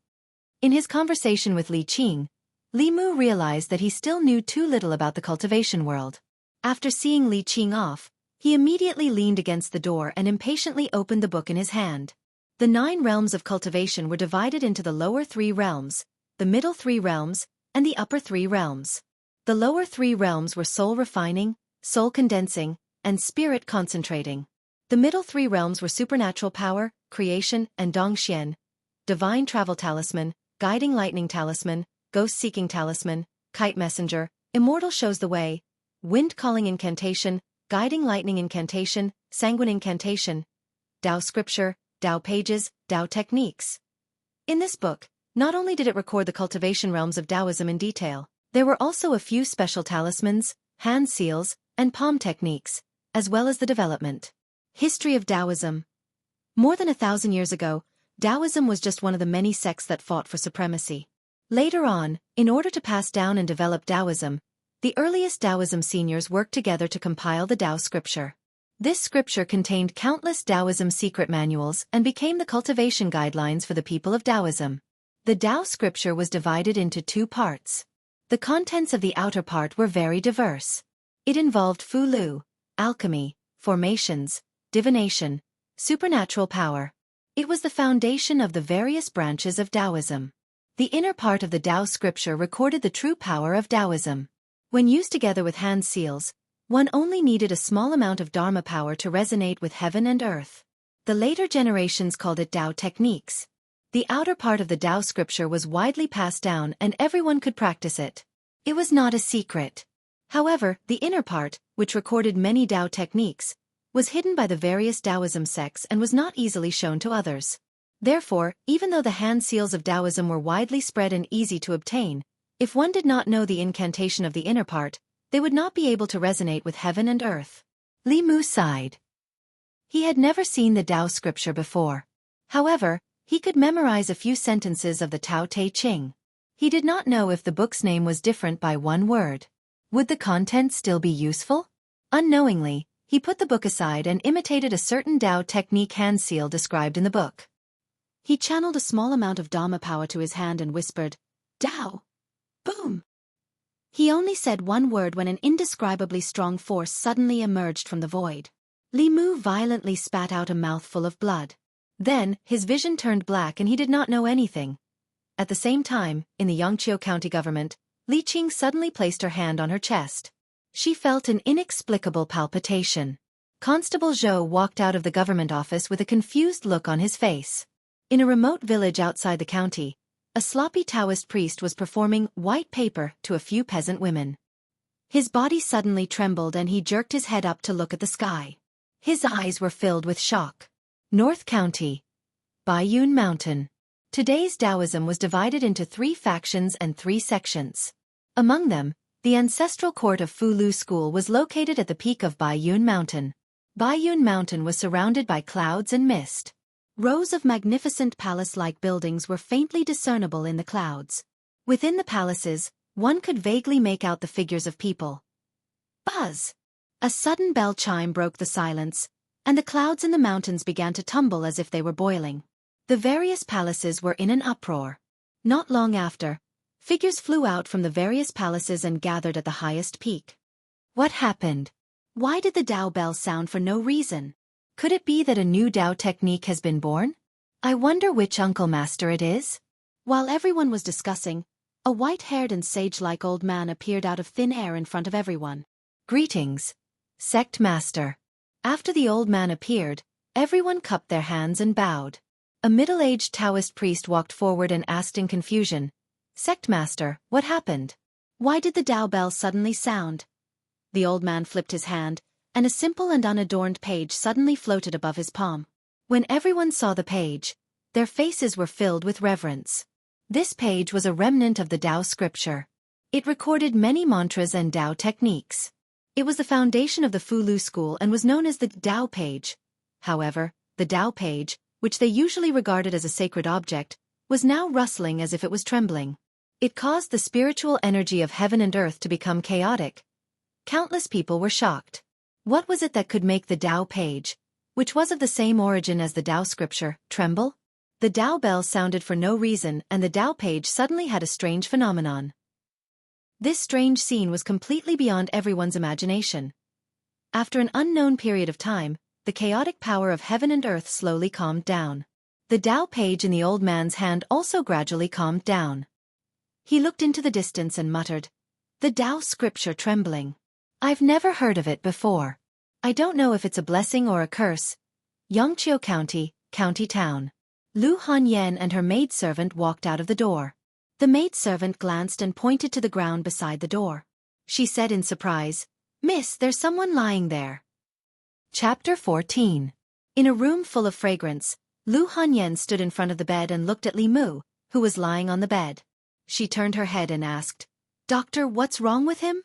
In his conversation with Li Qing, Li Mu realized that he still knew too little about the cultivation world. After seeing Li Qing off, he immediately leaned against the door and impatiently opened the book in his hand. The 9 realms of cultivation were divided into the lower 3 realms, the middle 3 realms, and the upper 3 realms. The lower 3 realms were soul refining, soul condensing, and spirit concentrating. The middle 3 realms were supernatural power, creation, and Dongxian, divine travel talisman, guiding lightning talisman, ghost-seeking talisman, kite messenger, immortal shows the way, wind calling incantation, guiding lightning incantation, sanguine incantation, Dao scripture, Dao pages, Dao techniques. In this book, not only did it record the cultivation realms of Taoism in detail, there were also a few special talismans, hand seals, and palm techniques, as well as the development. History of Taoism. More than 1,000 years ago, Taoism was just one of the many sects that fought for supremacy. Later on, in order to pass down and develop Taoism, the earliest Taoism seniors worked together to compile the Dao scripture. This scripture contained countless Taoism secret manuals and became the cultivation guidelines for the people of Taoism. The Dao scripture was divided into 2 parts. The contents of the outer part were very diverse. It involved Fu Lu, alchemy, formations, divination, supernatural power. It was the foundation of the various branches of Taoism. The inner part of the Dao scripture recorded the true power of Taoism. When used together with hand seals, one only needed a small amount of Dharma power to resonate with heaven and earth. The later generations called it Dao techniques. The outer part of the Dao scripture was widely passed down and everyone could practice it. It was not a secret. However, the inner part, which recorded many Dao techniques, was hidden by the various Taoism sects and was not easily shown to others. Therefore, even though the hand seals of Taoism were widely spread and easy to obtain, if one did not know the incantation of the inner part, they would not be able to resonate with heaven and earth. Li Mu sighed. He had never seen the Dao scripture before. However, he could memorize a few sentences of the Tao Te Ching. He did not know if the book's name was different by one word. Would the content still be useful? Unknowingly, he put the book aside and imitated a certain Dao technique hand seal described in the book. He channeled a small amount of Dharma power to his hand and whispered, "Dao!" Boom! He only said one word when an indescribably strong force suddenly emerged from the void. Li Mu violently spat out a mouthful of blood. Then, his vision turned black and he did not know anything. At the same time, in the Yangqiu County government, Li Qing suddenly placed her hand on her chest. She felt an inexplicable palpitation. Constable Zhou walked out of the government office with a confused look on his face. In a remote village outside the county, a sloppy Taoist priest was performing white paper to a few peasant women. His body suddenly trembled and he jerked his head up to look at the sky. His eyes were filled with shock. North County. Baiyun Mountain. Today's Taoism was divided into 3 factions and 3 sections. Among them, the ancestral court of Fu Lu School was located at the peak of Baiyun Mountain. Baiyun Mountain was surrounded by clouds and mist. Rows of magnificent palace-like buildings were faintly discernible in the clouds. Within the palaces, one could vaguely make out the figures of people. Buzz! A sudden bell chime broke the silence, and the clouds in the mountains began to tumble as if they were boiling. The various palaces were in an uproar. Not long after, figures flew out from the various palaces and gathered at the highest peak. What happened? Why did the Dao bell sound for no reason? Could it be that a new Dao technique has been born? I wonder which Uncle Master it is? While everyone was discussing, a white-haired and sage-like old man appeared out of thin air in front of everyone. Greetings, Sect Master. After the old man appeared, everyone cupped their hands and bowed. A middle-aged Taoist priest walked forward and asked in confusion, Sectmaster, what happened? Why did the Dao bell suddenly sound? The old man flipped his hand, and a simple and unadorned page suddenly floated above his palm. When everyone saw the page, their faces were filled with reverence. This page was a remnant of the Dao scripture. It recorded many mantras and Dao techniques. It was the foundation of the Fulu school and was known as the Dao page. However, the Dao page, which they usually regarded as a sacred object, was now rustling as if it was trembling. It caused the spiritual energy of heaven and earth to become chaotic. Countless people were shocked. What was it that could make the Dao page, which was of the same origin as the Dao scripture, tremble? The Dao bell sounded for no reason, and the Dao page suddenly had a strange phenomenon. This strange scene was completely beyond everyone's imagination. After an unknown period of time, the chaotic power of heaven and earth slowly calmed down. The Dao page in the old man's hand also gradually calmed down. He looked into the distance and muttered, "The Dao scripture trembling. I've never heard of it before. I don't know if it's a blessing or a curse." Yangqiu County, County Town. Lu Hanyan and her maidservant walked out of the door. The maidservant glanced and pointed to the ground beside the door. She said in surprise, "Miss, there's someone lying there." Chapter 14. In a room full of fragrance, Lu Hanyan stood in front of the bed and looked at Li Mu, who was lying on the bed. She turned her head and asked, "Doctor, what's wrong with him?"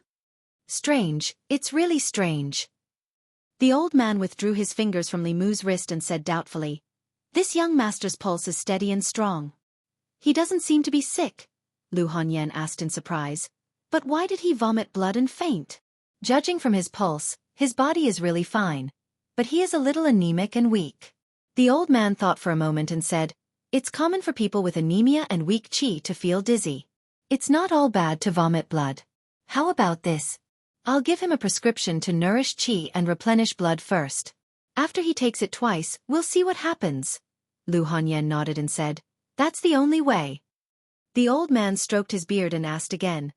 "Strange, it's really strange." The old man withdrew his fingers from Li Mu's wrist and said doubtfully, "This young master's pulse is steady and strong. He doesn't seem to be sick," Lu Hanyan asked in surprise. "But why did he vomit blood and faint?" "Judging from his pulse, his body is really fine, but he is a little anemic and weak." The old man thought for a moment and said, "It's common for people with anemia and weak qi to feel dizzy. It's not all bad to vomit blood. How about this? I'll give him a prescription to nourish qi and replenish blood first. After he takes it twice, we'll see what happens." Lu Hanyan nodded and said, "That's the only way." The old man stroked his beard and asked again,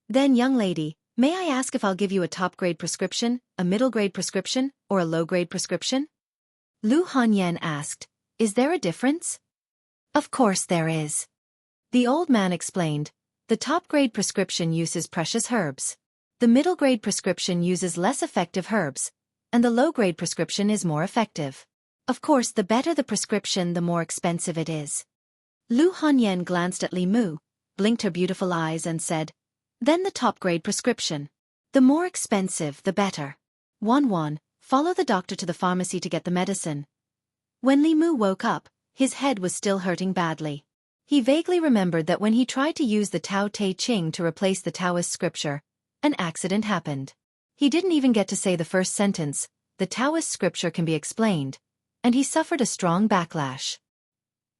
"Then, young lady, may I ask if I'll give you a top-grade prescription, a middle-grade prescription, or a low-grade prescription?" Lu Hanyan asked, "Is there a difference?" "Of course there is." The old man explained, "The top-grade prescription uses precious herbs. The middle-grade prescription uses less effective herbs, and the low-grade prescription is more effective. Of course, the better the prescription, the more expensive it is." Lu Hanyan glanced at Li Mu, blinked her beautiful eyes and said, "Then the top-grade prescription. The more expensive, the better. Wan, follow the doctor to the pharmacy to get the medicine." When Li Mu woke up, his head was still hurting badly. He vaguely remembered that when he tried to use the Tao Te Ching to replace the Taoist scripture, an accident happened. He didn't even get to say the first sentence, "The Taoist scripture can be explained," and he suffered a strong backlash.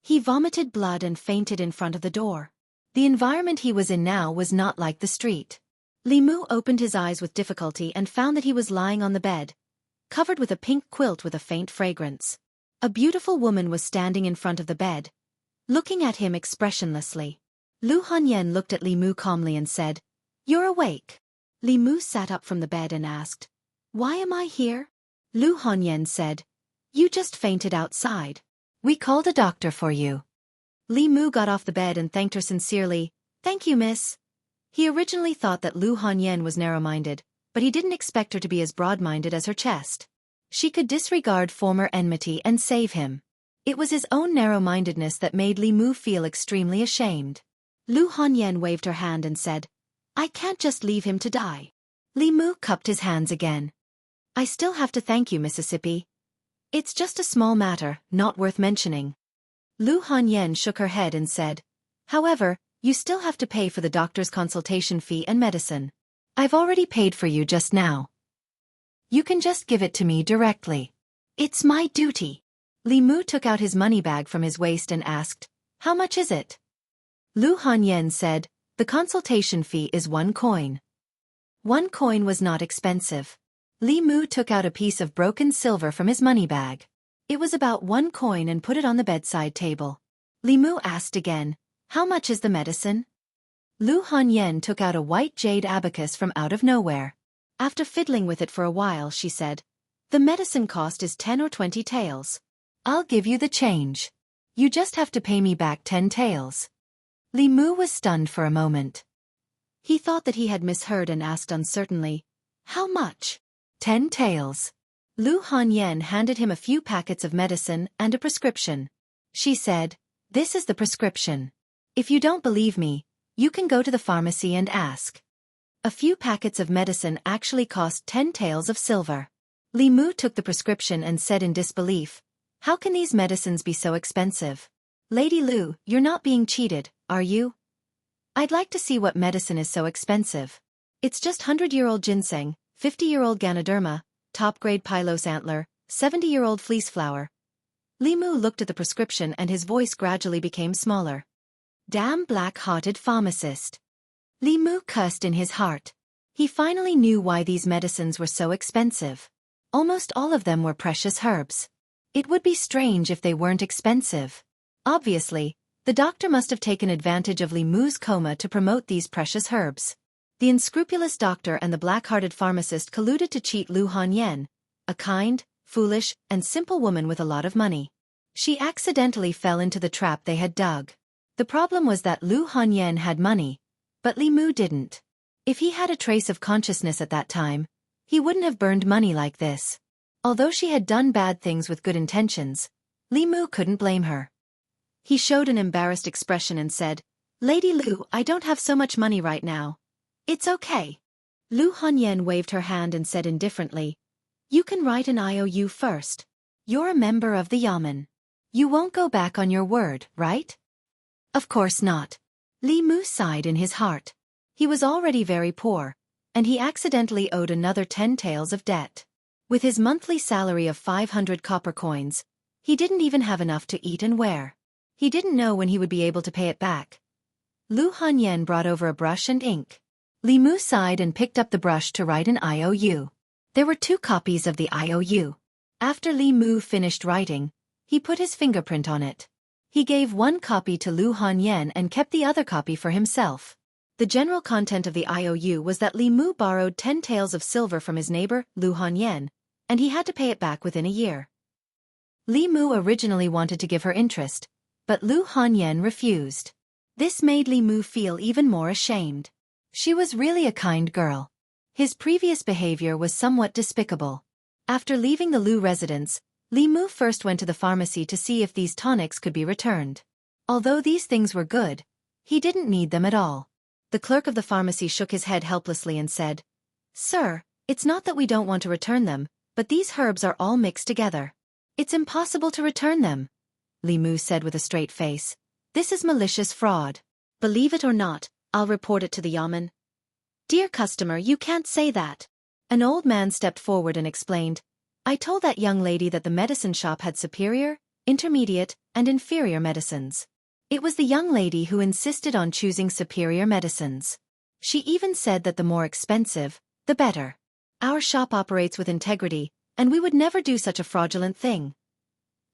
He vomited blood and fainted in front of the door. The environment he was in now was not like the street. Li Mu opened his eyes with difficulty and found that he was lying on the bed, covered with a pink quilt with a faint fragrance. A beautiful woman was standing in front of the bed, looking at him expressionlessly. Lu Hanyan looked at Li Mu calmly and said, "You're awake." Li Mu sat up from the bed and asked, "Why am I here?" Lu Hanyan said, "You just fainted outside. We called a doctor for you." Li Mu got off the bed and thanked her sincerely. "Thank you, miss." He originally thought that Lu Hanyan was narrow-minded, but he didn't expect her to be as broad-minded as her chest. She could disregard former enmity and save him. It was his own narrow-mindedness that made Li Mu feel extremely ashamed. Lu Hanyan waved her hand and said, "I can't just leave him to die." Li Mu cupped his hands again. "I still have to thank you, Mississippi. It's just a small matter, not worth mentioning." Lu Hanyan shook her head and said, "However, you still have to pay for the doctor's consultation fee and medicine. I've already paid for you just now. You can just give it to me directly. It's my duty." Li Mu took out his money bag from his waist and asked, "How much is it?" Lu Hanyan said, "The consultation fee is 1 coin. 1 coin was not expensive." Li Mu took out a piece of broken silver from his money bag. It was about 1 coin and put it on the bedside table. Li Mu asked again, "How much is the medicine?" Lu Hanyan took out a white jade abacus from out of nowhere. After fiddling with it for a while, she said, "The medicine cost is 10 or 20 taels. I'll give you the change. You just have to pay me back 10 taels." Li Mu was stunned for a moment. He thought that he had misheard and asked uncertainly, "How much?" 10 taels. Lu Hanyan handed him a few packets of medicine and a prescription. She said, "This is the prescription. If you don't believe me, you can go to the pharmacy and ask." A few packets of medicine actually cost 10 taels of silver. Li Mu took the prescription and said in disbelief, "How can these medicines be so expensive? Lady Lu, you're not being cheated, are you? I'd like to see what medicine is so expensive. It's just 100-year-old ginseng, 50-year-old ganoderma, top-grade pylos antler, 70-year-old fleece flower." Li Mu looked at the prescription and his voice gradually became smaller. Damn black-hearted pharmacist. Li Mu cursed in his heart. He finally knew why these medicines were so expensive. Almost all of them were precious herbs. It would be strange if they weren't expensive. Obviously, the doctor must have taken advantage of Li Mu's coma to promote these precious herbs. The unscrupulous doctor and the black-hearted pharmacist colluded to cheat Lu Hanyan, a kind, foolish, and simple woman with a lot of money. She accidentally fell into the trap they had dug. The problem was that Lu Hanyan had money, but Li Mu didn't. If he had a trace of consciousness at that time, he wouldn't have burned money like this. Although she had done bad things with good intentions, Li Mu couldn't blame her. He showed an embarrassed expression and said, "Lady Lu, I don't have so much money right now. It's okay." Lu Hanyan waved her hand and said indifferently, "You can write an IOU first. You're a member of the Yamen. You won't go back on your word, right?" "Of course not." Li Mu sighed in his heart. He was already very poor, and he accidentally owed another 10 taels of debt. With his monthly salary of 500 copper coins, he didn't even have enough to eat and wear. He didn't know when he would be able to pay it back. Lu Hanyan brought over a brush and ink. Li Mu sighed and picked up the brush to write an IOU. There were 2 copies of the IOU. After Li Mu finished writing, he put his fingerprint on it. He gave one copy to Lu Hanyan and kept the other copy for himself. The general content of the IOU was that Li Mu borrowed 10 taels of silver from his neighbor, Lu Hanyan, and he had to pay it back within a year. Li Mu originally wanted to give her interest, but Lu Hanyan refused. This made Li Mu feel even more ashamed. She was really a kind girl. His previous behavior was somewhat despicable. After leaving the Lu residence, Li Mu first went to the pharmacy to see if these tonics could be returned. Although these things were good, he didn't need them at all. The clerk of the pharmacy shook his head helplessly and said, "Sir, it's not that we don't want to return them, but these herbs are all mixed together. It's impossible to return them," Li Mu said with a straight face. "This is malicious fraud. Believe it or not, I'll report it to the Yamen." "Dear customer, you can't say that." An old man stepped forward and explained, "I told that young lady that the medicine shop had superior, intermediate, and inferior medicines. It was the young lady who insisted on choosing superior medicines. She even said that the more expensive, the better. Our shop operates with integrity, and we would never do such a fraudulent thing."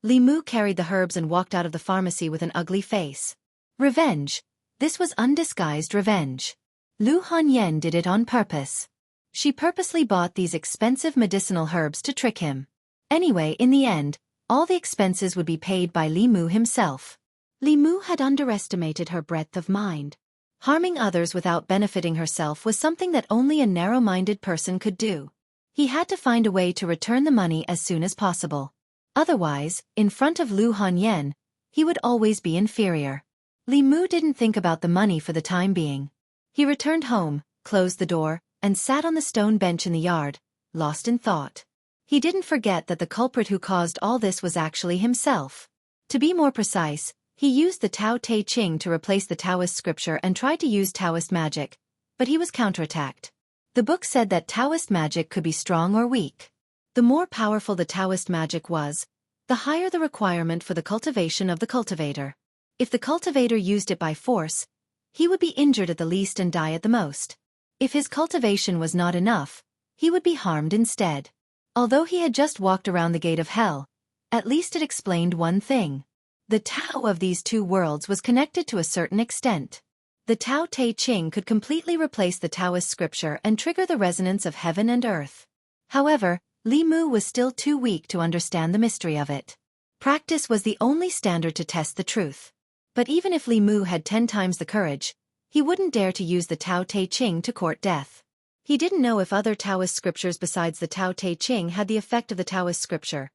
Li Mu carried the herbs and walked out of the pharmacy with an ugly face. Revenge. This was undisguised revenge. Lu Hanyan did it on purpose. She purposely bought these expensive medicinal herbs to trick him. Anyway, in the end, all the expenses would be paid by Li Mu himself. Li Mu had underestimated her breadth of mind. Harming others without benefiting herself was something that only a narrow-minded person could do. He had to find a way to return the money as soon as possible. Otherwise, in front of Lu Hanyan, he would always be inferior. Li Mu didn't think about the money for the time being. He returned home, closed the door, and sat on the stone bench in the yard, lost in thought. He didn't forget that the culprit who caused all this was actually himself. To be more precise, he used the Tao Te Ching to replace the Taoist scripture and tried to use Taoist magic, but he was counterattacked. The book said that Taoist magic could be strong or weak. The more powerful the Taoist magic was, the higher the requirement for the cultivation of the cultivator. If the cultivator used it by force, he would be injured at the least and die at the most. If his cultivation was not enough, he would be harmed instead. Although he had just walked around the gate of hell, at least it explained one thing. The Tao of these two worlds was connected to a certain extent. The Tao Te Ching could completely replace the Taoist scripture and trigger the resonance of heaven and earth. However, Li Mu was still too weak to understand the mystery of it. Practice was the only standard to test the truth. But even if Li Mu had 10 times the courage, he wouldn't dare to use the Tao Te Ching to court death. He didn't know if other Taoist scriptures besides the Tao Te Ching had the effect of the Taoist scripture.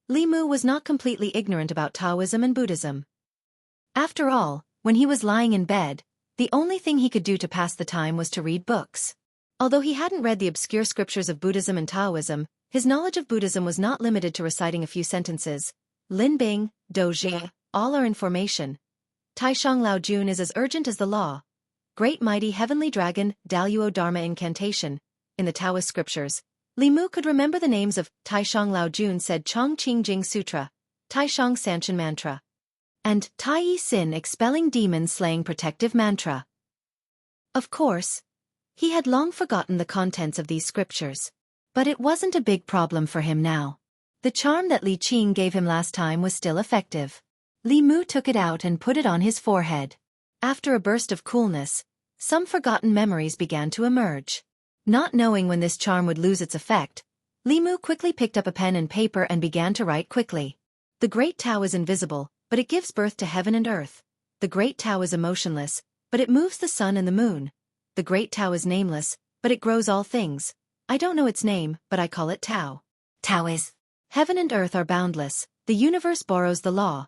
Li Mu was not completely ignorant about Taoism and Buddhism. After all, when he was lying in bed, the only thing he could do to pass the time was to read books. Although he hadn't read the obscure scriptures of Buddhism and Taoism, his knowledge of Buddhism was not limited to reciting a few sentences. Lin Bing, Do Jie, all are in formation. Tai Shang Lao Jun is as urgent as the law. Great mighty heavenly dragon, Daluo Dharma incantation. In the Taoist scriptures, Li Mu could remember the names of Tai Shang Lao Jun said Chong Qing Jing Sutra, Tai Shang Sanchen Mantra, and Tai Yi Sin expelling demons slaying protective mantra. Of course, he had long forgotten the contents of these scriptures. But it wasn't a big problem for him now. The charm that Li Qing gave him last time was still effective. Li Mu took it out and put it on his forehead. After a burst of coolness, some forgotten memories began to emerge. Not knowing when this charm would lose its effect, Li Mu quickly picked up a pen and paper and began to write quickly. The Great Tao is invisible, but it gives birth to heaven and earth. The Great Tao is emotionless, but it moves the sun and the moon. The Great Tao is nameless, but it grows all things. I don't know its name, but I call it Tao. Tao is. Heaven and earth are boundless, the universe borrows the law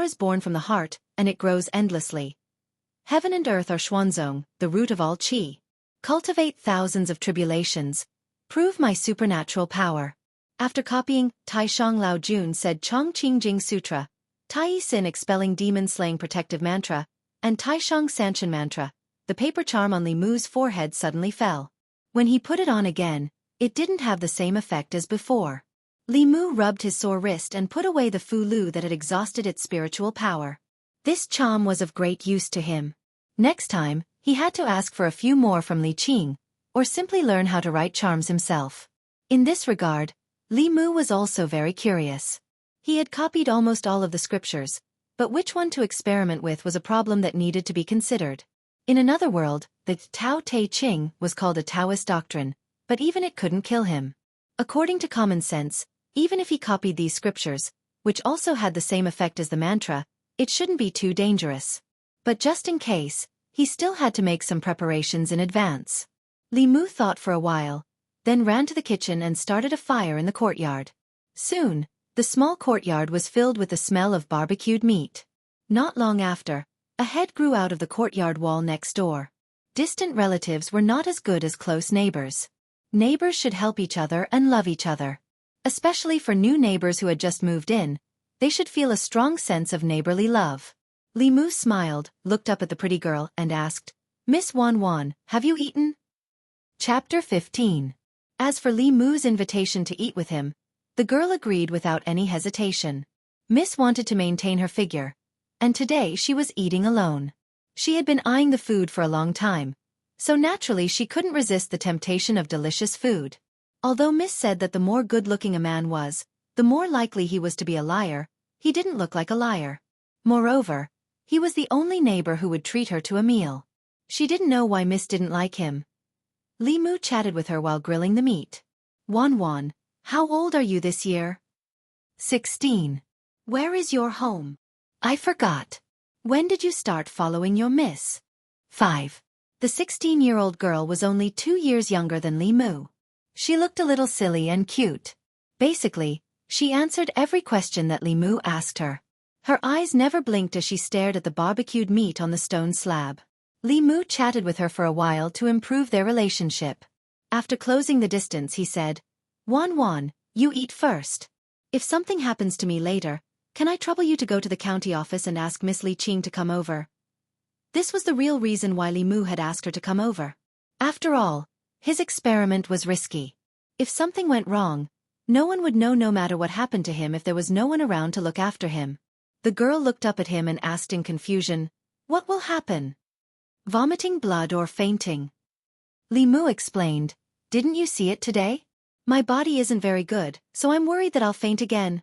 is born from the heart, and it grows endlessly. Heaven and earth are Xuanzong, the root of all qi. Cultivate thousands of tribulations. Prove my supernatural power. After copying, Tai Shang Lao Jun said Chong Qing Jing Sutra, Tai Yi Sin expelling demon slaying protective mantra, and Tai Shang Sanchen mantra. The paper charm on Li Mu's forehead suddenly fell. When he put it on again, it didn't have the same effect as before. Li Mu rubbed his sore wrist and put away the fu lu that had exhausted its spiritual power. This charm was of great use to him. Next time, he had to ask for a few more from Li Qing, or simply learn how to write charms himself. In this regard, Li Mu was also very curious. He had copied almost all of the scriptures, but which one to experiment with was a problem that needed to be considered. In another world, the Tao Te Ching was called a Taoist doctrine, but even it couldn't kill him. According to common sense, even if he copied these scriptures, which also had the same effect as the mantra, it shouldn't be too dangerous. But just in case, he still had to make some preparations in advance. Li Mu thought for a while, then ran to the kitchen and started a fire in the courtyard. Soon, the small courtyard was filled with the smell of barbecued meat. Not long after, a head grew out of the courtyard wall next door. Distant relatives were not as good as close neighbors. Neighbors should help each other and love each other. Especially for new neighbors who had just moved in, they should feel a strong sense of neighborly love. Li Mu smiled, looked up at the pretty girl, and asked, "Miss Wan Wan, have you eaten?" Chapter 15. As for Li Mu's invitation to eat with him, the girl agreed without any hesitation. Miss wanted to maintain her figure, and today she was eating alone. She had been eyeing the food for a long time, so naturally she couldn't resist the temptation of delicious food. Although Miss said that the more good-looking a man was, the more likely he was to be a liar, he didn't look like a liar. Moreover, he was the only neighbor who would treat her to a meal. She didn't know why Miss didn't like him. Li Mu chatted with her while grilling the meat. "Wan Wan, how old are you this year?" 16. "Where is your home?" "I forgot." "When did you start following your miss?" 5. The 16-year-old girl was only 2 years younger than Li Mu. She looked a little silly and cute. Basically, she answered every question that Li Mu asked her. Her eyes never blinked as she stared at the barbecued meat on the stone slab. Li Mu chatted with her for a while to improve their relationship. After closing the distance, he said, "Wan Wan, you eat first. If something happens to me later, can I trouble you to go to the county office and ask Miss Li Qing to come over?" This was the real reason why Li Mu had asked her to come over. After all, his experiment was risky. If something went wrong, no one would know no matter what happened to him if there was no one around to look after him. The girl looked up at him and asked in confusion, "What will happen? Vomiting blood or fainting?" Li Mu explained, "Didn't you see it today? My body isn't very good, so I'm worried that I'll faint again."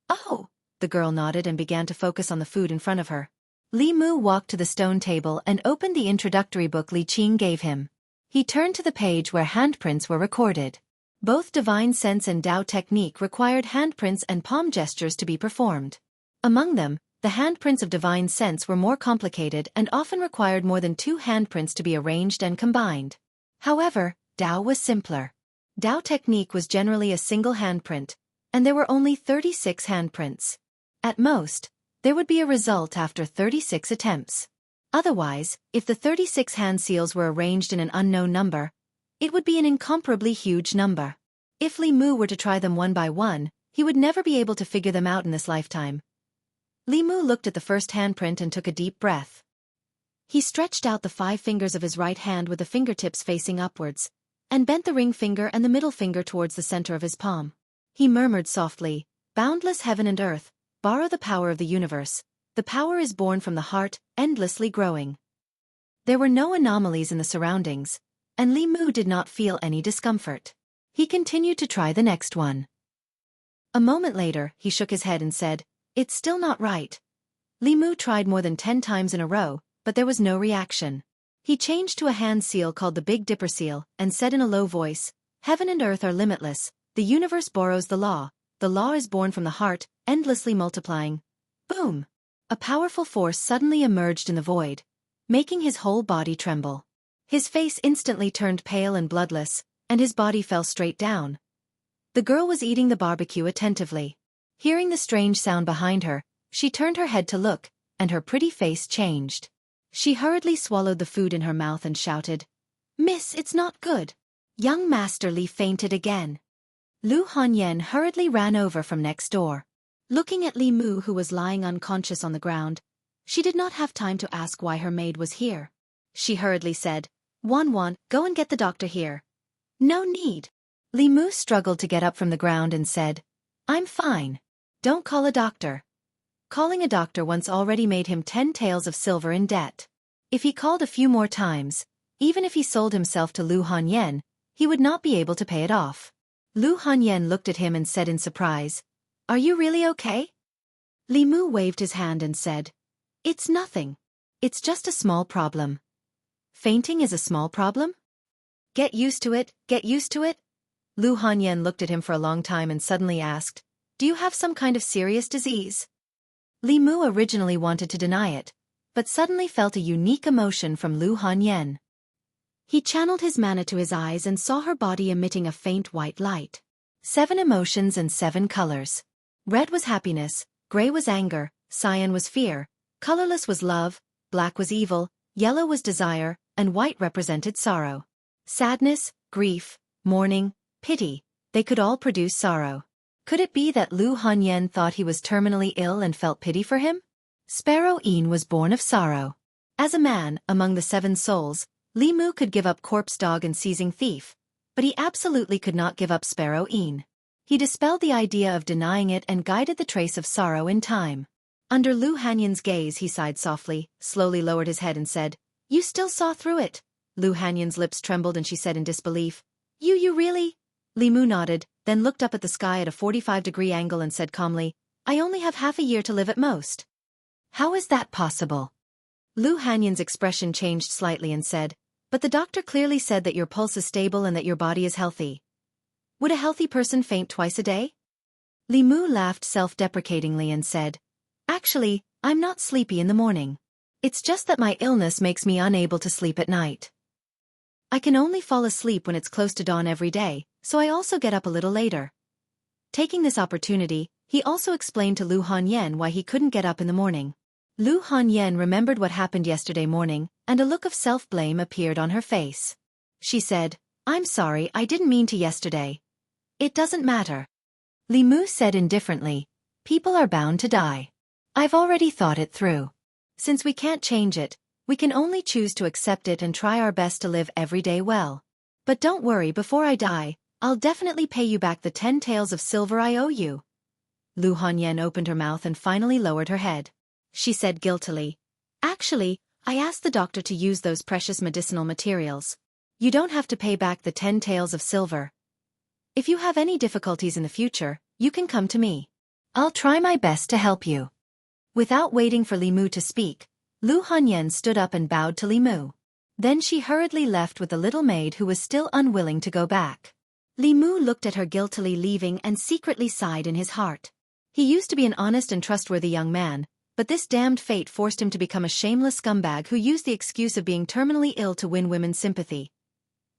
"Oh," the girl nodded and began to focus on the food in front of her. Li Mu walked to the stone table and opened the introductory book Li Qing gave him. He turned to the page where handprints were recorded. Both divine sense and Tao technique required handprints and palm gestures to be performed. Among them, The handprints of divine sense were more complicated and often required more than 2 handprints to be arranged and combined. However, Dao was simpler. Dao technique was generally a single handprint, and there were only 36 handprints. At most, there would be a result after 36 attempts. Otherwise, if the 36 hand seals were arranged in an unknown number, it would be an incomparably huge number. If Li Mu were to try them one by one, he would never be able to figure them out in this lifetime. Li Mu looked at the first handprint and took a deep breath. He stretched out the 5 fingers of his right hand with the fingertips facing upwards, and bent the ring finger and the middle finger towards the center of his palm. He murmured softly, "Boundless heaven and earth, borrow the power of the universe. The power is born from the heart, endlessly growing." There were no anomalies in the surroundings, and Li Mu did not feel any discomfort. He continued to try the next one. A moment later, he shook his head and said, "It's still not right." Li Mu tried more than 10 times in a row, but there was no reaction. He changed to a hand seal called the Big Dipper seal, and said in a low voice, "Heaven and earth are limitless, the universe borrows the law is born from the heart, endlessly multiplying." Boom! A powerful force suddenly emerged in the void, making his whole body tremble. His face instantly turned pale and bloodless, and his body fell straight down. The girl was eating the barbecue attentively. Hearing the strange sound behind her, she turned her head to look, and her pretty face changed. She hurriedly swallowed the food in her mouth and shouted, "Miss, it's not good." Young Master Li fainted again. Lu Hanyan hurriedly ran over from next door. Looking at Li Mu, who was lying unconscious on the ground, she did not have time to ask why her maid was here. She hurriedly said, "Wan, go and get the doctor here." "No need." Li Mu struggled to get up from the ground and said, "I'm fine. Don't call a doctor." Calling a doctor once already made him 10 taels of silver in debt. If he called a few more times, even if he sold himself to Lu Hanyan, he would not be able to pay it off. Lu Hanyan looked at him and said in surprise, "Are you really okay?" Li Mu waved his hand and said, "It's nothing. It's just a small problem." "Fainting is a small problem?" "Get used to it, get used to it." Lu Hanyan looked at him for a long time and suddenly asked, "Do you have some kind of serious disease?" Li Mu originally wanted to deny it, but suddenly felt a unique emotion from Lu Hanyan. He channeled his mana to his eyes and saw her body emitting a faint white light. 7 emotions and 7 colors. Red was happiness, gray was anger, cyan was fear, colorless was love, black was evil, yellow was desire, and white represented sorrow. Sadness, grief, mourning, pity, they could all produce sorrow. Could it be that Lu Hanyan thought he was terminally ill and felt pity for him? Sparrow Een was born of sorrow. As a man, among the 7 souls, Li Mu could give up corpse dog and seizing thief, but he absolutely could not give up Sparrow Een. He dispelled the idea of denying it and guided the trace of sorrow in time. Under Lu Hanyan's gaze he sighed softly, slowly lowered his head and said, "You still saw through it." Lu Hanyan's lips trembled and she said in disbelief, You really?" Li Mu nodded, then looked up at the sky at a 45-degree angle and said calmly, "I only have half a year to live at most." "How is that possible?" Lu Hanyan's expression changed slightly and said, "But the doctor clearly said that your pulse is stable and that your body is healthy. Would a healthy person faint twice a day?" Li Mu laughed self-deprecatingly and said, "Actually, I'm not sleepy in the morning. It's just that my illness makes me unable to sleep at night. I can only fall asleep when it's close to dawn every day, so I also get up a little later." Taking this opportunity, he also explained to Lu Hanyan why he couldn't get up in the morning. Lu Hanyan remembered what happened yesterday morning, and a look of self-blame appeared on her face. She said, "I'm sorry, I didn't mean to yesterday. It doesn't matter." Li Mu said indifferently, "People are bound to die. I've already thought it through. Since we can't change it, we can only choose to accept it and try our best to live every day well. But don't worry, before I die, I'll definitely pay you back the 10 taels of silver I owe you." Lu Hanyan opened her mouth and finally lowered her head. She said guiltily, "Actually, I asked the doctor to use those precious medicinal materials. You don't have to pay back the 10 taels of silver. If you have any difficulties in the future, you can come to me. I'll try my best to help you." Without waiting for Li Mu to speak, Lu Hanyan stood up and bowed to Li Mu. Then she hurriedly left with the little maid who was still unwilling to go back. Li Mu looked at her guiltily leaving and secretly sighed in his heart. He used to be an honest and trustworthy young man, but this damned fate forced him to become a shameless scumbag who used the excuse of being terminally ill to win women's sympathy.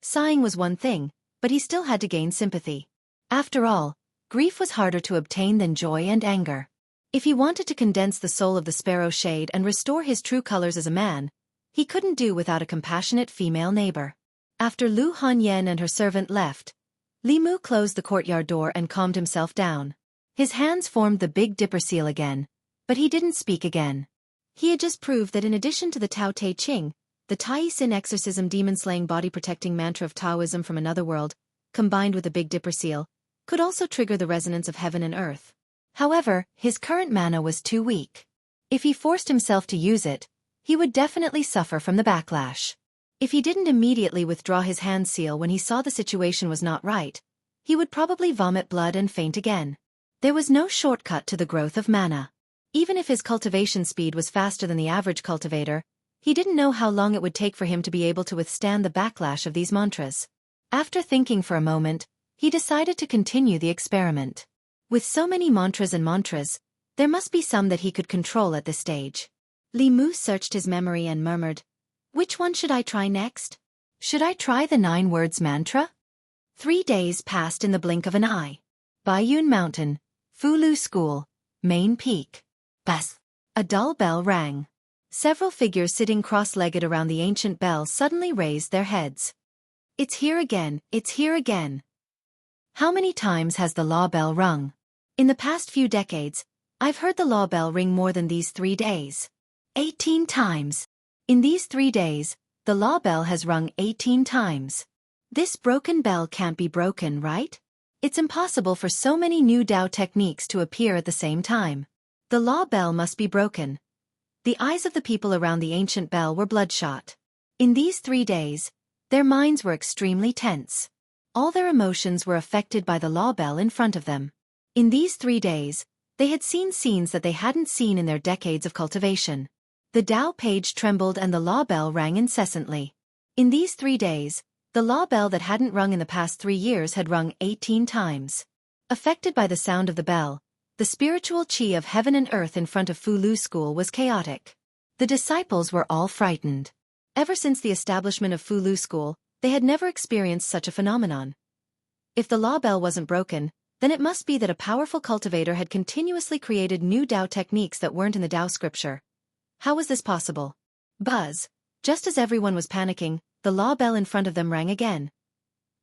Sighing was one thing, but he still had to gain sympathy. After all, grief was harder to obtain than joy and anger. If he wanted to condense the soul of the sparrow shade and restore his true colors as a man, he couldn't do without a compassionate female neighbor. After Lu Hanyan and her servant left, Li Mu closed the courtyard door and calmed himself down. His hands formed the Big Dipper seal again, but he didn't speak again. He had just proved that in addition to the Tao Te Ching, the Tai Sin exorcism demon-slaying body-protecting mantra of Taoism from another world, combined with the Big Dipper seal, could also trigger the resonance of heaven and earth. However, his current mana was too weak. If he forced himself to use it, he would definitely suffer from the backlash. If he didn't immediately withdraw his hand seal when he saw the situation was not right, he would probably vomit blood and faint again. There was no shortcut to the growth of mana. Even if his cultivation speed was faster than the average cultivator, he didn't know how long it would take for him to be able to withstand the backlash of these mantras. After thinking for a moment, he decided to continue the experiment. With so many mantras, there must be some that he could control at this stage. Li Mu searched his memory and murmured, "Which one should I try next? Should I try the 9 words mantra?" 3 days passed in the blink of an eye. Baiyun Mountain, Fulu School, Main Peak. Bas. A dull bell rang. Several figures sitting cross-legged around the ancient bell suddenly raised their heads. "It's here again, it's here again." How many times has the law bell rung? In the past few decades, I've heard the law bell ring more than these 3 days. 18 times. In these 3 days, the law bell has rung 18 times. This broken bell can't be broken, right? It's impossible for so many new Tao techniques to appear at the same time. The law bell must be broken. The eyes of the people around the ancient bell were bloodshot. In these 3 days, their minds were extremely tense. All their emotions were affected by the law bell in front of them. In these 3 days, they had seen scenes that they hadn't seen in their decades of cultivation. The Tao page trembled and the law bell rang incessantly. In these 3 days, the law bell that hadn't rung in the past 3 years had rung 18 times. Affected by the sound of the bell, the spiritual chi of heaven and earth in front of Fulu School was chaotic. The disciples were all frightened. Ever since the establishment of Fulu School, they had never experienced such a phenomenon. If the law bell wasn't broken, then it must be that a powerful cultivator had continuously created new Tao techniques that weren't in the Tao scripture. How was this possible? Buzz. Just as everyone was panicking, the law bell in front of them rang again.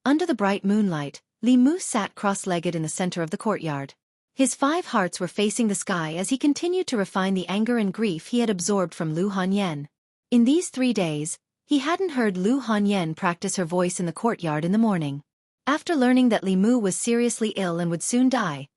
Under the bright moonlight, Li Mu sat cross-legged in the center of the courtyard. His 5 hearts were facing the sky as he continued to refine the anger and grief he had absorbed from Lu Hanyan. In these 3 days, he hadn't heard Lu Hanyan practice her voice in the courtyard in the morning. After learning that Li Mu was seriously ill and would soon die,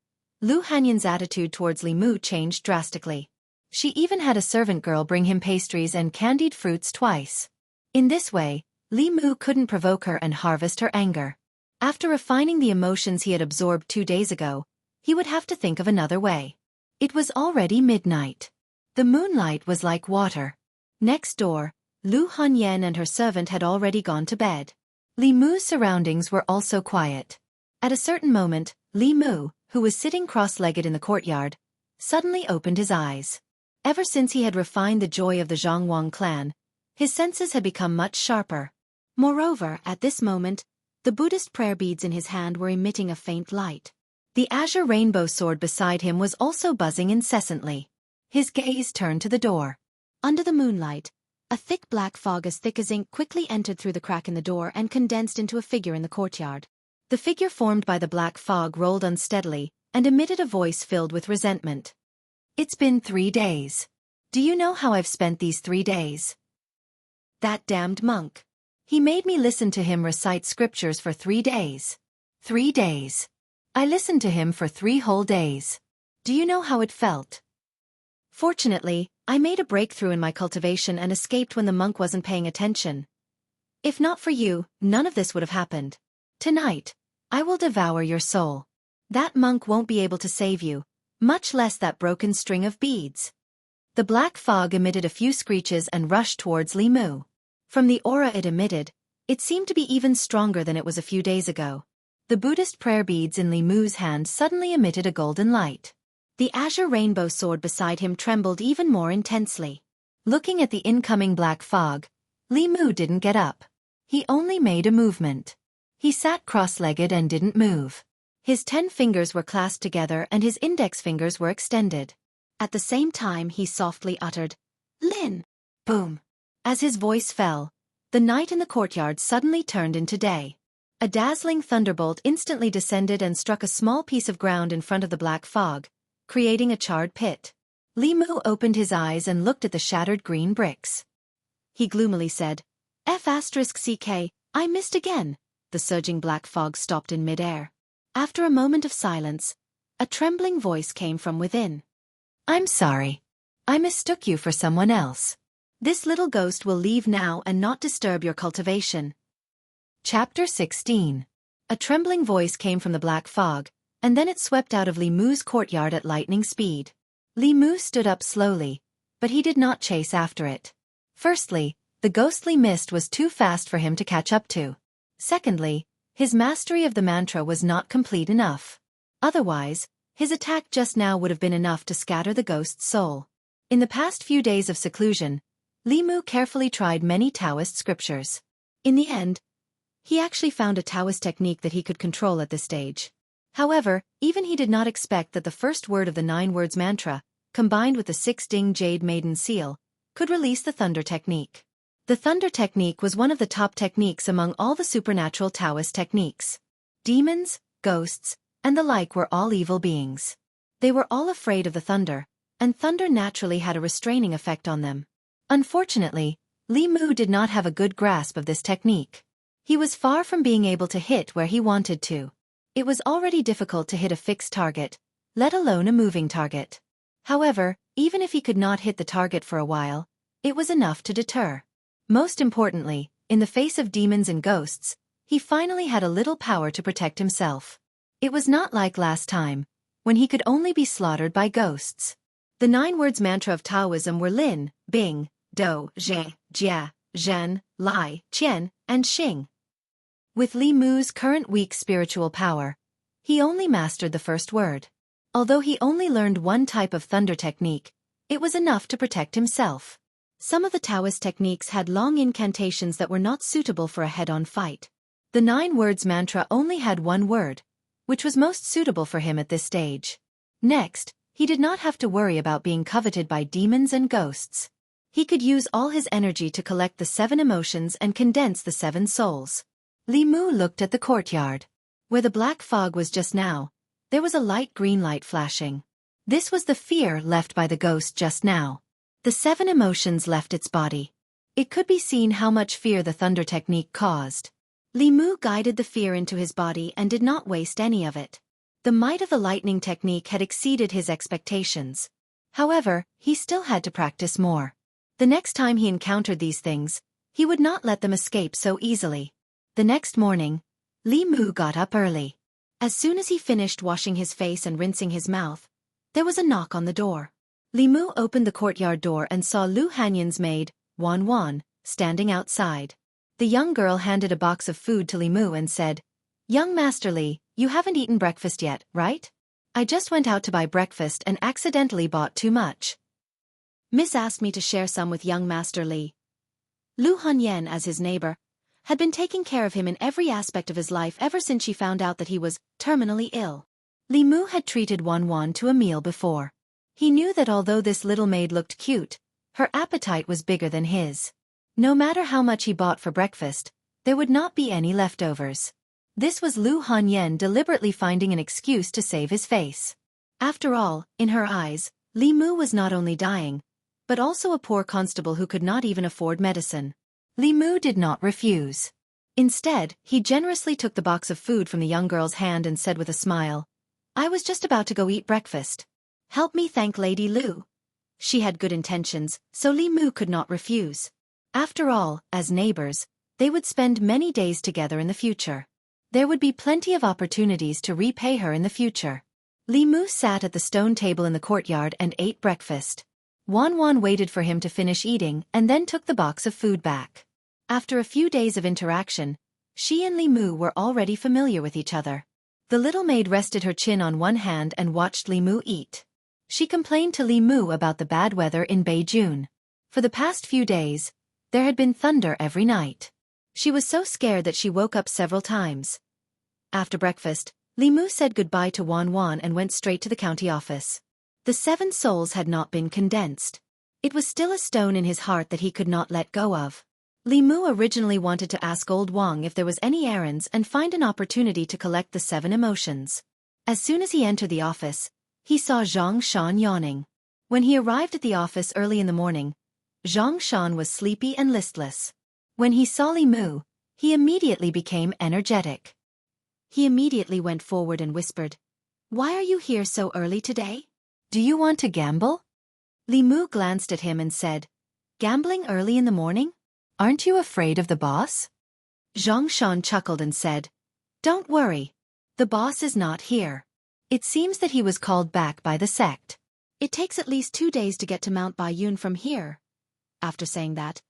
Lu Hanyan's attitude towards Li Mu changed drastically. She even had a servant girl bring him pastries and candied fruits twice. In this way, Li Mu couldn't provoke her and harvest her anger. After refining the emotions he had absorbed 2 days ago, he would have to think of another way. It was already midnight. The moonlight was like water. Next door, Lu Hanyan and her servant had already gone to bed. Li Mu's surroundings were also quiet. At a certain moment, Li Mu, who was sitting cross-legged in the courtyard, suddenly opened his eyes. Ever since he had refined the joy of the Zhongwang clan, his senses had become much sharper. Moreover, at this moment, the Buddhist prayer beads in his hand were emitting a faint light. The azure rainbow sword beside him was also buzzing incessantly. His gaze turned to the door. Under the moonlight, a thick black fog as thick as ink quickly entered through the crack in the door and condensed into a figure in the courtyard. The figure formed by the black fog rolled unsteadily and emitted a voice filled with resentment. "It's been 3 days. Do you know how I've spent these 3 days? That damned monk. He made me listen to him recite scriptures for 3 days. 3 days. I listened to him for 3 whole days. Do you know how it felt? Fortunately, I made a breakthrough in my cultivation and escaped when the monk wasn't paying attention. If not for you, none of this would have happened. Tonight, I will devour your soul. That monk won't be able to save you, much less that broken string of beads." The black fog emitted a few screeches and rushed towards Li Mu. From the aura it emitted, it seemed to be even stronger than it was a few days ago. The Buddhist prayer beads in Li Mu's hand suddenly emitted a golden light. The azure rainbow sword beside him trembled even more intensely. Looking at the incoming black fog, Li Mu didn't get up. He only made a movement. He sat cross-legged and didn't move. His 10 fingers were clasped together and his index fingers were extended. At the same time he softly uttered, "Lin!" Boom! As his voice fell, the night in the courtyard suddenly turned into day. A dazzling thunderbolt instantly descended and struck a small piece of ground in front of the black fog, creating a charred pit. Li Mu opened his eyes and looked at the shattered green bricks. He gloomily said, "F***ck, I missed again." The surging black fog stopped in midair. After a moment of silence, a trembling voice came from within. "I'm sorry. I mistook you for someone else. This little ghost will leave now and not disturb your cultivation." Chapter 16. A trembling voice came from the black fog, and then it swept out of Li Mu's courtyard at lightning speed. Li Mu stood up slowly, but he did not chase after it. Firstly, the ghostly mist was too fast for him to catch up to. Secondly, his mastery of the mantra was not complete enough. Otherwise, his attack just now would have been enough to scatter the ghost's soul. In the past few days of seclusion, Li Mu carefully tried many Taoist scriptures. In the end, he actually found a Taoist technique that he could control at this stage. However, even he did not expect that the first word of the 9 words mantra, combined with the 6 ding jade maiden seal, could release the thunder technique. The thunder technique was one of the top techniques among all the supernatural Taoist techniques. Demons, ghosts, and the like were all evil beings. They were all afraid of the thunder, and thunder naturally had a restraining effect on them. Unfortunately, Li Mu did not have a good grasp of this technique. He was far from being able to hit where he wanted to. It was already difficult to hit a fixed target, let alone a moving target. However, even if he could not hit the target for a while, it was enough to deter. Most importantly, in the face of demons and ghosts, he finally had a little power to protect himself. It was not like last time, when he could only be slaughtered by ghosts. The 9 words mantra of Taoism were Lin, Bing, Do, Zhe, Jia, Zhen, Lai, Qian, and Xing. With Li Mu's current weak spiritual power, he only mastered the first word. Although he only learned one type of thunder technique, it was enough to protect himself. Some of the Taoist techniques had long incantations that were not suitable for a head-on fight. The 9 words mantra only had one word, which was most suitable for him at this stage. Next, he did not have to worry about being coveted by demons and ghosts. He could use all his energy to collect the 7 emotions and condense the 7 souls. Li Mu looked at the courtyard. Where the black fog was just now, there was a light green light flashing. This was the fear left by the ghost just now. The 7 emotions left its body. It could be seen how much fear the thunder technique caused. Li Mu guided the fear into his body and did not waste any of it. The might of the lightning technique had exceeded his expectations. However, he still had to practice more. The next time he encountered these things, he would not let them escape so easily. The next morning, Li Mu got up early. As soon as he finished washing his face and rinsing his mouth, there was a knock on the door. Li Mu opened the courtyard door and saw Lu Hanyan's maid, Wan Wan, standing outside. The young girl handed a box of food to Li Mu and said, "Young Master Li, you haven't eaten breakfast yet, right? I just went out to buy breakfast and accidentally bought too much. Miss asked me to share some with young Master Li." Lu Hanyan, as his neighbor, had been taking care of him in every aspect of his life ever since she found out that he was terminally ill. Li Mu had treated Wan Wan to a meal before. He knew that although this little maid looked cute, her appetite was bigger than his. No matter how much he bought for breakfast, there would not be any leftovers. This was Lu Hanyan deliberately finding an excuse to save his face. After all, in her eyes, Li Mu was not only dying, but also a poor constable who could not even afford medicine. Li Mu did not refuse. Instead, he generously took the box of food from the young girl's hand and said with a smile, "I was just about to go eat breakfast. Help me thank Lady Lu." She had good intentions, so Li Mu could not refuse. After all, as neighbors, they would spend many days together in the future. There would be plenty of opportunities to repay her in the future. Li Mu sat at the stone table in the courtyard and ate breakfast. Wan Wan waited for him to finish eating and then took the box of food back. After a few days of interaction, she and Li Mu were already familiar with each other. The little maid rested her chin on one hand and watched Li Mu eat. She complained to Li Mu about the bad weather in Beijing. For the past few days, there had been thunder every night. She was so scared that she woke up several times. After breakfast, Li Mu said goodbye to Wan Wan and went straight to the county office. The 7 souls had not been condensed. It was still a stone in his heart that he could not let go of. Li Mu originally wanted to ask Old Wang if there was any errands and find an opportunity to collect the 7 emotions. As soon as he entered the office, he saw Zhang Shan yawning. When he arrived at the office early in the morning, Zhang Shan was sleepy and listless. When he saw Li Mu, he immediately became energetic. He immediately went forward and whispered, "Why are you here so early today? Do you want to gamble?" Li Mu glanced at him and said, "Gambling early in the morning? Aren't you afraid of the boss?" Zhang Shan chuckled and said, "Don't worry. The boss is not here." It seems that he was called back by the sect. It takes at least 2 days to get to Mount Baiyun from here. After saying that,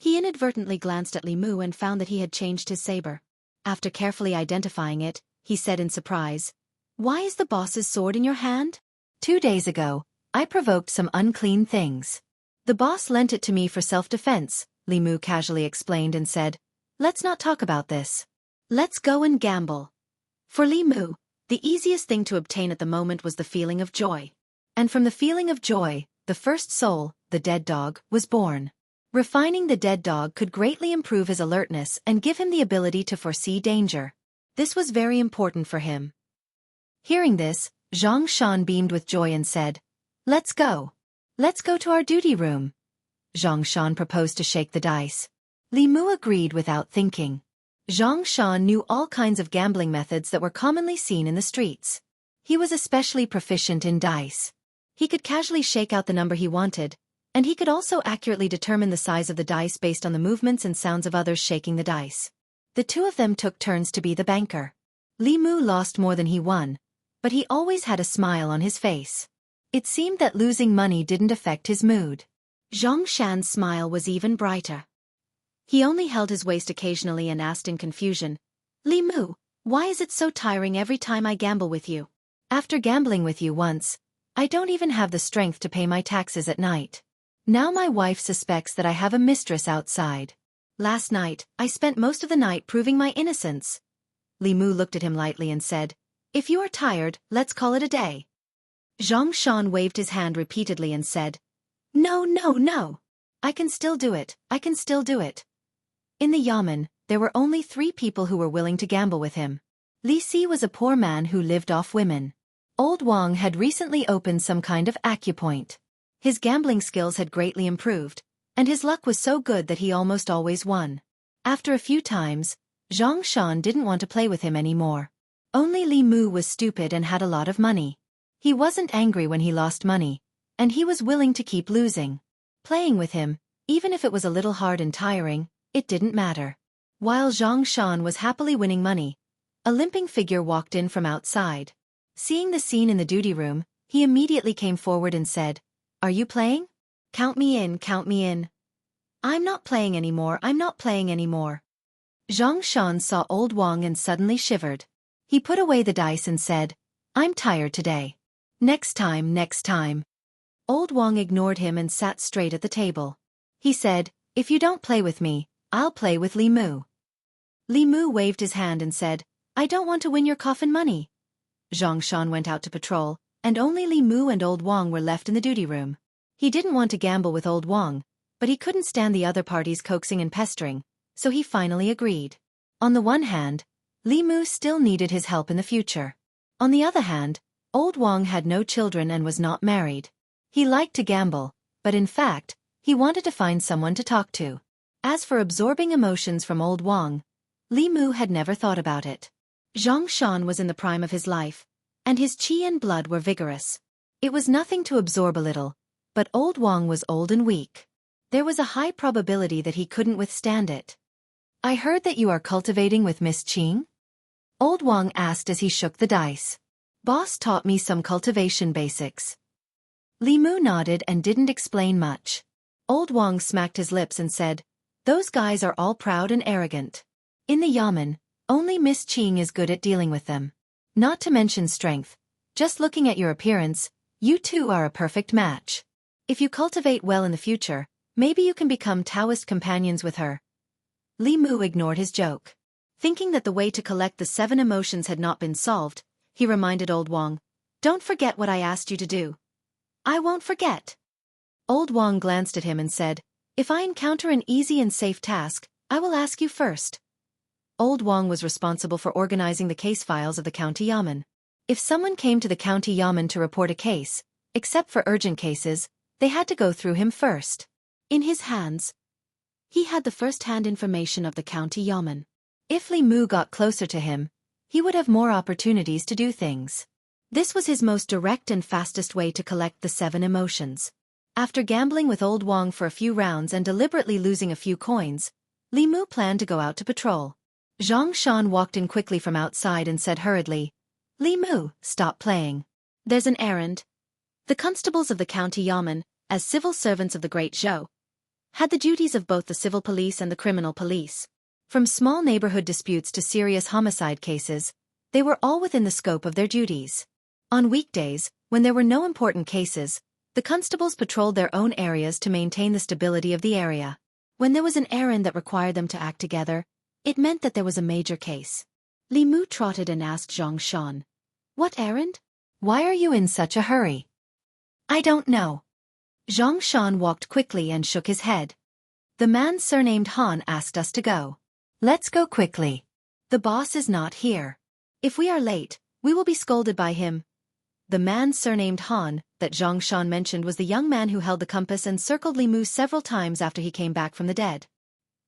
he inadvertently glanced at Li Mu and found that he had changed his saber. After carefully identifying it, he said in surprise, "Why is the boss's sword in your hand?" 2 days ago, I provoked some unclean things. The boss lent it to me for self-defense, Li Mu casually explained and said, "Let's not talk about this. Let's go and gamble." For Li Mu, the easiest thing to obtain at the moment was the feeling of joy. And from the feeling of joy, the first soul, the dead dog, was born. Refining the dead dog could greatly improve his alertness and give him the ability to foresee danger. This was very important for him. Hearing this, Zhang Shan beamed with joy and said, "Let's go. Let's go to our duty room." Zhang Shan proposed to shake the dice. Li Mu agreed without thinking. Zhang Shan knew all kinds of gambling methods that were commonly seen in the streets. He was especially proficient in dice. He could casually shake out the number he wanted, and he could also accurately determine the size of the dice based on the movements and sounds of others shaking the dice. The 2 of them took turns to be the banker. Li Mu lost more than he won, but he always had a smile on his face. It seemed that losing money didn't affect his mood. Zhang Shan's smile was even brighter. He only held his waist occasionally and asked in confusion, "Li Mu, why is it so tiring every time I gamble with you? After gambling with you once, I don't even have the strength to pay my taxes at night. Now my wife suspects that I have a mistress outside. Last night, I spent most of the night proving my innocence." Li Mu looked at him lightly and said, "If you are tired, let's call it a day." Zhang Shan waved his hand repeatedly and said, "No, no, no. I can still do it, I can still do it." In the Yamen, there were only 3 people who were willing to gamble with him. Li Si was a poor man who lived off women. Old Wang had recently opened some kind of acupoint. His gambling skills had greatly improved, and his luck was so good that he almost always won. After a few times, Zhang Shan didn't want to play with him anymore. Only Li Mu was stupid and had a lot of money. He wasn't angry when he lost money, and he was willing to keep losing. Playing with him, even if it was a little hard and tiring, it didn't matter. While Zhang Shan was happily winning money, a limping figure walked in from outside. Seeing the scene in the duty room, he immediately came forward and said, "Are you playing? Count me in, count me in." "I'm not playing anymore, I'm not playing anymore." Zhang Shan saw Old Wang and suddenly shivered. He put away the dice and said, "I'm tired today. Next time, next time." Old Wang ignored him and sat straight at the table. He said, "If you don't play with me, I'll play with Li Mu." Li Mu waved his hand and said, "I don't want to win your coffin money." Zhang Shan went out to patrol, and only Li Mu and Old Wang were left in the duty room. He didn't want to gamble with Old Wang, but he couldn't stand the other parties coaxing and pestering, so he finally agreed. On the one hand, Li Mu still needed his help in the future. On the other hand, Old Wang had no children and was not married. He liked to gamble, but in fact, he wanted to find someone to talk to. As for absorbing emotions from Old Wang, Li Mu had never thought about it. Zhang Shan was in the prime of his life, and his qi and blood were vigorous. It was nothing to absorb a little, but Old Wang was old and weak. There was a high probability that he couldn't withstand it. "I heard that you are cultivating with Miss Qing?" Old Wang asked as he shook the dice. "Boss taught me some cultivation basics." Li Mu nodded and didn't explain much. Old Wang smacked his lips and said, "Those guys are all proud and arrogant. In the Yamen, only Miss Qing is good at dealing with them. Not to mention strength. Just looking at your appearance, You two are a perfect match. If you cultivate well in the future, maybe you can become Daoist companions with her. Li Mu ignored his joke. Thinking that the way to collect the 7 emotions had not been solved, he reminded Old Wang, "Don't forget what I asked you to do." "I won't forget." Old Wang glanced at him and said, "If I encounter an easy and safe task, I will ask you first." Old Wang was responsible for organizing the case files of the county yamen. If someone came to the county yamen to report a case, except for urgent cases, they had to go through him first. In his hands, he had the first-hand information of the county yamen. If Li Mu got closer to him, he would have more opportunities to do things. This was his most direct and fastest way to collect the 7 emotions. After gambling with Old Wang for a few rounds and deliberately losing a few coins, Li Mu planned to go out to patrol. Zhang Shan walked in quickly from outside and said hurriedly, "Li Mu, stop playing. There's an errand." The constables of the county yamen, as civil servants of the Great Zhou, had the duties of both the civil police and the criminal police. From small neighborhood disputes to serious homicide cases, they were all within the scope of their duties. On weekdays, when there were no important cases, the constables patrolled their own areas to maintain the stability of the area. When there was an errand that required them to act together, it meant that there was a major case. Li Mu trotted and asked Zhang Shan, "What errand? Why are you in such a hurry?" "I don't know." Zhang Shan walked quickly and shook his head. "The man surnamed Han asked us to go. Let's go quickly. The boss is not here. If we are late, we will be scolded by him." The man surnamed Han, that Zhang Shan mentioned, was the young man who held the compass and circled Li Mu several times after he came back from the dead.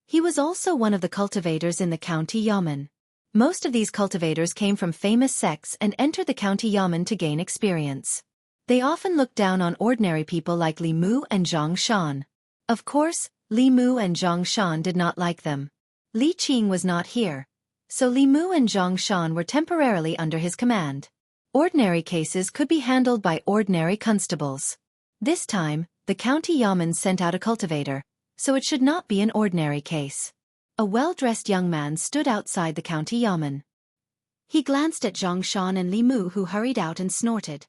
He was also one of the cultivators in the county yamen. Most of these cultivators came from famous sects and entered the county yamen to gain experience. They often looked down on ordinary people like Li Mu and Zhang Shan. Of course, Li Mu and Zhang Shan did not like them. Li Qing was not here, so Li Mu and Zhang Shan were temporarily under his command. Ordinary cases could be handled by ordinary constables. This time, the county yamen sent out a cultivator, so it should not be an ordinary case. A well-dressed young man stood outside the county yamen. He glanced at Zhang Shan and Li Mu, who hurried out and snorted.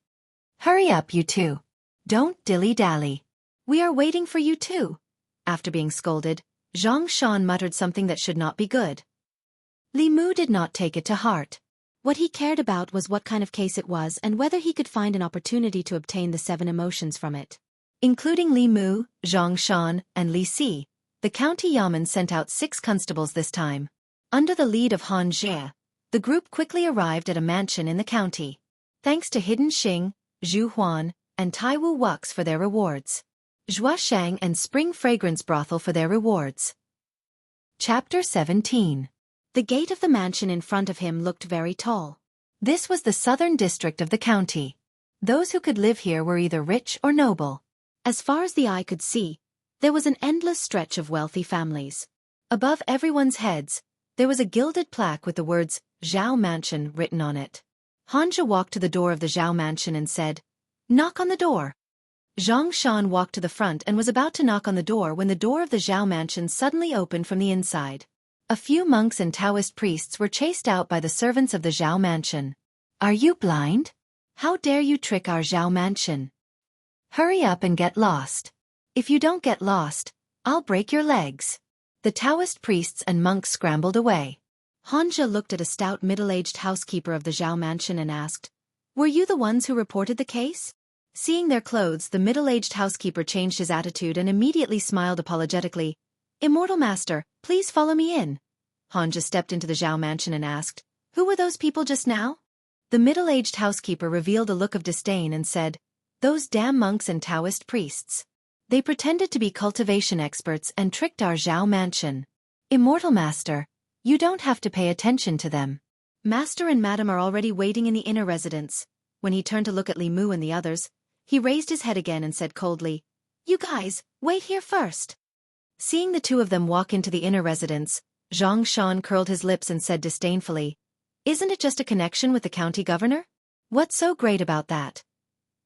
"Hurry up, you two. Don't dilly-dally. We are waiting for you too." After being scolded, Zhang Shan muttered something that should not be good. Li Mu did not take it to heart. What he cared about was what kind of case it was and whether he could find an opportunity to obtain the 7 emotions from it. Including Li Mu, Zhang Shan, and Li Si, the county yamen sent out 6 constables this time. Under the lead of Han Jie, the group quickly arrived at a mansion in the county. Thanks to Hidden Xing, Zhu Huan, and Tai Wu Wux for their rewards. Zhua Shang and Spring Fragrance Brothel for their rewards. Chapter 17. The gate of the mansion in front of him looked very tall. This was the southern district of the county. Those who could live here were either rich or noble. As far as the eye could see, there was an endless stretch of wealthy families. Above everyone's heads, there was a gilded plaque with the words, Zhao Mansion, written on it. Hanja walked to the door of the Zhao Mansion and said, "Knock on the door." Zhang Shan walked to the front and was about to knock on the door when the door of the Zhao Mansion suddenly opened from the inside. A few monks and Taoist priests were chased out by the servants of the Zhao Mansion. "Are you blind? How dare you trick our Zhao Mansion? Hurry up and get lost. If you don't get lost, I'll break your legs." The Taoist priests and monks scrambled away. Hanja looked at a stout middle-aged housekeeper of the Zhao Mansion and asked, "Were you the ones who reported the case?" Seeing their clothes, the middle-aged housekeeper changed his attitude and immediately smiled apologetically. "Immortal Master, please follow me in." Hanja stepped into the Zhao Mansion and asked, "Who were those people just now?" The middle-aged housekeeper revealed a look of disdain and said, "Those damn monks and Taoist priests. They pretended to be cultivation experts and tricked our Zhao Mansion. Immortal Master, you don't have to pay attention to them. Master and Madam are already waiting in the inner residence." When he turned to look at Li Mu and the others, he raised his head again and said coldly, "You guys, wait here first." Seeing the two of them walk into the inner residence, Zhang Shan curled his lips and said disdainfully, "Isn't it just a connection with the county governor? What's so great about that?"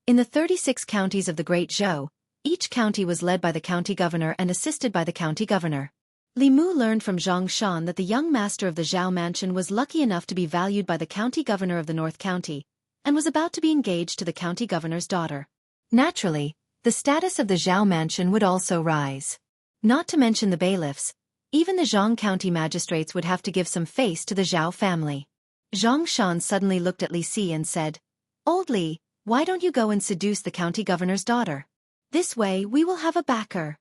In the 36 counties of the Great Zhou, each county was led by the county governor and assisted by the county governor. Li Mu learned from Zhang Shan that the young master of the Zhao Mansion was lucky enough to be valued by the county governor of the North County, and was about to be engaged to the county governor's daughter. Naturally, the status of the Zhao mansion would also rise. Not to mention the bailiffs, even the Zhang county magistrates would have to give some face to the Zhao family. Zhang Shan suddenly looked at Li Si and said, "Old Li, why don't you go and seduce the county governor's daughter? This way we will have a backer."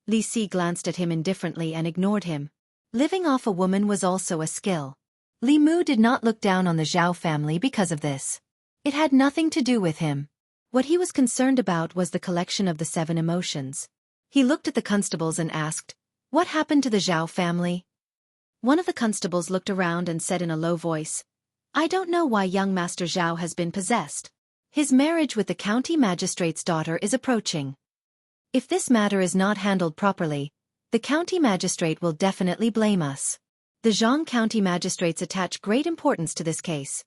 Li Si glanced at him indifferently and ignored him. Living off a woman was also a skill. Li Mu did not look down on the Zhao family because of this. It had nothing to do with him. What he was concerned about was the collection of the 7 emotions. He looked at the constables and asked, "What happened to the Zhao family?" One of the constables looked around and said in a low voice, "I don't know why young Master Zhao has been possessed. His marriage with the county magistrate's daughter is approaching. If this matter is not handled properly, the county magistrate will definitely blame us." The Zhang county magistrates attach great importance to this case.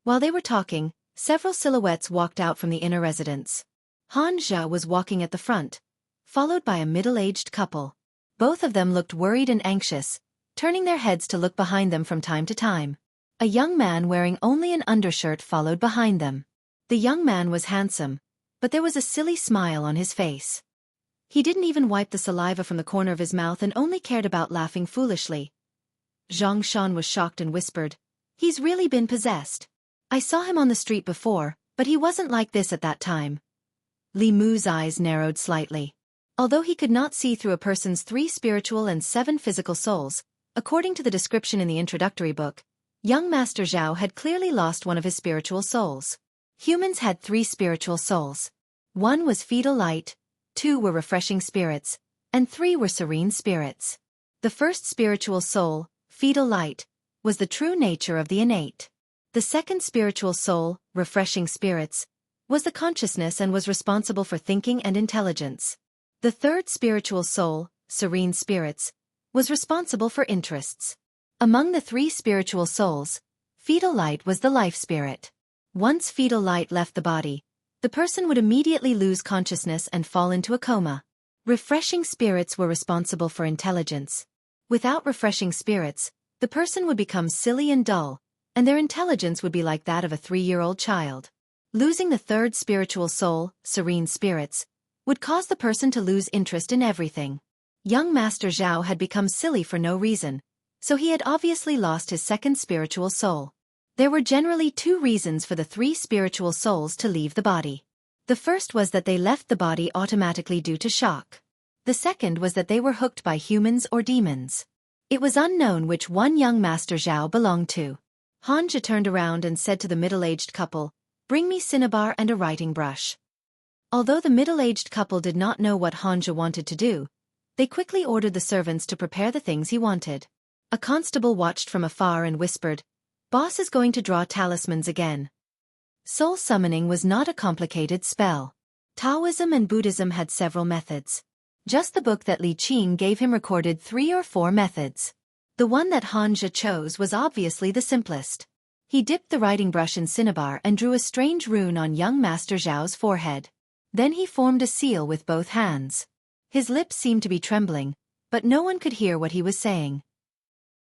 While they were talking, several silhouettes walked out from the inner residence. Han Zhe was walking at the front, followed by a middle-aged couple. Both of them looked worried and anxious, turning their heads to look behind them from time to time. A young man wearing only an undershirt followed behind them. The young man was handsome, but there was a silly smile on his face. He didn't even wipe the saliva from the corner of his mouth and only cared about laughing foolishly. Zhang Shan was shocked and whispered, "He's really been possessed. I saw him on the street before, but he wasn't like this at that time." Li Mu's eyes narrowed slightly. Although he could not see through a person's 3 spiritual and 7 physical souls, according to the description in the introductory book, young Master Zhao had clearly lost one of his spiritual souls. Humans had 3 spiritual souls. 1 was fetal light, 2 were refreshing spirits, and 3 were serene spirits. The first spiritual soul, fetal light, was the true nature of the innate. The second spiritual soul, refreshing spirits, was the consciousness and was responsible for thinking and intelligence. The third spiritual soul, serene spirits, was responsible for interests. Among the 3 spiritual souls, fetal light was the life spirit. Once fetal light left the body, the person would immediately lose consciousness and fall into a coma. Refreshing spirits were responsible for intelligence. Without refreshing spirits, the person would become silly and dull, and their intelligence would be like that of a 3-year-old child. Losing the third spiritual soul, serene spirits, would cause the person to lose interest in everything. Young Master Zhao had become silly for no reason, so he had obviously lost his second spiritual soul. There were generally 2 reasons for the 3 spiritual souls to leave the body. The first was that they left the body automatically due to shock. The second was that they were hooked by humans or demons. It was unknown which one young Master Zhao belonged to. Han Zhe turned around and said to the middle-aged couple, "Bring me cinnabar and a writing brush." Although the middle-aged couple did not know what Han Zhe wanted to do, they quickly ordered the servants to prepare the things he wanted. A constable watched from afar and whispered, "Boss is going to draw talismans again." Soul summoning was not a complicated spell. Taoism and Buddhism had several methods. Just the book that Li Qing gave him recorded 3 or 4 methods. The one that Han Zhe chose was obviously the simplest. He dipped the writing brush in cinnabar and drew a strange rune on young Master Zhao's forehead. Then he formed a seal with both hands. His lips seemed to be trembling, but no one could hear what he was saying.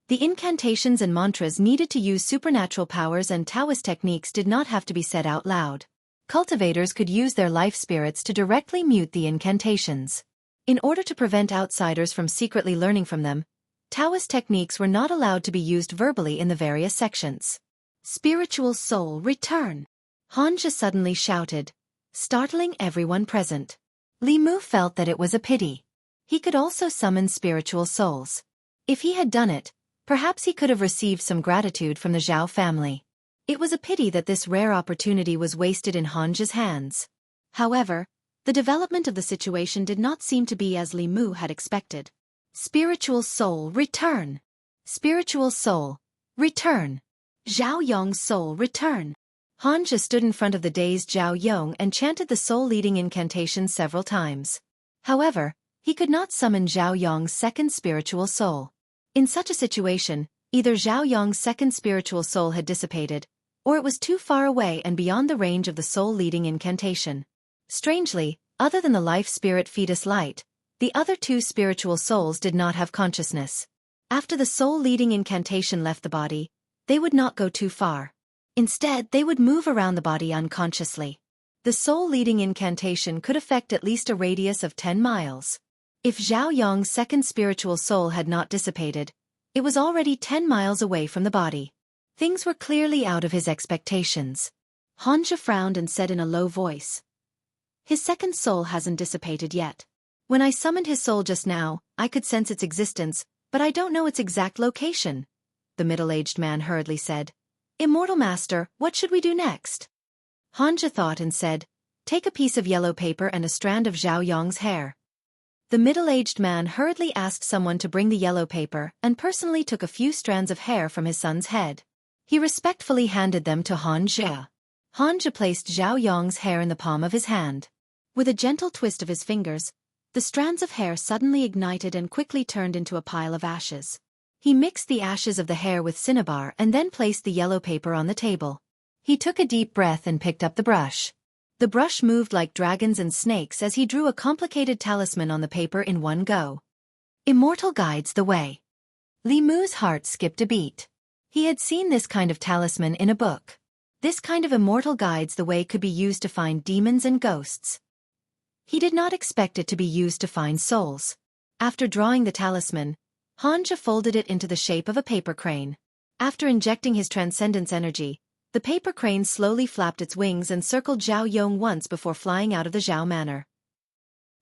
The incantations and mantras needed to use supernatural powers and Taoist techniques did not have to be said out loud. Cultivators could use their life spirits to directly mute the incantations. In order to prevent outsiders from secretly learning from them, Taoist techniques were not allowed to be used verbally in the various sections. "Spiritual soul, return!" Han Zhe suddenly shouted, startling everyone present. Li Mu felt that it was a pity. He could also summon spiritual souls. If he had done it, perhaps he could have received some gratitude from the Zhao family. It was a pity that this rare opportunity was wasted in Han Zhe's hands. However, the development of the situation did not seem to be as Li Mu had expected. "Spiritual soul, return! Spiritual soul, return! Zhao Yong's soul, return!" Han Zhe stood in front of the dazed Zhao Yong and chanted the soul-leading incantation several times. However, he could not summon Zhao Yong's second spiritual soul. In such a situation, either Zhao Yong's second spiritual soul had dissipated, or it was too far away and beyond the range of the soul-leading incantation. Strangely, other than the life spirit fetus light, the other 2 spiritual souls did not have consciousness. After the soul-leading incantation left the body, they would not go too far. Instead, they would move around the body unconsciously. The soul-leading incantation could affect at least a radius of 10 miles. If Zhao Yong's second spiritual soul had not dissipated, it was already 10 miles away from the body. Things were clearly out of his expectations. Hanja frowned and said in a low voice, "His second soul hasn't dissipated yet. When I summoned his soul just now, I could sense its existence, but I don't know its exact location," the middle-aged man hurriedly said. "Immortal Master, what should we do next?" Hanja thought and said, "Take a piece of yellow paper and a strand of Zhao Yong's hair." The middle-aged man hurriedly asked someone to bring the yellow paper and personally took a few strands of hair from his son's head. He respectfully handed them to Hanja. Hanja placed Zhao Yong's hair in the palm of his hand. With a gentle twist of his fingers, the strands of hair suddenly ignited and quickly turned into a pile of ashes. He mixed the ashes of the hair with cinnabar and then placed the yellow paper on the table. He took a deep breath and picked up the brush. The brush moved like dragons and snakes as he drew a complicated talisman on the paper in one go. Immortal guides the way. Li Mu's heart skipped a beat. He had seen this kind of talisman in a book. This kind of immortal guides the way could be used to find demons and ghosts. He did not expect it to be used to find souls. After drawing the talisman, Hanja folded it into the shape of a paper crane. After injecting his transcendence energy, the paper crane slowly flapped its wings and circled Zhao Yong once before flying out of the Zhao Manor.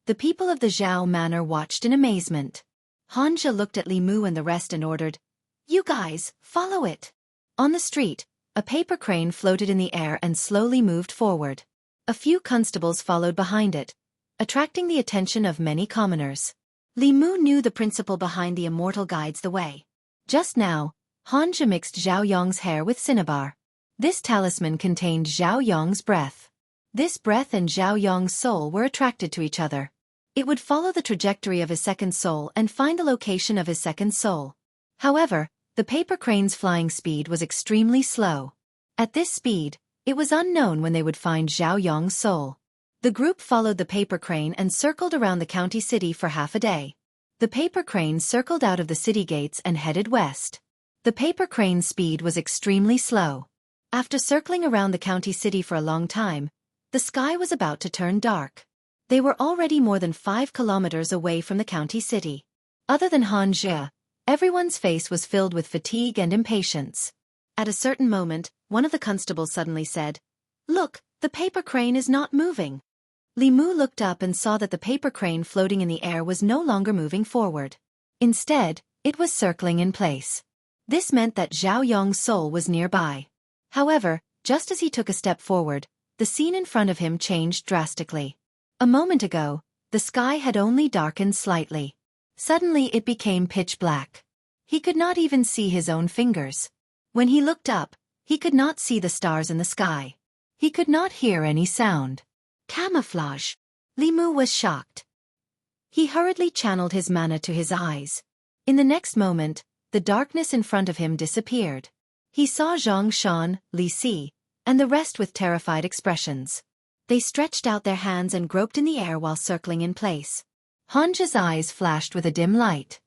The people of the Zhao Manor watched in amazement. Hanja looked at Li Mu and the rest and ordered, "You guys, follow it." On the street, a paper crane floated in the air and slowly moved forward. A few constables followed behind it, attracting the attention of many commoners. Li Mu knew the principle behind the immortal guides the way. Just now, Hanja mixed Zhao Yong's hair with cinnabar. This talisman contained Zhao Yong's breath. This breath and Zhao Yong's soul were attracted to each other. It would follow the trajectory of his second soul and find the location of his second soul. However, the paper crane's flying speed was extremely slow. At this speed, it was unknown when they would find Zhao Yong's soul. The group followed the paper crane and circled around the county city for half a day. The paper crane circled out of the city gates and headed west. The paper crane's speed was extremely slow. After circling around the county city for a long time, the sky was about to turn dark. They were already more than 5 kilometers away from the county city. Other than Hanja, everyone's face was filled with fatigue and impatience. At a certain moment, one of the constables suddenly said, "Look, the paper crane is not moving." Li Mu looked up and saw that the paper crane floating in the air was no longer moving forward. Instead, it was circling in place. This meant that Zhao Yong's soul was nearby. However, just as he took a step forward, the scene in front of him changed drastically. A moment ago, the sky had only darkened slightly. Suddenly it became pitch black. He could not even see his own fingers. When he looked up, he could not see the stars in the sky. He could not hear any sound. Camouflage. Li Mu was shocked. He hurriedly channeled his mana to his eyes. In the next moment, the darkness in front of him disappeared. He saw Zhang Shan, Li Si, and the rest with terrified expressions. They stretched out their hands and groped in the air while circling in place. Hanja's eyes flashed with a dim light.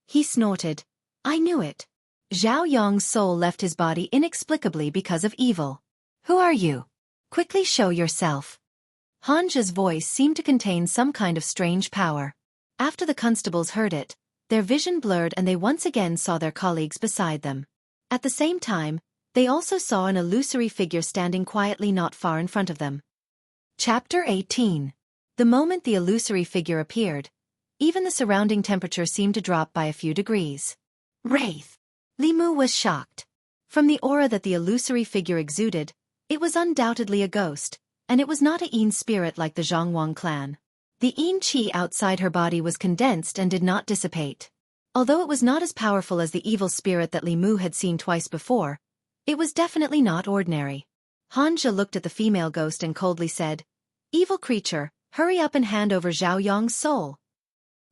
He snorted, "I knew it." Zhao Yong's soul left his body inexplicably because of evil. "Who are you? Quickly show yourself." Hanja's voice seemed to contain some kind of strange power. After the constables heard it, their vision blurred and they once again saw their colleagues beside them. At the same time, they also saw an illusory figure standing quietly not far in front of them. Chapter 18. The moment the illusory figure appeared, even the surrounding temperature seemed to drop by a few degrees. Wraith. Li Mu was shocked. From the aura that the illusory figure exuded, it was undoubtedly a ghost, and it was not a Yin spirit like the Zhongwang clan. The Yin qi outside her body was condensed and did not dissipate. Although it was not as powerful as the evil spirit that Li Mu had seen twice before, it was definitely not ordinary. Hanja looked at the female ghost and coldly said, "Evil creature, hurry up and hand over Zhao Yong's soul."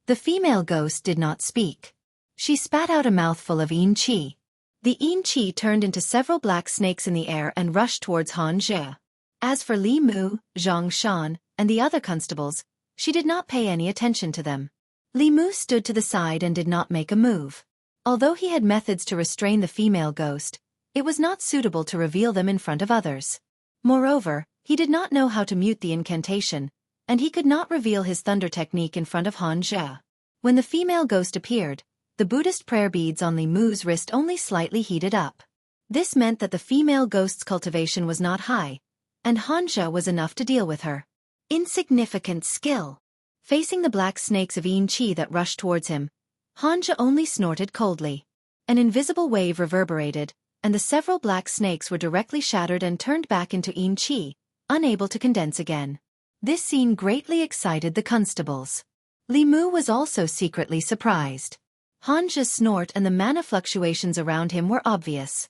The female ghost did not speak. She spat out a mouthful of Yin qi. The Yin qi turned into several black snakes in the air and rushed towards Hanja. As for Li Mu, Zhang Shan, and the other constables, she did not pay any attention to them. Li Mu stood to the side and did not make a move. Although he had methods to restrain the female ghost, It was not suitable to reveal them in front of others. Moreover, he did not know how to mute the incantation, and he could not reveal his thunder technique in front of Han Zhe. When the female ghost appeared, the Buddhist prayer beads on Li Mu's wrist only slightly heated up. This meant that the female ghost's cultivation was not high, and Han Zhe was enough to deal with her. Insignificant skill. Facing the black snakes of Yin Qi that rushed towards him, Han Zhe only snorted coldly. An invisible wave reverberated, and the several black snakes were directly shattered and turned back into Yin Qi, unable to condense again. This scene greatly excited the constables. Li Mu was also secretly surprised. Han Zhe's snort and the mana fluctuations around him were obvious.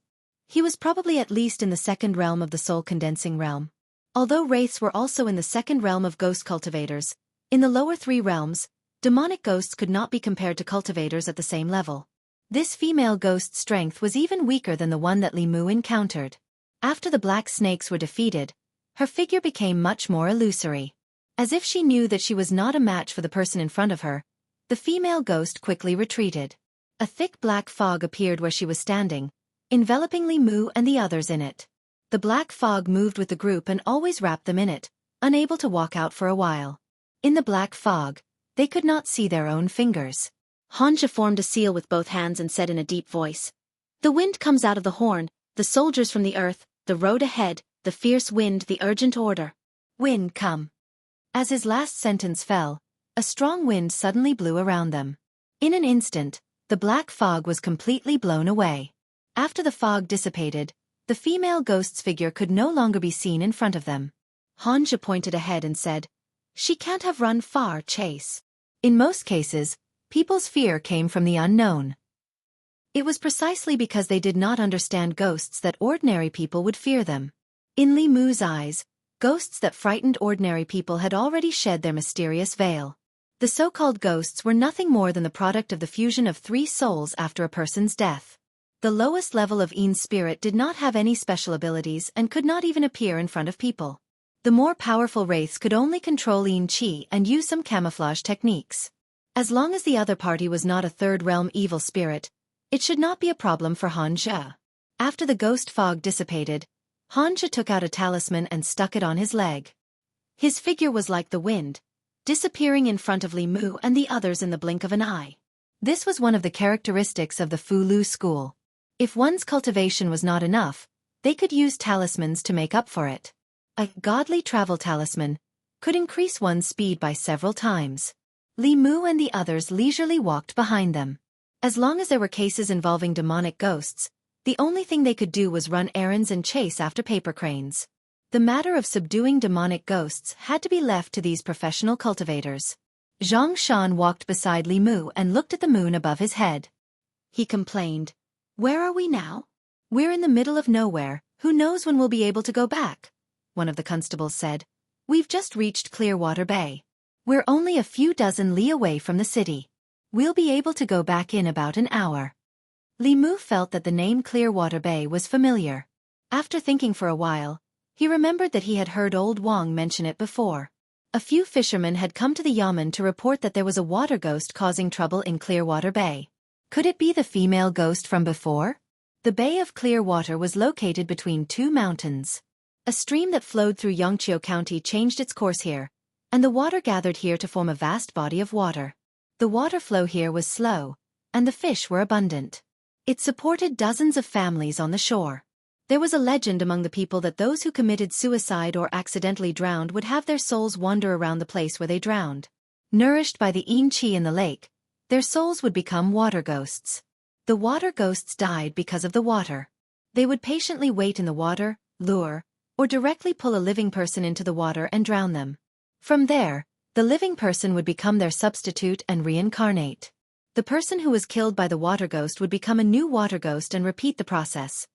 He was probably at least in the second realm of the soul-condensing realm. Although wraiths were also in the second realm of ghost cultivators, in the lower three realms, demonic ghosts could not be compared to cultivators at the same level. This female ghost's strength was even weaker than the one that Li Mu encountered. After the black snakes were defeated, her figure became much more illusory. As if she knew that she was not a match for the person in front of her, the female ghost quickly retreated. A thick black fog appeared where she was standing, enveloping Li Mu and the others in it. The black fog moved with the group and always wrapped them in it, unable to walk out for a while. In the black fog, they could not see their own fingers. Han Zhe formed a seal with both hands and said in a deep voice, "The wind comes out of the horn, the soldiers from the earth, the road ahead, the fierce wind, the urgent order. Wind come." As his last sentence fell, a strong wind suddenly blew around them. In an instant, the black fog was completely blown away. After the fog dissipated, the female ghost's figure could no longer be seen in front of them. Han Zhe pointed ahead and said, "She can't have run far, Chase." In most cases, people's fear came from the unknown. It was precisely because they did not understand ghosts that ordinary people would fear them. In Li Mu's eyes, ghosts that frightened ordinary people had already shed their mysterious veil. The so-called ghosts were nothing more than the product of the fusion of three souls after a person's death. The lowest level of Yin's spirit did not have any special abilities and could not even appear in front of people. The more powerful wraiths could only control Yin Qi and use some camouflage techniques. As long as the other party was not a third-realm evil spirit, it should not be a problem for Han Zhe. After the ghost fog dissipated, Han Zhe took out a talisman and stuck it on his leg. His figure was like the wind, disappearing in front of Li Mu and the others in the blink of an eye. This was one of the characteristics of the Fu Lu school. If one's cultivation was not enough, they could use talismans to make up for it. A godly travel talisman could increase one's speed by several times. Li Mu and the others leisurely walked behind them. As long as there were cases involving demonic ghosts, the only thing they could do was run errands and chase after paper cranes. The matter of subduing demonic ghosts had to be left to these professional cultivators. Zhang Shan walked beside Li Mu and looked at the moon above his head. He complained, "Where are we now? We're in the middle of nowhere, who knows when we'll be able to go back?" One of the constables said, "We've just reached Clearwater Bay. We're only a few dozen li away from the city. We'll be able to go back in about an hour." Li Mu felt that the name Clearwater Bay was familiar. After thinking for a while, he remembered that he had heard old Wang mention it before. A few fishermen had come to the yamen to report that there was a water ghost causing trouble in Clearwater Bay. Could it be the female ghost from before? The Bay of Clearwater was located between two mountains. A stream that flowed through Yangqiu County changed its course here, and the water gathered here to form a vast body of water. The water flow here was slow, and the fish were abundant. It supported dozens of families on the shore. There was a legend among the people that those who committed suicide or accidentally drowned would have their souls wander around the place where they drowned. Nourished by the Yin Qi in the lake, their souls would become water ghosts. The water ghosts died because of the water. They would patiently wait in the water, lure, or directly pull a living person into the water and drown them. From there, the living person would become their substitute and reincarnate. The person who was killed by the water ghost would become a new water ghost and repeat the process.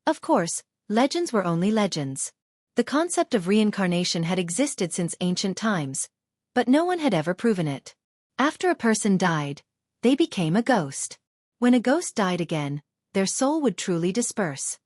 Of course, legends were only legends. The concept of reincarnation had existed since ancient times, but no one had ever proven it. After a person died, they became a ghost. When a ghost died again, their soul would truly disperse.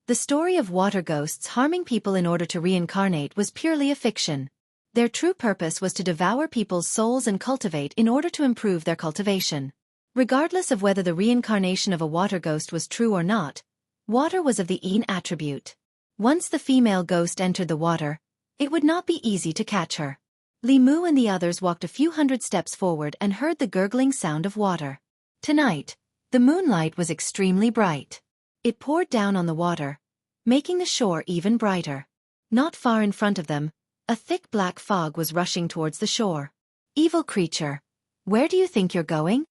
The story of water ghosts harming people in order to reincarnate was purely a fiction. Their true purpose was to devour people's souls and cultivate in order to improve their cultivation. Regardless of whether the reincarnation of a water ghost was true or not, Water was of the Een attribute. Once the female ghost entered the water, it would not be easy to catch her. Li Mu and the others walked a few hundred steps forward and heard the gurgling sound of water. Tonight, the moonlight was extremely bright. It poured down on the water, making the shore even brighter. Not far in front of them, a thick black fog was rushing towards the shore. Evil creature, where do you think you're going?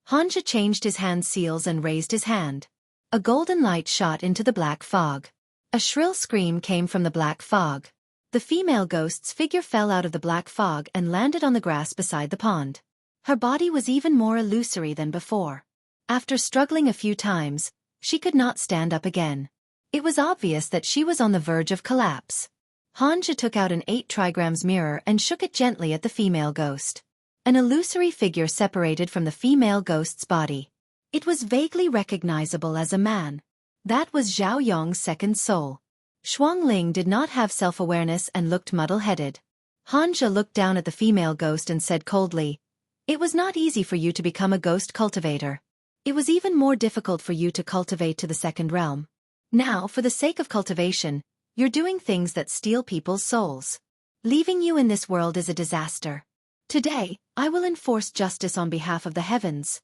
Hanja changed his hand seals and raised his hand. A golden light shot into the black fog. A shrill scream came from the black fog. The female ghost's figure fell out of the black fog and landed on the grass beside the pond. Her body was even more illusory than before. After struggling a few times, she could not stand up again. It was obvious that she was on the verge of collapse. Hanja took out an 8 trigrams mirror and shook it gently at the female ghost. An illusory figure separated from the female ghost's body. It was vaguely recognizable as a man. That was Zhao Yong's second soul. Shuangling did not have self-awareness and looked muddle-headed. Hanja looked down at the female ghost and said coldly, "It was not easy for you to become a ghost cultivator. It was even more difficult for you to cultivate to the second realm. Now, for the sake of cultivation, you're doing things that steal people's souls. Leaving you in this world is a disaster. Today, I will enforce justice on behalf of the heavens."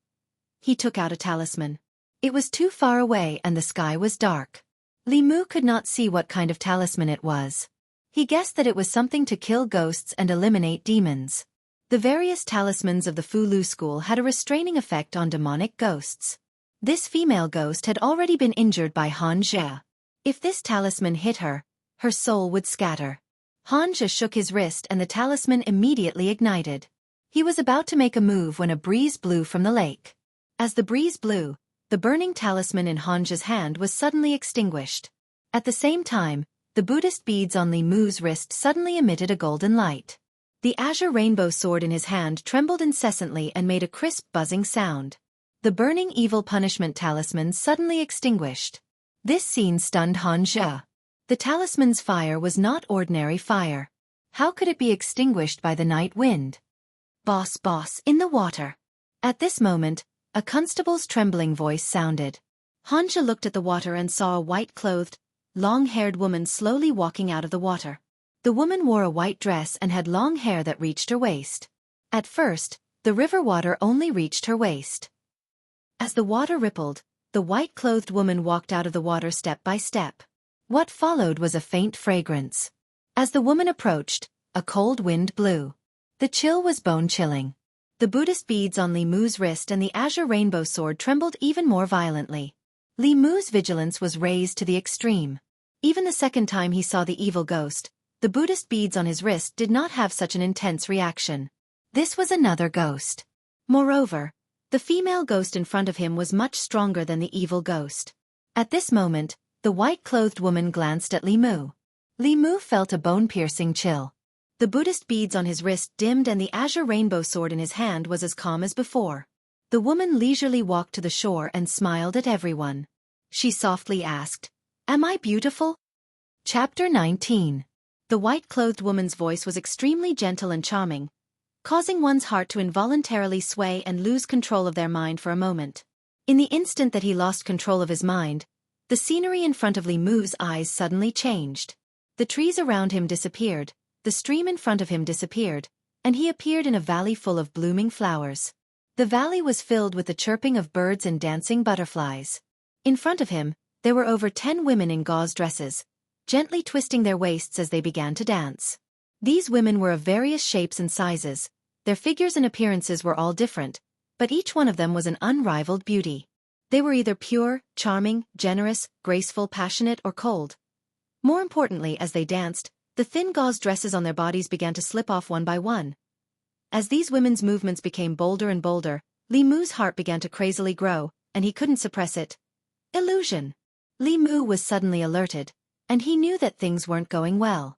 He took out a talisman. It was too far away and the sky was dark. Li Mu could not see what kind of talisman it was. He guessed that it was something to kill ghosts and eliminate demons. The various talismans of the Fu Lu school had a restraining effect on demonic ghosts. This female ghost had already been injured by Hanja. If this talisman hit her, her soul would scatter. Hanja shook his wrist and the talisman immediately ignited. He was about to make a move when a breeze blew from the lake. As the breeze blew, the burning talisman in Hanja's hand was suddenly extinguished. At the same time, the Buddhist beads on Li Mu's wrist suddenly emitted a golden light. The azure rainbow sword in his hand trembled incessantly and made a crisp buzzing sound. The burning evil punishment talisman suddenly extinguished. This scene stunned Hanja. The talisman's fire was not ordinary fire. How could it be extinguished by the night wind? "Boss, in the water." At this moment, a constable's trembling voice sounded. Hanja looked at the water and saw a white-clothed, long-haired woman slowly walking out of the water. The woman wore a white dress and had long hair that reached her waist. At first, the river water only reached her waist. As the water rippled, the white-clothed woman walked out of the water step by step. What followed was a faint fragrance. As the woman approached, a cold wind blew. The chill was bone-chilling. The Buddhist beads on Li Mu's wrist and the azure rainbow sword trembled even more violently. Li Mu's vigilance was raised to the extreme. Even the second time he saw the evil ghost, the Buddhist beads on his wrist did not have such an intense reaction. This was another ghost. Moreover, the female ghost in front of him was much stronger than the evil ghost. At this moment, the white-clothed woman glanced at Li Mu. Li Mu felt a bone-piercing chill. The Buddhist beads on his wrist dimmed and the azure rainbow sword in his hand was as calm as before. The woman leisurely walked to the shore and smiled at everyone. She softly asked, "Am I beautiful?" Chapter 19. The white-clothed woman's voice was extremely gentle and charming, causing one's heart to involuntarily sway and lose control of their mind for a moment. In the instant that he lost control of his mind, the scenery in front of Li Mu's eyes suddenly changed. The trees around him disappeared. The stream in front of him disappeared, and he appeared in a valley full of blooming flowers. The valley was filled with the chirping of birds and dancing butterflies. In front of him, there were over 10 women in gauze dresses, gently twisting their waists as they began to dance. These women were of various shapes and sizes. Their figures and appearances were all different, but each one of them was an unrivaled beauty. They were either pure, charming, generous, graceful, passionate, or cold. More importantly, as they danced, the thin gauze dresses on their bodies began to slip off one by one. As these women's movements became bolder and bolder, Li Mu's heart began to crazily grow, and he couldn't suppress it. Illusion. Li Mu was suddenly alerted, and he knew that things weren't going well.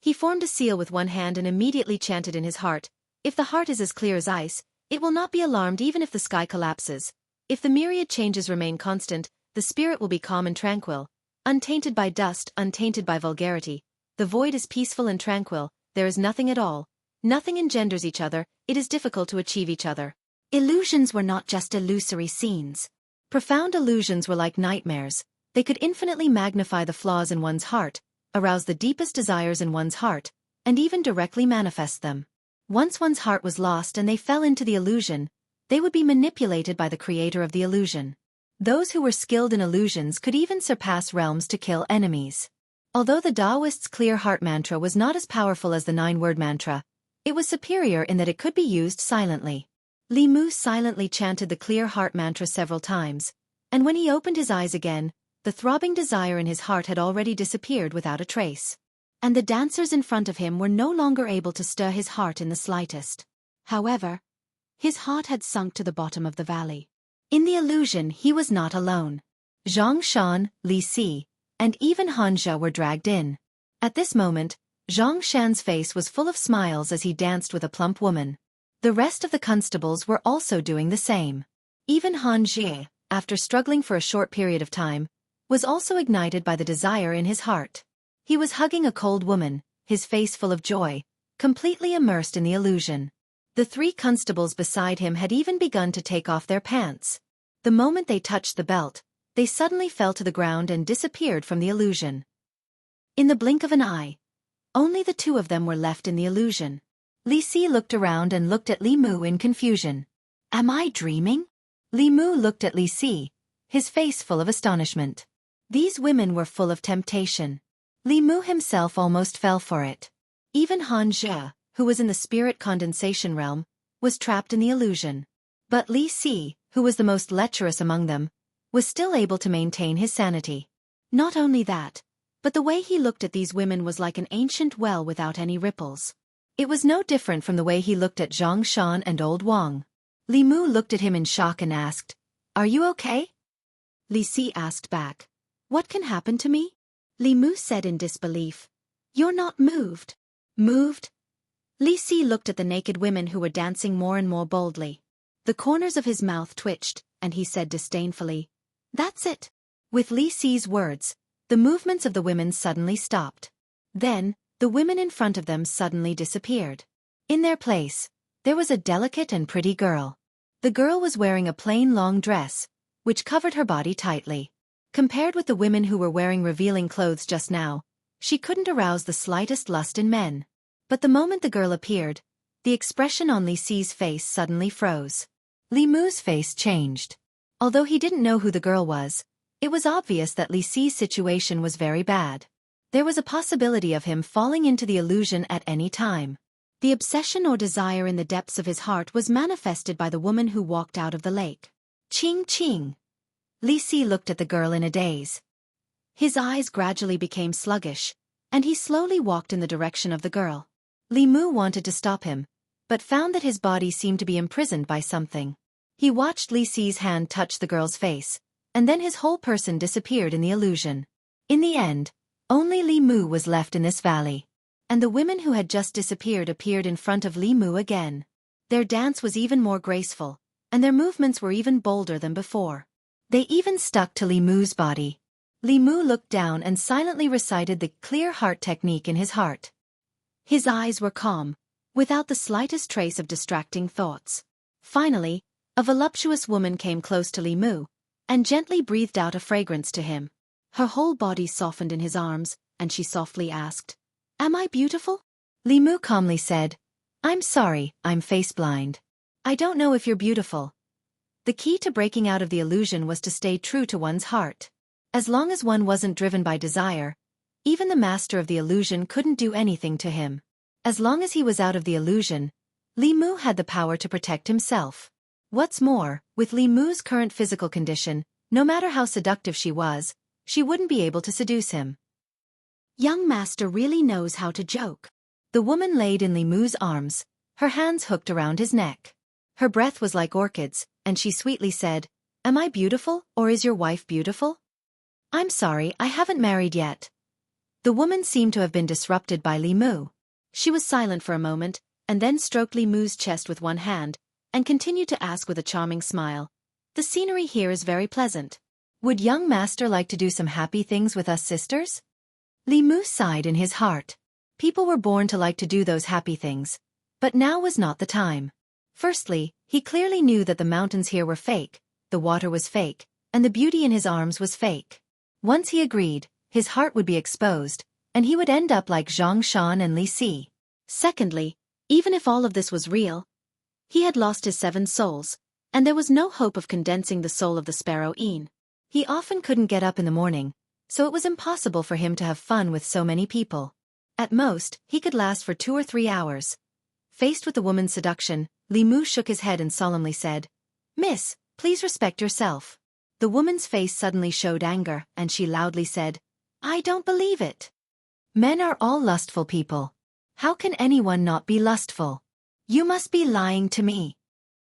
He formed a seal with one hand and immediately chanted in his heart, "If the heart is as clear as ice, it will not be alarmed even if the sky collapses. If the myriad changes remain constant, the spirit will be calm and tranquil, untainted by dust, untainted by vulgarity. The void is peaceful and tranquil, there is nothing at all. Nothing engenders each other, it is difficult to achieve each other." Illusions were not just illusory scenes. Profound illusions were like nightmares. They could infinitely magnify the flaws in one's heart, arouse the deepest desires in one's heart, and even directly manifest them. Once one's heart was lost and they fell into the illusion, they would be manipulated by the creator of the illusion. Those who were skilled in illusions could even surpass realms to kill enemies. Although the Daoist's clear heart mantra was not as powerful as the 9-word mantra, it was superior in that it could be used silently. Li Mu silently chanted the clear heart mantra several times, and when he opened his eyes again, the throbbing desire in his heart had already disappeared without a trace. And the dancers in front of him were no longer able to stir his heart in the slightest. However, his heart had sunk to the bottom of the valley. In the illusion he was not alone. Zhang Shan, Li Si, and even Han Zhe were dragged in. At this moment, Zhang Shan's face was full of smiles as he danced with a plump woman. The rest of the constables were also doing the same. Even Han Zhe, after struggling for a short period of time, was also ignited by the desire in his heart. He was hugging a cold woman, his face full of joy, completely immersed in the illusion. The 3 constables beside him had even begun to take off their pants. The moment they touched the belt, they suddenly fell to the ground and disappeared from the illusion. In the blink of an eye, only the 2 of them were left in the illusion. Li Si looked around and looked at Li Mu in confusion. Am I dreaming? Li Mu looked at Li Si, his face full of astonishment. These women were full of temptation. Li Mu himself almost fell for it. Even Han Zhe, who was in the spirit condensation realm, was trapped in the illusion. But Li Si, who was the most lecherous among them, was still able to maintain his sanity. Not only that, but the way he looked at these women was like an ancient well without any ripples. It was no different from the way he looked at Zhang Shan and Old Wang. Li Mu looked at him in shock and asked, "Are you okay?" Li Si asked back, "What can happen to me?" Li Mu said in disbelief, "You're not moved." Moved? Li Si looked at the naked women who were dancing more and more boldly. The corners of his mouth twitched, and he said disdainfully, "That's it." With Li Si's words, the movements of the women suddenly stopped. Then, the women in front of them suddenly disappeared. In their place, there was a delicate and pretty girl. The girl was wearing a plain long dress, which covered her body tightly. Compared with the women who were wearing revealing clothes just now, she couldn't arouse the slightest lust in men. But the moment the girl appeared, the expression on Li Si's face suddenly froze. Li Mu's face changed. Although he didn't know who the girl was, it was obvious that Li Si's situation was very bad. There was a possibility of him falling into the illusion at any time. The obsession or desire in the depths of his heart was manifested by the woman who walked out of the lake. Ching ching. Li Si looked at the girl in a daze. His eyes gradually became sluggish, and he slowly walked in the direction of the girl. Li Mu wanted to stop him, but found that his body seemed to be imprisoned by something. He watched Li Si's hand touch the girl's face, and then his whole person disappeared in the illusion. In the end, only Li Mu was left in this valley. And the women who had just disappeared appeared in front of Li Mu again. Their dance was even more graceful, and their movements were even bolder than before. They even stuck to Li Mu's body. Li Mu looked down and silently recited the clear heart technique in his heart. His eyes were calm, without the slightest trace of distracting thoughts. Finally, a voluptuous woman came close to Li Mu, and gently breathed out a fragrance to him. Her whole body softened in his arms, and she softly asked, "Am I beautiful?" Li Mu calmly said, "I'm sorry, I'm face-blind. I don't know if you're beautiful." The key to breaking out of the illusion was to stay true to one's heart. As long as one wasn't driven by desire, even the master of the illusion couldn't do anything to him. As long as he was out of the illusion, Li Mu had the power to protect himself. What's more, with Li Mu's current physical condition, no matter how seductive she was, she wouldn't be able to seduce him. Young master really knows how to joke. The woman laid in Li Mu's arms, her hands hooked around his neck. Her breath was like orchids, and she sweetly said, "Am I beautiful, or is your wife beautiful?" "I'm sorry, I haven't married yet." The woman seemed to have been disrupted by Li Mu. She was silent for a moment, and then stroked Li Mu's chest with one hand, and continued to ask with a charming smile, "The scenery here is very pleasant. Would young master like to do some happy things with us sisters?" Li Mu sighed in his heart. People were born to like to do those happy things, but now was not the time. Firstly, he clearly knew that the mountains here were fake, the water was fake, and the beauty in his arms was fake. Once he agreed, his heart would be exposed, and he would end up like Zhang Shan and Li Si. Secondly, even if all of this was real, he had lost his 7 souls, and there was no hope of condensing the soul of the sparrow Een. He often couldn't get up in the morning, so it was impossible for him to have fun with so many people. At most, he could last for 2 or 3 hours. Faced with the woman's seduction, Li Mu shook his head and solemnly said, "Miss, please respect yourself." The woman's face suddenly showed anger, and she loudly said, "I don't believe it. Men are all lustful people. How can anyone not be lustful? You must be lying to me."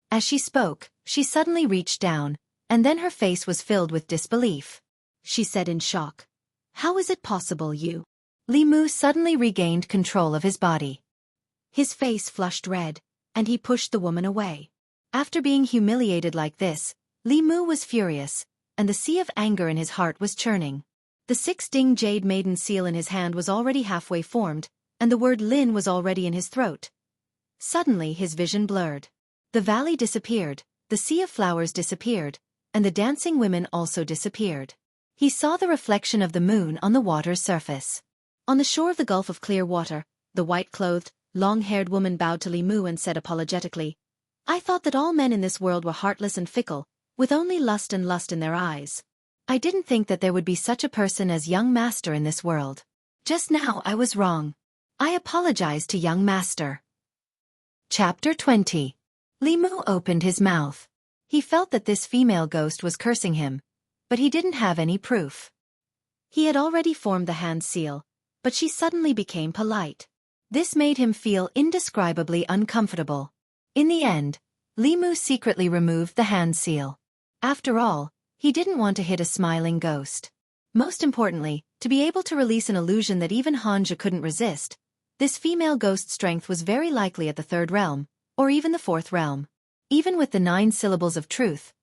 As she spoke, she suddenly reached down, and then her face was filled with disbelief. She said in shock, "How is it possible you?" Li Mu suddenly regained control of his body. His face flushed red, and he pushed the woman away. After being humiliated like this, Li Mu was furious, and the sea of anger in his heart was churning. The 6-ding jade maiden seal in his hand was already halfway formed, and the word Lin was already in his throat. Suddenly his vision blurred. The valley disappeared, the sea of flowers disappeared, and the dancing women also disappeared. He saw the reflection of the moon on the water's surface. On the shore of the gulf of clear water, the white-clothed, long-haired woman bowed to Li Mu and said apologetically, "I thought that all men in this world were heartless and fickle, with only lust and lust in their eyes. I didn't think that there would be such a person as young master in this world. Just now I was wrong. I apologize to young master." Chapter 20. Li Mu opened his mouth. He felt that this female ghost was cursing him, but he didn't have any proof. He had already formed the hand seal, but she suddenly became polite. This made him feel indescribably uncomfortable. In the end, Li Mu secretly removed the hand seal. After all, he didn't want to hit a smiling ghost. Most importantly, to be able to release an illusion that even Hanja couldn't resist, this female ghost's strength was very likely at the 3rd realm, or even the 4th realm. Even with the 9 syllables of truth,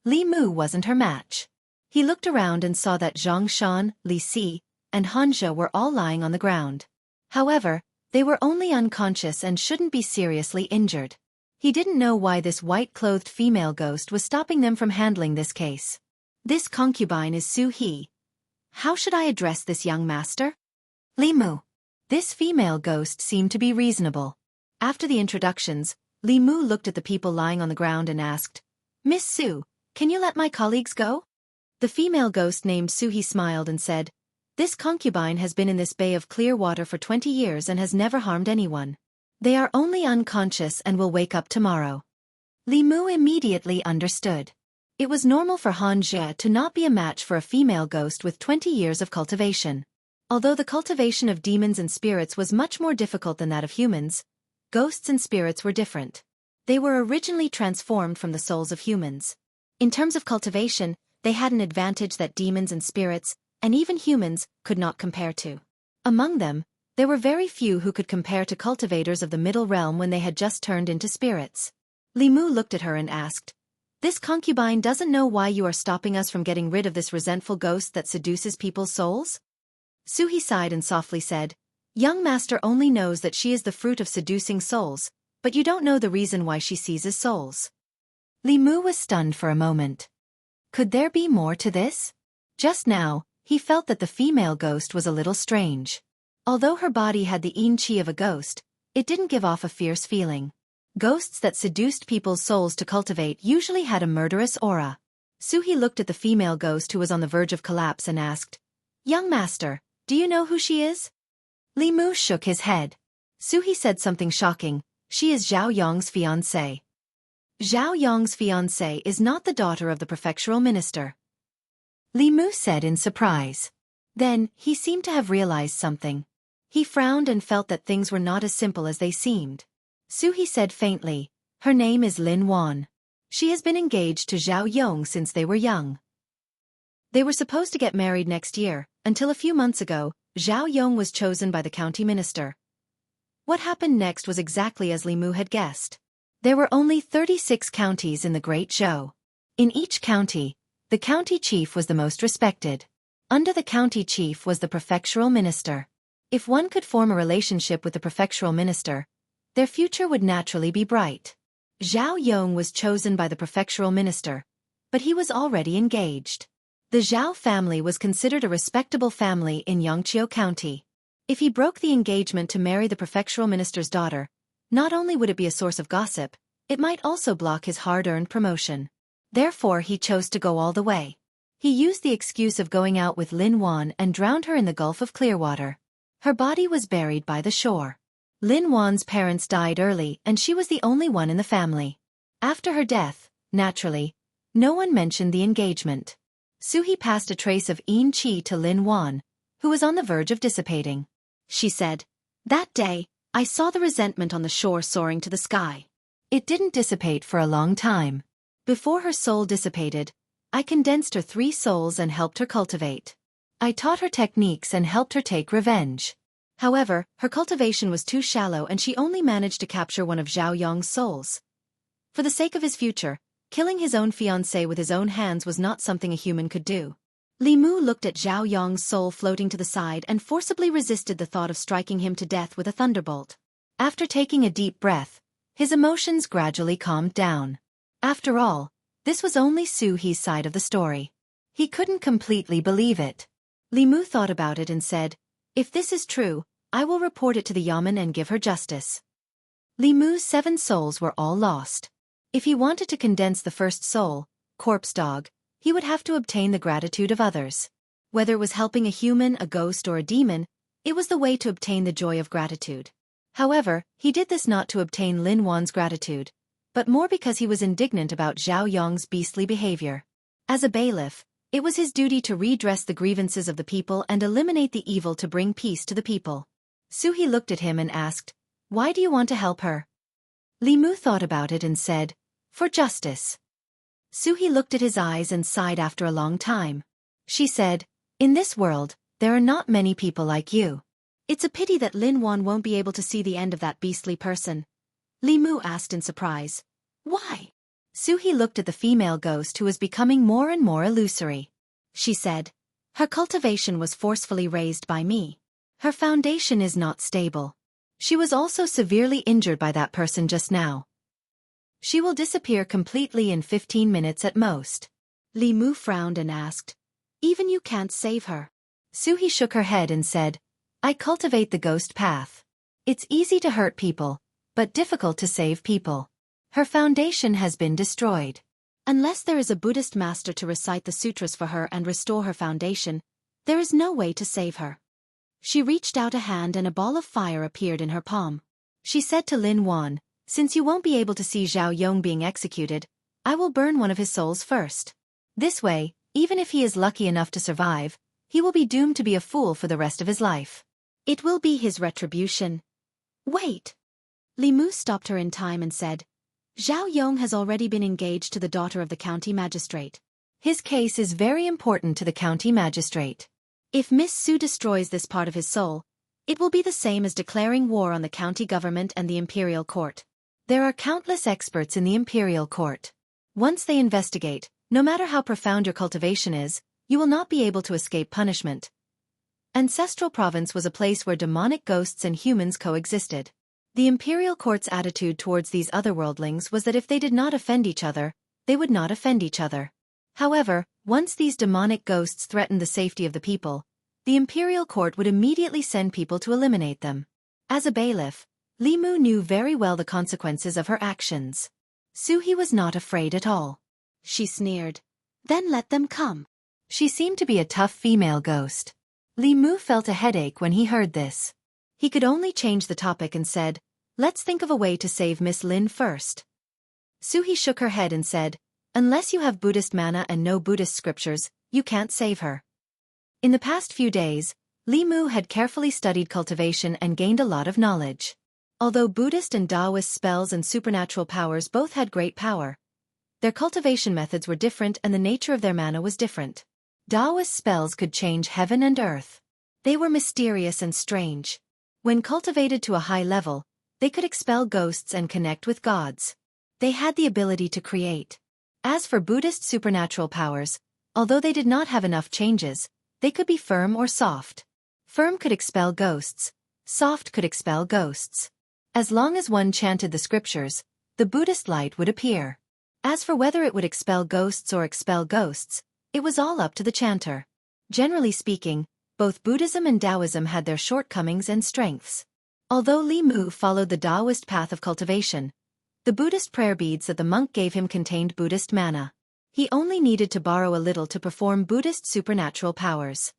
Li Mu wasn't her match. He looked around and saw that Zhang Shan, Li Si, and Hanja were all lying on the ground. However, they were only unconscious and shouldn't be seriously injured. He didn't know why this white-clothed female ghost was stopping them from handling this case. "This concubine is Su He. How should I address this young master?" "Li Mu." This female ghost seemed to be reasonable. After the introductions, Li Mu looked at the people lying on the ground and asked, "Miss Su, can you let my colleagues go?" The female ghost named Su He smiled and said, "This concubine has been in this bay of clear water for 20 years and has never harmed anyone. They are only unconscious and will wake up tomorrow." Li Mu immediately understood. It was normal for Hanja to not be a match for a female ghost with 20 years of cultivation. Although the cultivation of demons and spirits was much more difficult than that of humans, ghosts and spirits were different. They were originally transformed from the souls of humans. In terms of cultivation, they had an advantage that demons and spirits, and even humans, could not compare to. Among them, there were very few who could compare to cultivators of the middle realm when they had just turned into spirits. Li Mu looked at her and asked, "This concubine doesn't know why you are stopping us from getting rid of this resentful ghost that seduces people's souls?" Su He sighed and softly said, "Young master only knows that she is the fruit of seducing souls, but you don't know the reason why she seizes souls." Li Mu was stunned for a moment. Could there be more to this? Just now, he felt that the female ghost was a little strange. Although her body had the Yin Qi of a ghost, it didn't give off a fierce feeling. Ghosts that seduced people's souls to cultivate usually had a murderous aura. Su He looked at the female ghost who was on the verge of collapse and asked, "Young master, do you know who she is?" Li Mu shook his head. Su He said something shocking, "She is Zhao Yong's fiancée." Zhao Yong's fiancée is not the daughter of the prefectural minister, Li Mu said in surprise. Then, he seemed to have realized something. He frowned and felt that things were not as simple as they seemed. Su He said faintly, "Her name is Lin Wan. She has been engaged to Zhao Yong since they were young. They were supposed to get married next year, until a few months ago, Zhao Yong was chosen by the county minister." What happened next was exactly as Li Mu had guessed. There were only 36 counties in the Great Zhou. In each county, the county chief was the most respected. Under the county chief was the prefectural minister. If one could form a relationship with the prefectural minister, their future would naturally be bright. Zhao Yong was chosen by the prefectural minister, but he was already engaged. The Zhao family was considered a respectable family in Yangqiu County. If he broke the engagement to marry the prefectural minister's daughter, not only would it be a source of gossip, it might also block his hard-earned promotion. Therefore he chose to go all the way. He used the excuse of going out with Lin Wan and drowned her in the Gulf of Clearwater. Her body was buried by the shore. Lin Wan's parents died early and she was the only one in the family. After her death, naturally, no one mentioned the engagement. Suhi passed a trace of Yin Qi to Lin Wan, who was on the verge of dissipating. She said, "That day, I saw the resentment on the shore soaring to the sky. It didn't dissipate for a long time. Before her soul dissipated, I condensed her 3 souls and helped her cultivate. I taught her techniques and helped her take revenge. However, her cultivation was too shallow and she only managed to capture one of Zhao Yong's souls. For the sake of his future, killing his own fiancée with his own hands was not something a human could do." Li Mu looked at Zhao Yong's soul floating to the side and forcibly resisted the thought of striking him to death with a thunderbolt. After taking a deep breath, his emotions gradually calmed down. After all, this was only Suhi's side of the story. He couldn't completely believe it. Li Mu thought about it and said, "If this is true, I will report it to the Yamen and give her justice." Li Mu's 7 souls were all lost. If he wanted to condense the first soul, Corpse Dog, he would have to obtain the gratitude of others. Whether it was helping a human, a ghost, or a demon, it was the way to obtain the joy of gratitude. However, he did this not to obtain Lin Wan's gratitude, but more because he was indignant about Zhao Yong's beastly behavior. As a bailiff, it was his duty to redress the grievances of the people and eliminate the evil to bring peace to the people. Suhi looked at him and asked, "Why do you want to help her?" Li Mu thought about it and said, "For justice." Suhi looked at his eyes and sighed after a long time. She said, "In this world, there are not many people like you. It's a pity that Lin Wan won't be able to see the end of that beastly person." Li Mu asked in surprise, "Why?" Suhi looked at the female ghost who was becoming more and more illusory. She said, "Her cultivation was forcefully raised by me. Her foundation is not stable. She was also severely injured by that person just now. She will disappear completely in 15 minutes at most." Li Mu frowned and asked, "Even you can't save her?" Suhi shook her head and said, "I cultivate the ghost path. It's easy to hurt people, but difficult to save people. Her foundation has been destroyed. Unless there is a Buddhist master to recite the sutras for her and restore her foundation, there is no way to save her." She reached out a hand and a ball of fire appeared in her palm. She said to Lin Wan, "Since you won't be able to see Zhao Yong being executed, I will burn one of his souls first. This way, even if he is lucky enough to survive, he will be doomed to be a fool for the rest of his life. It will be his retribution." "Wait." Li Mu stopped her in time and said, "Zhao Yong has already been engaged to the daughter of the county magistrate. His case is very important to the county magistrate. If Miss Su destroys this part of his soul, it will be the same as declaring war on the county government and the imperial court. There are countless experts in the imperial court. Once they investigate, no matter how profound your cultivation is, you will not be able to escape punishment." Ancestral Province was a place where demonic ghosts and humans coexisted. The imperial court's attitude towards these otherworldlings was that if they did not offend each other, they would not offend each other. However, once these demonic ghosts threatened the safety of the people, the imperial court would immediately send people to eliminate them. As a bailiff, Li Mu knew very well the consequences of her actions. Suhi was not afraid at all. She sneered, "Then let them come." She seemed to be a tough female ghost. Li Mu felt a headache when he heard this. He could only change the topic and said, "Let's think of a way to save Miss Lin first." Suhi shook her head and said, "Unless you have Buddhist mana and no Buddhist scriptures, you can't save her." In the past few days, Li Mu had carefully studied cultivation and gained a lot of knowledge. Although Buddhist and Daoist spells and supernatural powers both had great power, their cultivation methods were different and the nature of their mana was different. Daoist spells could change heaven and earth. They were mysterious and strange. When cultivated to a high level, they could expel ghosts and connect with gods. They had the ability to create. As for Buddhist supernatural powers, although they did not have enough changes, they could be firm or soft. Firm could expel ghosts. Soft could expel ghosts. As long as one chanted the scriptures, the Buddhist light would appear. As for whether it would expel ghosts or expel ghosts, It was all up to the chanter. Generally speaking, both Buddhism and Taoism had their shortcomings and strengths. Although Li Mu followed the Daoist path of cultivation, the Buddhist prayer beads that the monk gave him contained Buddhist mana. He only needed to borrow a little to perform Buddhist supernatural powers.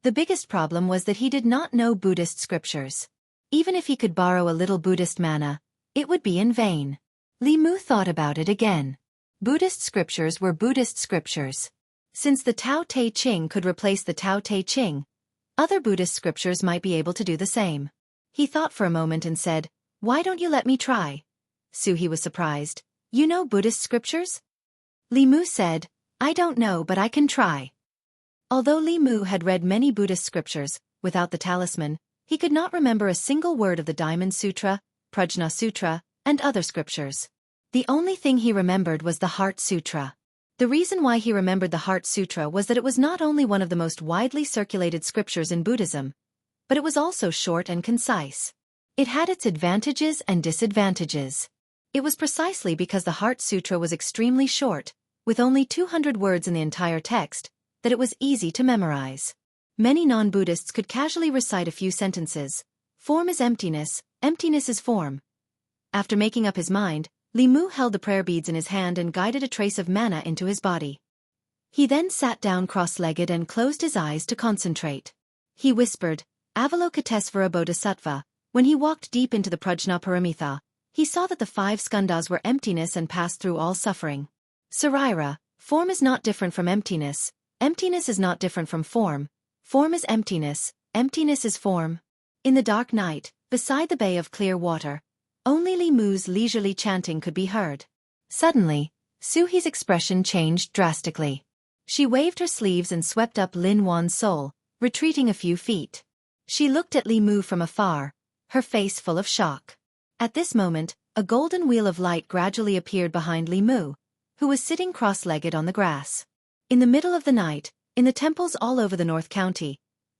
The biggest problem was that he did not know Buddhist scriptures. Even if he could borrow a little Buddhist mana, it would be in vain. Li Mu thought about it again. Buddhist scriptures were Buddhist scriptures. Since the Tao Te Ching could replace the Tao Te Ching, other Buddhist scriptures might be able to do the same. He thought for a moment and said, "Why don't you let me try?" Suhi was surprised. "You know Buddhist scriptures?" Li Mu said, "I don't know, but I can try." Although Li Mu had read many Buddhist scriptures, without the talisman, he could not remember a single word of the Diamond Sutra, Prajna Sutra, and other scriptures. The only thing he remembered was the Heart Sutra. The reason why he remembered the Heart Sutra was that it was not only one of the most widely circulated scriptures in Buddhism, but it was also short and concise. It had its advantages and disadvantages. It was precisely because the Heart Sutra was extremely short, with only 200 words in the entire text, that it was easy to memorize. Many non-Buddhists could casually recite a few sentences. Form is emptiness, emptiness is form. After making up his mind, Li Mu held the prayer beads in his hand and guided a trace of mana into his body. He then sat down cross-legged and closed his eyes to concentrate. He whispered, Avalokitesvara Bodhisattva. When he walked deep into the Prajna Paramitha, he saw that the 5 skandhas were emptiness and passed through all suffering. Saraira, form is not different from emptiness, emptiness is not different from form is emptiness is form. In the dark night, beside the bay of clear water, only Li Mu's leisurely chanting could be heard. Suddenly, Suhi's expression changed drastically. She waved her sleeves and swept up Lin Wan's soul, retreating a few feet. She looked at Li Mu from afar, her face full of shock. At this moment, a golden wheel of light gradually appeared behind Li Mu, who was sitting cross-legged on the grass. In the middle of the night, in the temples all over the North County,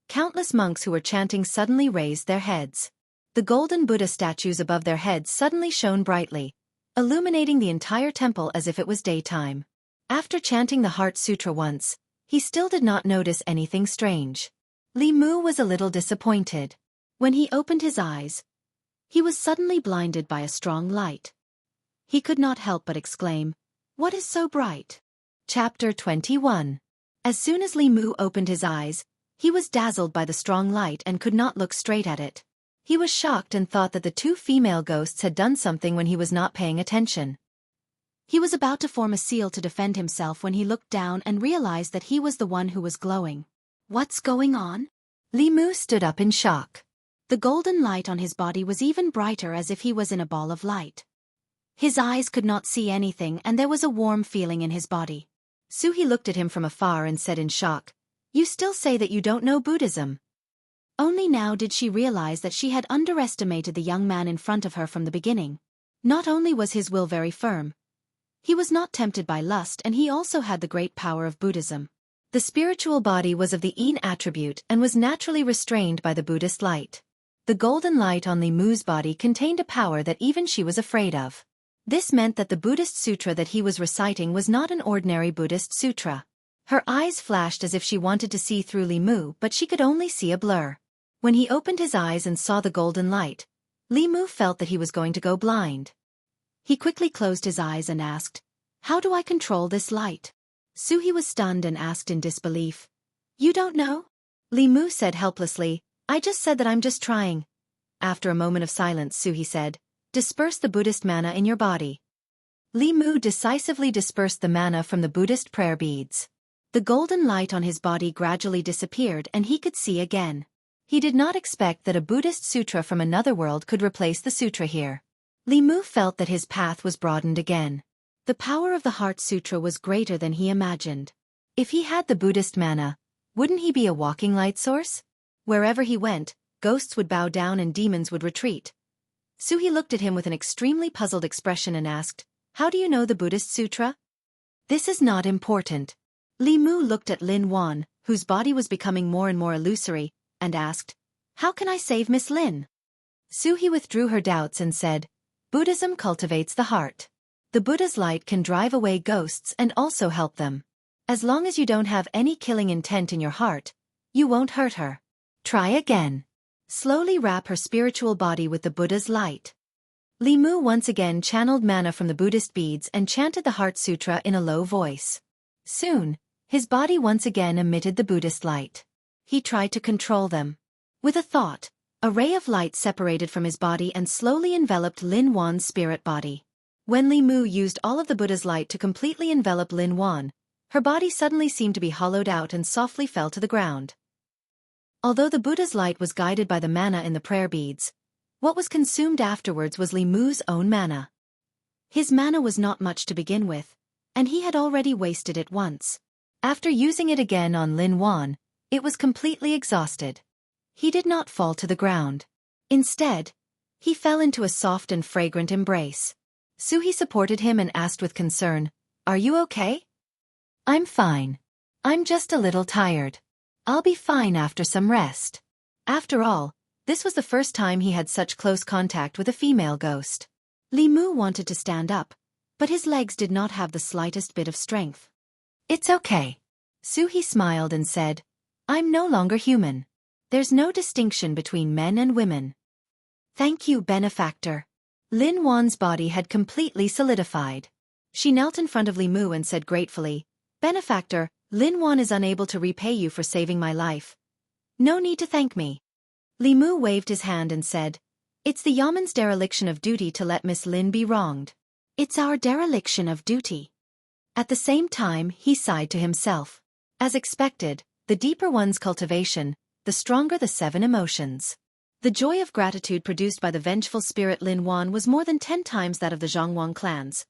countless monks who were chanting suddenly raised their heads. The golden Buddha statues above their heads suddenly shone brightly, illuminating the entire temple as if it was daytime. After chanting the Heart Sutra once, he still did not notice anything strange. Li Mu was a little disappointed. When he opened his eyes, he was suddenly blinded by a strong light. He could not help but exclaim, "What is so bright?" Chapter 21. As soon as Li Mu opened his eyes, he was dazzled by the strong light and could not look straight at it. He was shocked and thought that the 2 female ghosts had done something when he was not paying attention. He was about to form a seal to defend himself when he looked down and realized that he was the one who was glowing. "What's going on?" Li Mu stood up in shock. The golden light on his body was even brighter, as if he was in a ball of light. His eyes could not see anything and there was a warm feeling in his body. Suhi looked at him from afar and said in shock, "You still say that you don't know Buddhism?" Only now did she realize that she had underestimated the young man in front of her from the beginning. Not only was his will very firm, he was not tempted by lust, and he also had the great power of Buddhism. The spiritual body was of the Yin attribute and was naturally restrained by the Buddhist light. The golden light on Li Mu's body contained a power that even she was afraid of. This meant that the Buddhist sutra that he was reciting was not an ordinary Buddhist sutra. Her eyes flashed as if she wanted to see through Li Mu, but she could only see a blur. When he opened his eyes and saw the golden light, Li Mu felt that he was going to go blind. He quickly closed his eyes and asked, "How do I control this light?" Suhi was stunned and asked in disbelief, "You don't know?" Li Mu said helplessly, "I just said that I'm just trying." After a moment of silence, Suhi said, "Disperse the Buddhist mana in your body." Li Mu decisively dispersed the mana from the Buddhist prayer beads. The golden light on his body gradually disappeared and he could see again. He did not expect that a Buddhist sutra from another world could replace the sutra here. Li Mu felt that his path was broadened again. The power of the Heart Sutra was greater than he imagined. If he had the Buddhist mana, wouldn't he be a walking light source? Wherever he went, ghosts would bow down and demons would retreat. Suhi looked at him with an extremely puzzled expression and asked, "How do you know the Buddhist sutra?" "This is not important." Li Mu looked at Lin Wan, whose body was becoming more and more illusory, and asked, "How can I save Miss Lin?" Suhi withdrew her doubts and said, "Buddhism cultivates the heart. The Buddha's light can drive away ghosts and also help them. As long as you don't have any killing intent in your heart, you won't hurt her. Try again. Slowly wrap her spiritual body with the Buddha's light. Li Mu once again channeled mana from the Buddhist beads and chanted the Heart Sutra in a low voice. Soon, his body once again emitted the Buddhist light. He tried to control them. With a thought, a ray of light separated from his body and slowly enveloped Lin Wan's spirit body. When Li Mu used all of the Buddha's light to completely envelop Lin Wan, her body suddenly seemed to be hollowed out and softly fell to the ground. Although the Buddha's light was guided by the mana in the prayer beads, what was consumed afterwards was Li Mu's own mana. His mana was not much to begin with, and he had already wasted it once. After using it again on Lin Wan, it was completely exhausted. He did not fall to the ground. Instead, he fell into a soft and fragrant embrace. Suhi supported him and asked with concern, "Are you okay?" "I'm fine. I'm just a little tired. I'll be fine after some rest." After all, this was the first time he had such close contact with a female ghost. Li Mu wanted to stand up, but his legs did not have the slightest bit of strength. "It's okay." Suhi smiled and said, "I'm no longer human. There's no distinction between men and women." "Thank you, benefactor." Lin Wan's body had completely solidified. She knelt in front of Li Mu and said gratefully, "Benefactor, Lin Wan is unable to repay you for saving my life. No need to thank me." Li Mu waved his hand and said, "It's the Yaman's dereliction of duty to let Miss Lin be wronged. It's our dereliction of duty." At the same time, he sighed to himself. As expected, the deeper one's cultivation, the stronger the 7 emotions. The joy of gratitude produced by the vengeful spirit Lin Wan was more than 10 times that of the Zhongwang clans.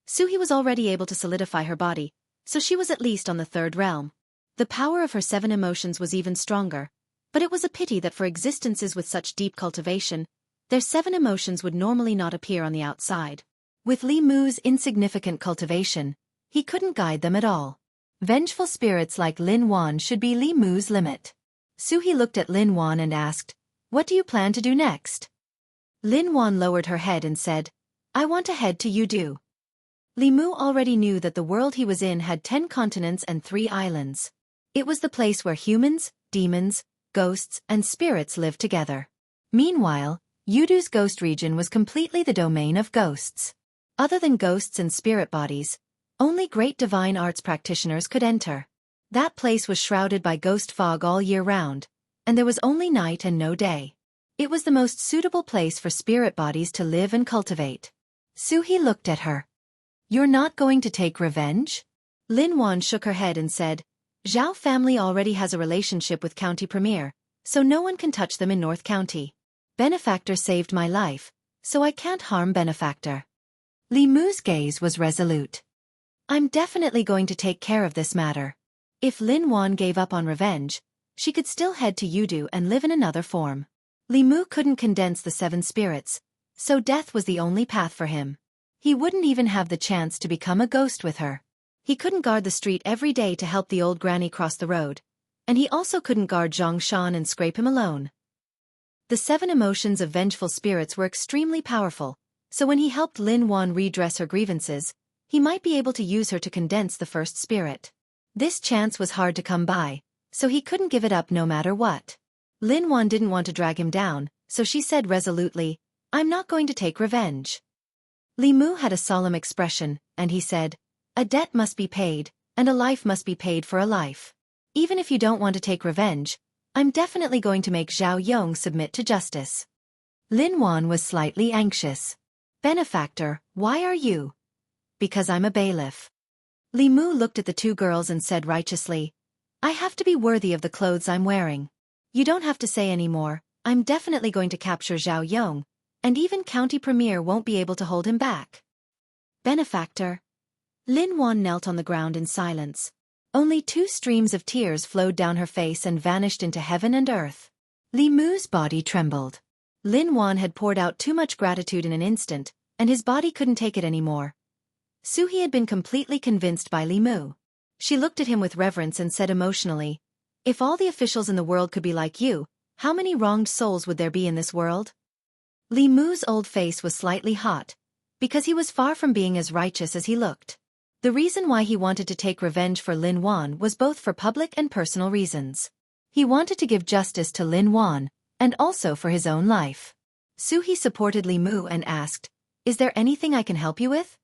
Suhi was already able to solidify her body, so she was at least on the 3rd realm. The power of her 7 emotions was even stronger, but it was a pity that for existences with such deep cultivation, their 7 emotions would normally not appear on the outside. With Li Mu's insignificant cultivation, he couldn't guide them at all. Vengeful spirits like Lin Wan should be Li Mu's limit. Suhi looked at Lin Wan and asked, "What do you plan to do next?" Lin Wan lowered her head and said, "I want to head to Yudu." Li Mu already knew that the world he was in had 10 continents and 3 islands. It was the place where humans, demons, ghosts, and spirits lived together. Meanwhile, Yudu's ghost region was completely the domain of ghosts. Other than ghosts and spirit bodies, only great divine arts practitioners could enter. That place was shrouded by ghost fog all year round, and there was only night and no day. It was the most suitable place for spirit bodies to live and cultivate. Suhi looked at her. "You're not going to take revenge?" Lin Wan shook her head and said, "Zhao family already has a relationship with County Premier, so no one can touch them in North County. Benefactor saved my life, so I can't harm Benefactor." Li Mu's gaze was resolute. "I'm definitely going to take care of this matter." If Lin Wan gave up on revenge, she could still head to Yudu and live in another form. Li Mu couldn't condense the 7 spirits, so death was the only path for him. He wouldn't even have the chance to become a ghost with her. He couldn't guard the street every day to help the old granny cross the road, and he also couldn't guard Zhang Shan and scrape him alone. The 7 emotions of vengeful spirits were extremely powerful, so when he helped Lin Wan redress her grievances, he might be able to use her to condense the first spirit. This chance was hard to come by, so he couldn't give it up no matter what. Lin Wan didn't want to drag him down, so she said resolutely, "I'm not going to take revenge." Li Mu had a solemn expression, and he said, "A debt must be paid, and a life must be paid for a life. Even if you don't want to take revenge, I'm definitely going to make Zhao Yong submit to justice." Lin Wan was slightly anxious. "Benefactor, why are you?" "Because I'm a bailiff." Li Mu looked at the 2 girls and said righteously, "I have to be worthy of the clothes I'm wearing. You don't have to say any more, I'm definitely going to capture Zhao Yong, and even County Premier won't be able to hold him back." "Benefactor." Lin Wan knelt on the ground in silence. Only 2 streams of tears flowed down her face and vanished into heaven and earth. Li Mu's body trembled. Lin Wan had poured out too much gratitude in an instant, and his body couldn't take it anymore. Suhi had been completely convinced by Li Mu. She looked at him with reverence and said emotionally, "If all the officials in the world could be like you, how many wronged souls would there be in this world?" Li Mu's old face was slightly hot, because he was far from being as righteous as he looked. The reason why he wanted to take revenge for Lin Wan was both for public and personal reasons. He wanted to give justice to Lin Wan, and also for his own life. Suhi supported Li Mu and asked, "Is there anything I can help you with?"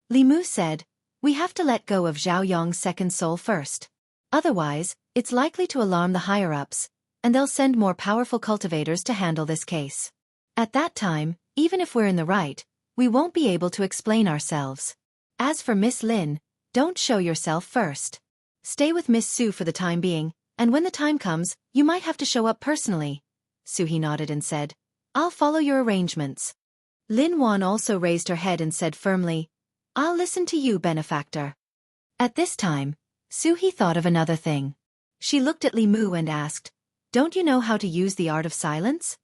Li Mu said, "We have to let go of Zhao Yong's second soul first. Otherwise, it's likely to alarm the higher-ups, and they'll send more powerful cultivators to handle this case. At that time, even if we're in the right, we won't be able to explain ourselves. As for Miss Lin, don't show yourself first. Stay with Miss Su for the time being, and when the time comes, you might have to show up personally." Suhi nodded and said, "I'll follow your arrangements." Lin Wan also raised her head and said firmly, "I'll listen to you, benefactor." At this time, Suhi thought of another thing. She looked at Li Mu and asked, "Don't you know how to use the art of silence?"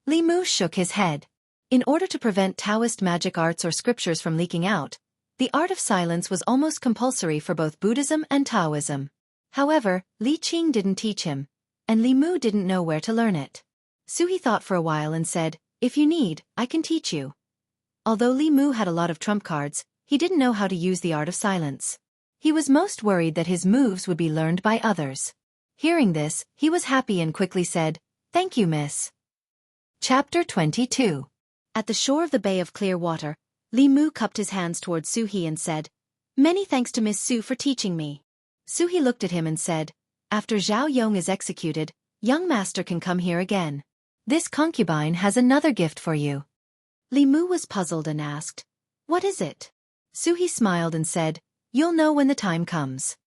Li Mu shook his head. In order to prevent Taoist magic arts or scriptures from leaking out, the art of silence was almost compulsory for both Buddhism and Taoism. However, Li Qing didn't teach him, and Li Mu didn't know where to learn it. Suhi thought for a while and said, "If you need, I can teach you." Although Li Mu had a lot of trump cards, he didn't know how to use the art of silence. He was most worried that his moves would be learned by others. Hearing this, he was happy and quickly said, "Thank you, miss." Chapter 22. At the shore of the Bay of Clear Water, Li Mu cupped his hands toward Suhi and said, "Many thanks to Miss Su for teaching me." Suhi looked at him and said, "After Zhao Yong is executed, young master can come here again. This concubine has another gift for you." Li Mu was puzzled and asked, "What is it?" Suhi smiled and said, "You'll know when the time comes."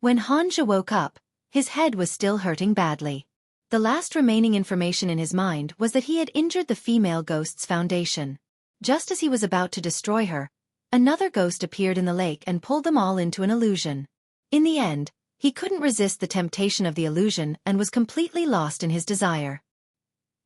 When Hanja woke up, his head was still hurting badly. The last remaining information in his mind was that he had injured the female ghost's foundation. Just as he was about to destroy her, another ghost appeared in the lake and pulled them all into an illusion. In the end, he couldn't resist the temptation of the illusion and was completely lost in his desire.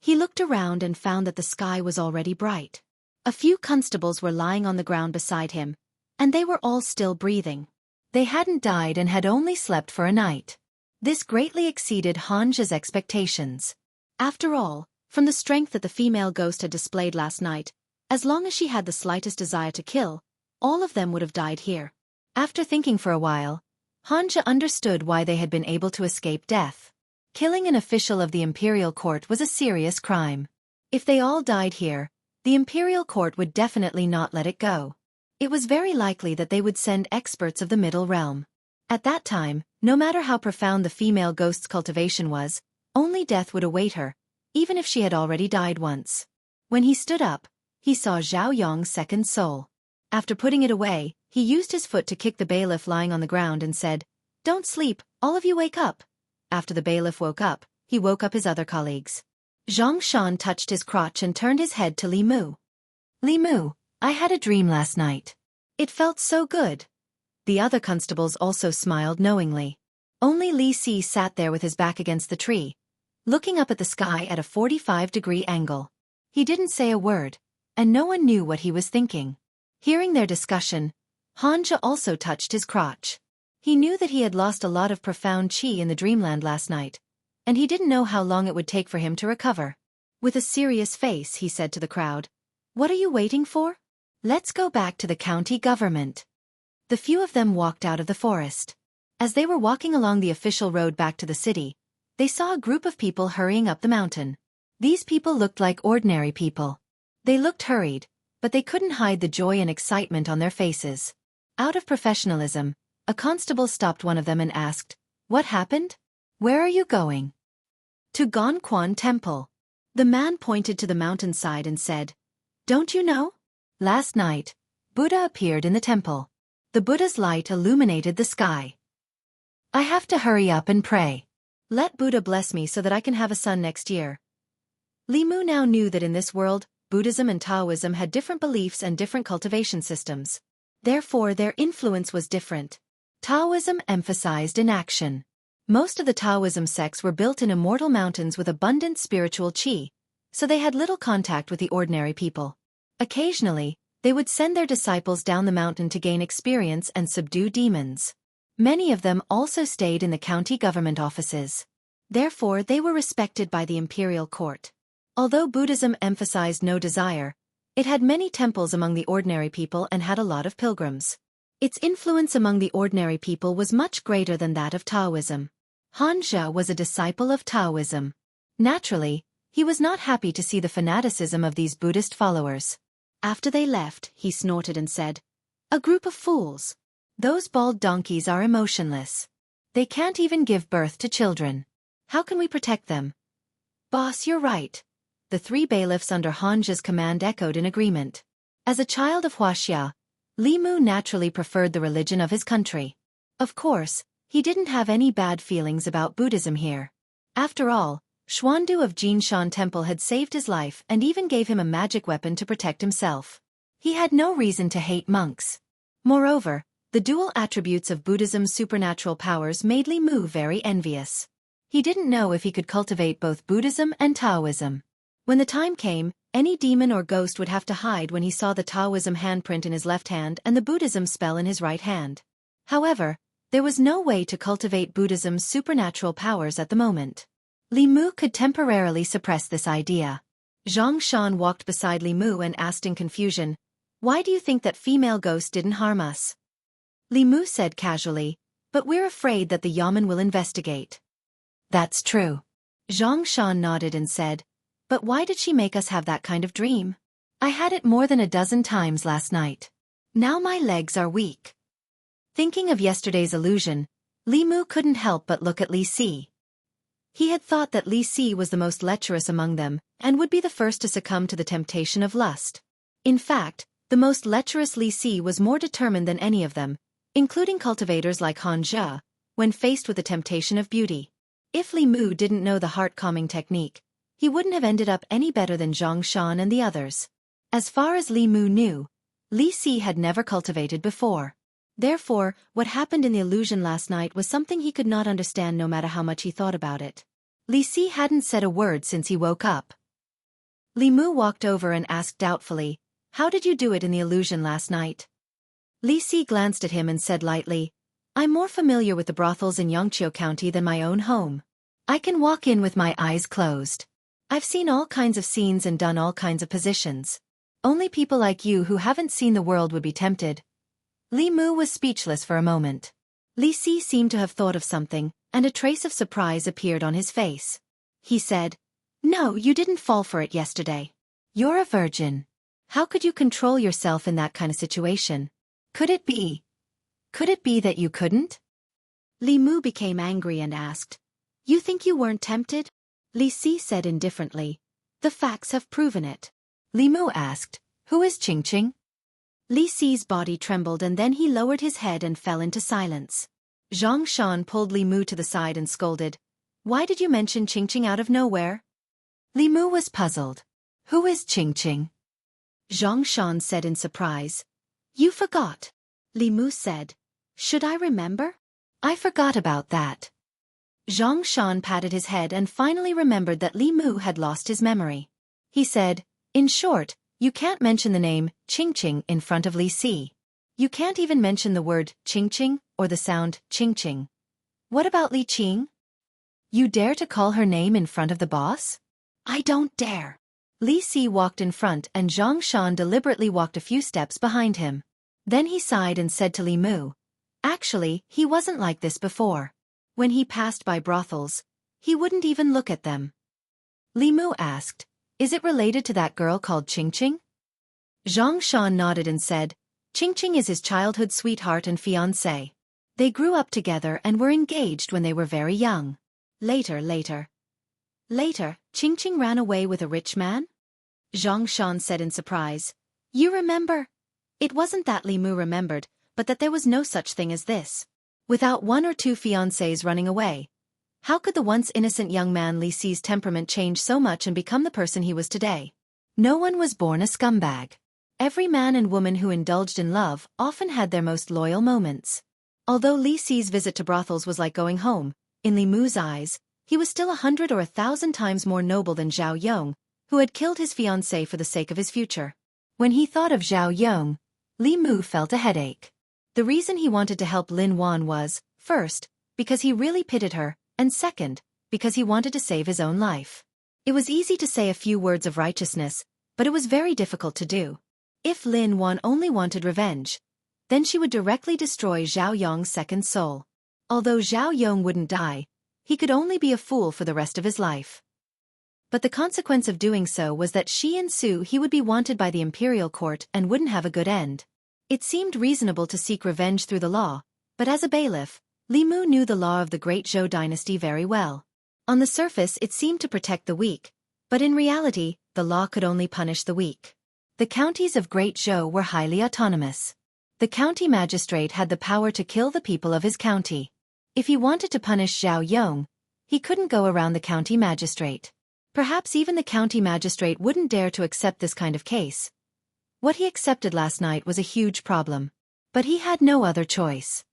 He looked around and found that the sky was already bright. A few constables were lying on the ground beside him, and they were all still breathing. They hadn't died and had only slept for a night. This greatly exceeded Hanja's expectations. After all, from the strength that the female ghost had displayed last night, as long as she had the slightest desire to kill, all of them would have died here. After thinking for a while, Hanja understood why they had been able to escape death. Killing an official of the imperial court was a serious crime. If they all died here, the imperial court would definitely not let it go. It was very likely that they would send experts of the middle realm. At that time, no matter how profound the female ghost's cultivation was, only death would await her, even if she had already died once. When he stood up, he saw Zhao Yong's second soul. After putting it away, he used his foot to kick the bailiff lying on the ground and said, "Don't sleep, all of you wake up." After the bailiff woke up, he woke up his other colleagues. Zhang Shan touched his crotch and turned his head to Li Mu. "Li Mu, I had a dream last night. It felt so good." The other constables also smiled knowingly. Only Li Si sat there with his back against the tree, looking up at the sky at a 45-degree angle. He didn't say a word, and no one knew what he was thinking. Hearing their discussion, Hanja also touched his crotch. He knew that he had lost a lot of profound qi in the dreamland last night, and he didn't know how long it would take for him to recover. With a serious face, he said to the crowd, "What are you waiting for? Let's go back to the county government." The few of them walked out of the forest. As they were walking along the official road back to the city, they saw a group of people hurrying up the mountain. These people looked like ordinary people. They looked hurried, but they couldn't hide the joy and excitement on their faces. Out of professionalism, a constable stopped one of them and asked, "What happened? Where are you going?" "To Gonquan Temple." The man pointed to the mountainside and said, "Don't you know? Last night, Buddha appeared in the temple. The Buddha's light illuminated the sky. I have to hurry up and pray. Let Buddha bless me so that I can have a son next year." Li Mu now knew that in this world, Buddhism and Taoism had different beliefs and different cultivation systems. Therefore, their influence was different. Taoism emphasized inaction. Most of the Taoism sects were built in immortal mountains with abundant spiritual qi, so they had little contact with the ordinary people. Occasionally, they would send their disciples down the mountain to gain experience and subdue demons. Many of them also stayed in the county government offices. Therefore, they were respected by the imperial court. Although Buddhism emphasized no desire, it had many temples among the ordinary people and had a lot of pilgrims. Its influence among the ordinary people was much greater than that of Taoism. Han Zhe was a disciple of Taoism. Naturally, he was not happy to see the fanaticism of these Buddhist followers. After they left, he snorted and said, "A group of fools. Those bald donkeys are emotionless. They can't even give birth to children. How can we protect them?" "Boss, you're right." The three bailiffs under Han Zhe's command echoed in agreement. As a child of Huaxia, Li Mu naturally preferred the religion of his country. Of course, he didn't have any bad feelings about Buddhism here. After all, Xuandu of Jinshan Temple had saved his life and even gave him a magic weapon to protect himself. He had no reason to hate monks. Moreover, the dual attributes of Buddhism's supernatural powers made Li Mu very envious. He didn't know if he could cultivate both Buddhism and Taoism. When the time came, any demon or ghost would have to hide when he saw the Taoism handprint in his left hand and the Buddhism spell in his right hand. However, there was no way to cultivate Buddhism's supernatural powers at the moment. Li Mu could temporarily suppress this idea. Zhang Shan walked beside Li Mu and asked in confusion, "Why do you think that female ghost didn't harm us?" Li Mu said casually, "But we're afraid that the Yamen will investigate." "That's true." Zhang Shan nodded and said, "But why did she make us have that kind of dream? I had it more than a dozen times last night. Now my legs are weak." Thinking of yesterday's illusion, Li Mu couldn't help but look at Li Si. He had thought that Li Si was the most lecherous among them and would be the first to succumb to the temptation of lust. In fact, the most lecherous Li Si was more determined than any of them, including cultivators like Han Zhe, when faced with the temptation of beauty. If Li Mu didn't know the heart-calming technique, he wouldn't have ended up any better than Zhang Shan and the others. As far as Li Mu knew, Li Si had never cultivated before. Therefore, what happened in the illusion last night was something he could not understand no matter how much he thought about it. Li Si hadn't said a word since he woke up. Li Mu walked over and asked doubtfully, "How did you do it in the illusion last night?" Li Si glanced at him and said lightly, "I'm more familiar with the brothels in Yangqiu County than my own home. I can walk in with my eyes closed. I've seen all kinds of scenes and done all kinds of positions. Only people like you who haven't seen the world would be tempted." Li Mu was speechless for a moment. Li Si seemed to have thought of something, and a trace of surprise appeared on his face. He said, "No, you didn't fall for it yesterday. You're a virgin. How could you control yourself in that kind of situation? Could it be that you couldn't?" Li Mu became angry and asked, "You think you weren't tempted?" Li Si said indifferently, "The facts have proven it." Li Mu asked, "Who is Qingqing?" Li Si's body trembled and then he lowered his head and fell into silence. Zhang Shan pulled Li Mu to the side and scolded, "Why did you mention Qingqing out of nowhere?" Li Mu was puzzled. "Who is Qingqing?" Zhang Shan said in surprise. "You forgot." Li Mu said, "Should I remember?" "I forgot about that." Zhang Shan patted his head and finally remembered that Li Mu had lost his memory. He said, "In short, you can't mention the name Qingqing in front of Li Si. You can't even mention the word Qingqing or the sound Qingqing. What about Li Qing? You dare to call her name in front of the boss?" "I don't dare." Li Si walked in front and Zhang Shan deliberately walked a few steps behind him. Then he sighed and said to Li Mu, "Actually, he wasn't like this before. When he passed by brothels, he wouldn't even look at them." Li Mu asked, "Is it related to that girl called Qingqing?" Zhang Shan nodded and said, "Qingqing is his childhood sweetheart and fiancé. They grew up together and were engaged when they were very young. Later, Qingqing ran away with a rich man?" Zhang Shan said in surprise, "You remember?" It wasn't that Li Mu remembered, but that there was no such thing as this. Without one or two fiancés running away, how could the once innocent young man Li Si's temperament change so much and become the person he was today? No one was born a scumbag. Every man and woman who indulged in love often had their most loyal moments. Although Li Si's visit to brothels was like going home, in Li Mu's eyes, he was still 100 or 1,000 times more noble than Zhao Yong, who had killed his fiancée for the sake of his future. When he thought of Zhao Yong, Li Mu felt a headache. The reason he wanted to help Lin Wan was, first, because he really pitied her, and second, because he wanted to save his own life. It was easy to say a few words of righteousness, but it was very difficult to do. If Lin Wan only wanted revenge, then she would directly destroy Zhao Yong's second soul. Although Zhao Yong wouldn't die, he could only be a fool for the rest of his life. But the consequence of doing so was that she and Su he would be wanted by the imperial court and wouldn't have a good end. It seemed reasonable to seek revenge through the law, but as a bailiff, Li Mu knew the law of the Great Zhou dynasty very well. On the surface it seemed to protect the weak, but in reality, the law could only punish the weak. The counties of Great Zhou were highly autonomous. The county magistrate had the power to kill the people of his county. If he wanted to punish Zhao Yong, he couldn't go around the county magistrate. Perhaps even the county magistrate wouldn't dare to accept this kind of case. What he accepted last night was a huge problem. But he had no other choice.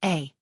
A.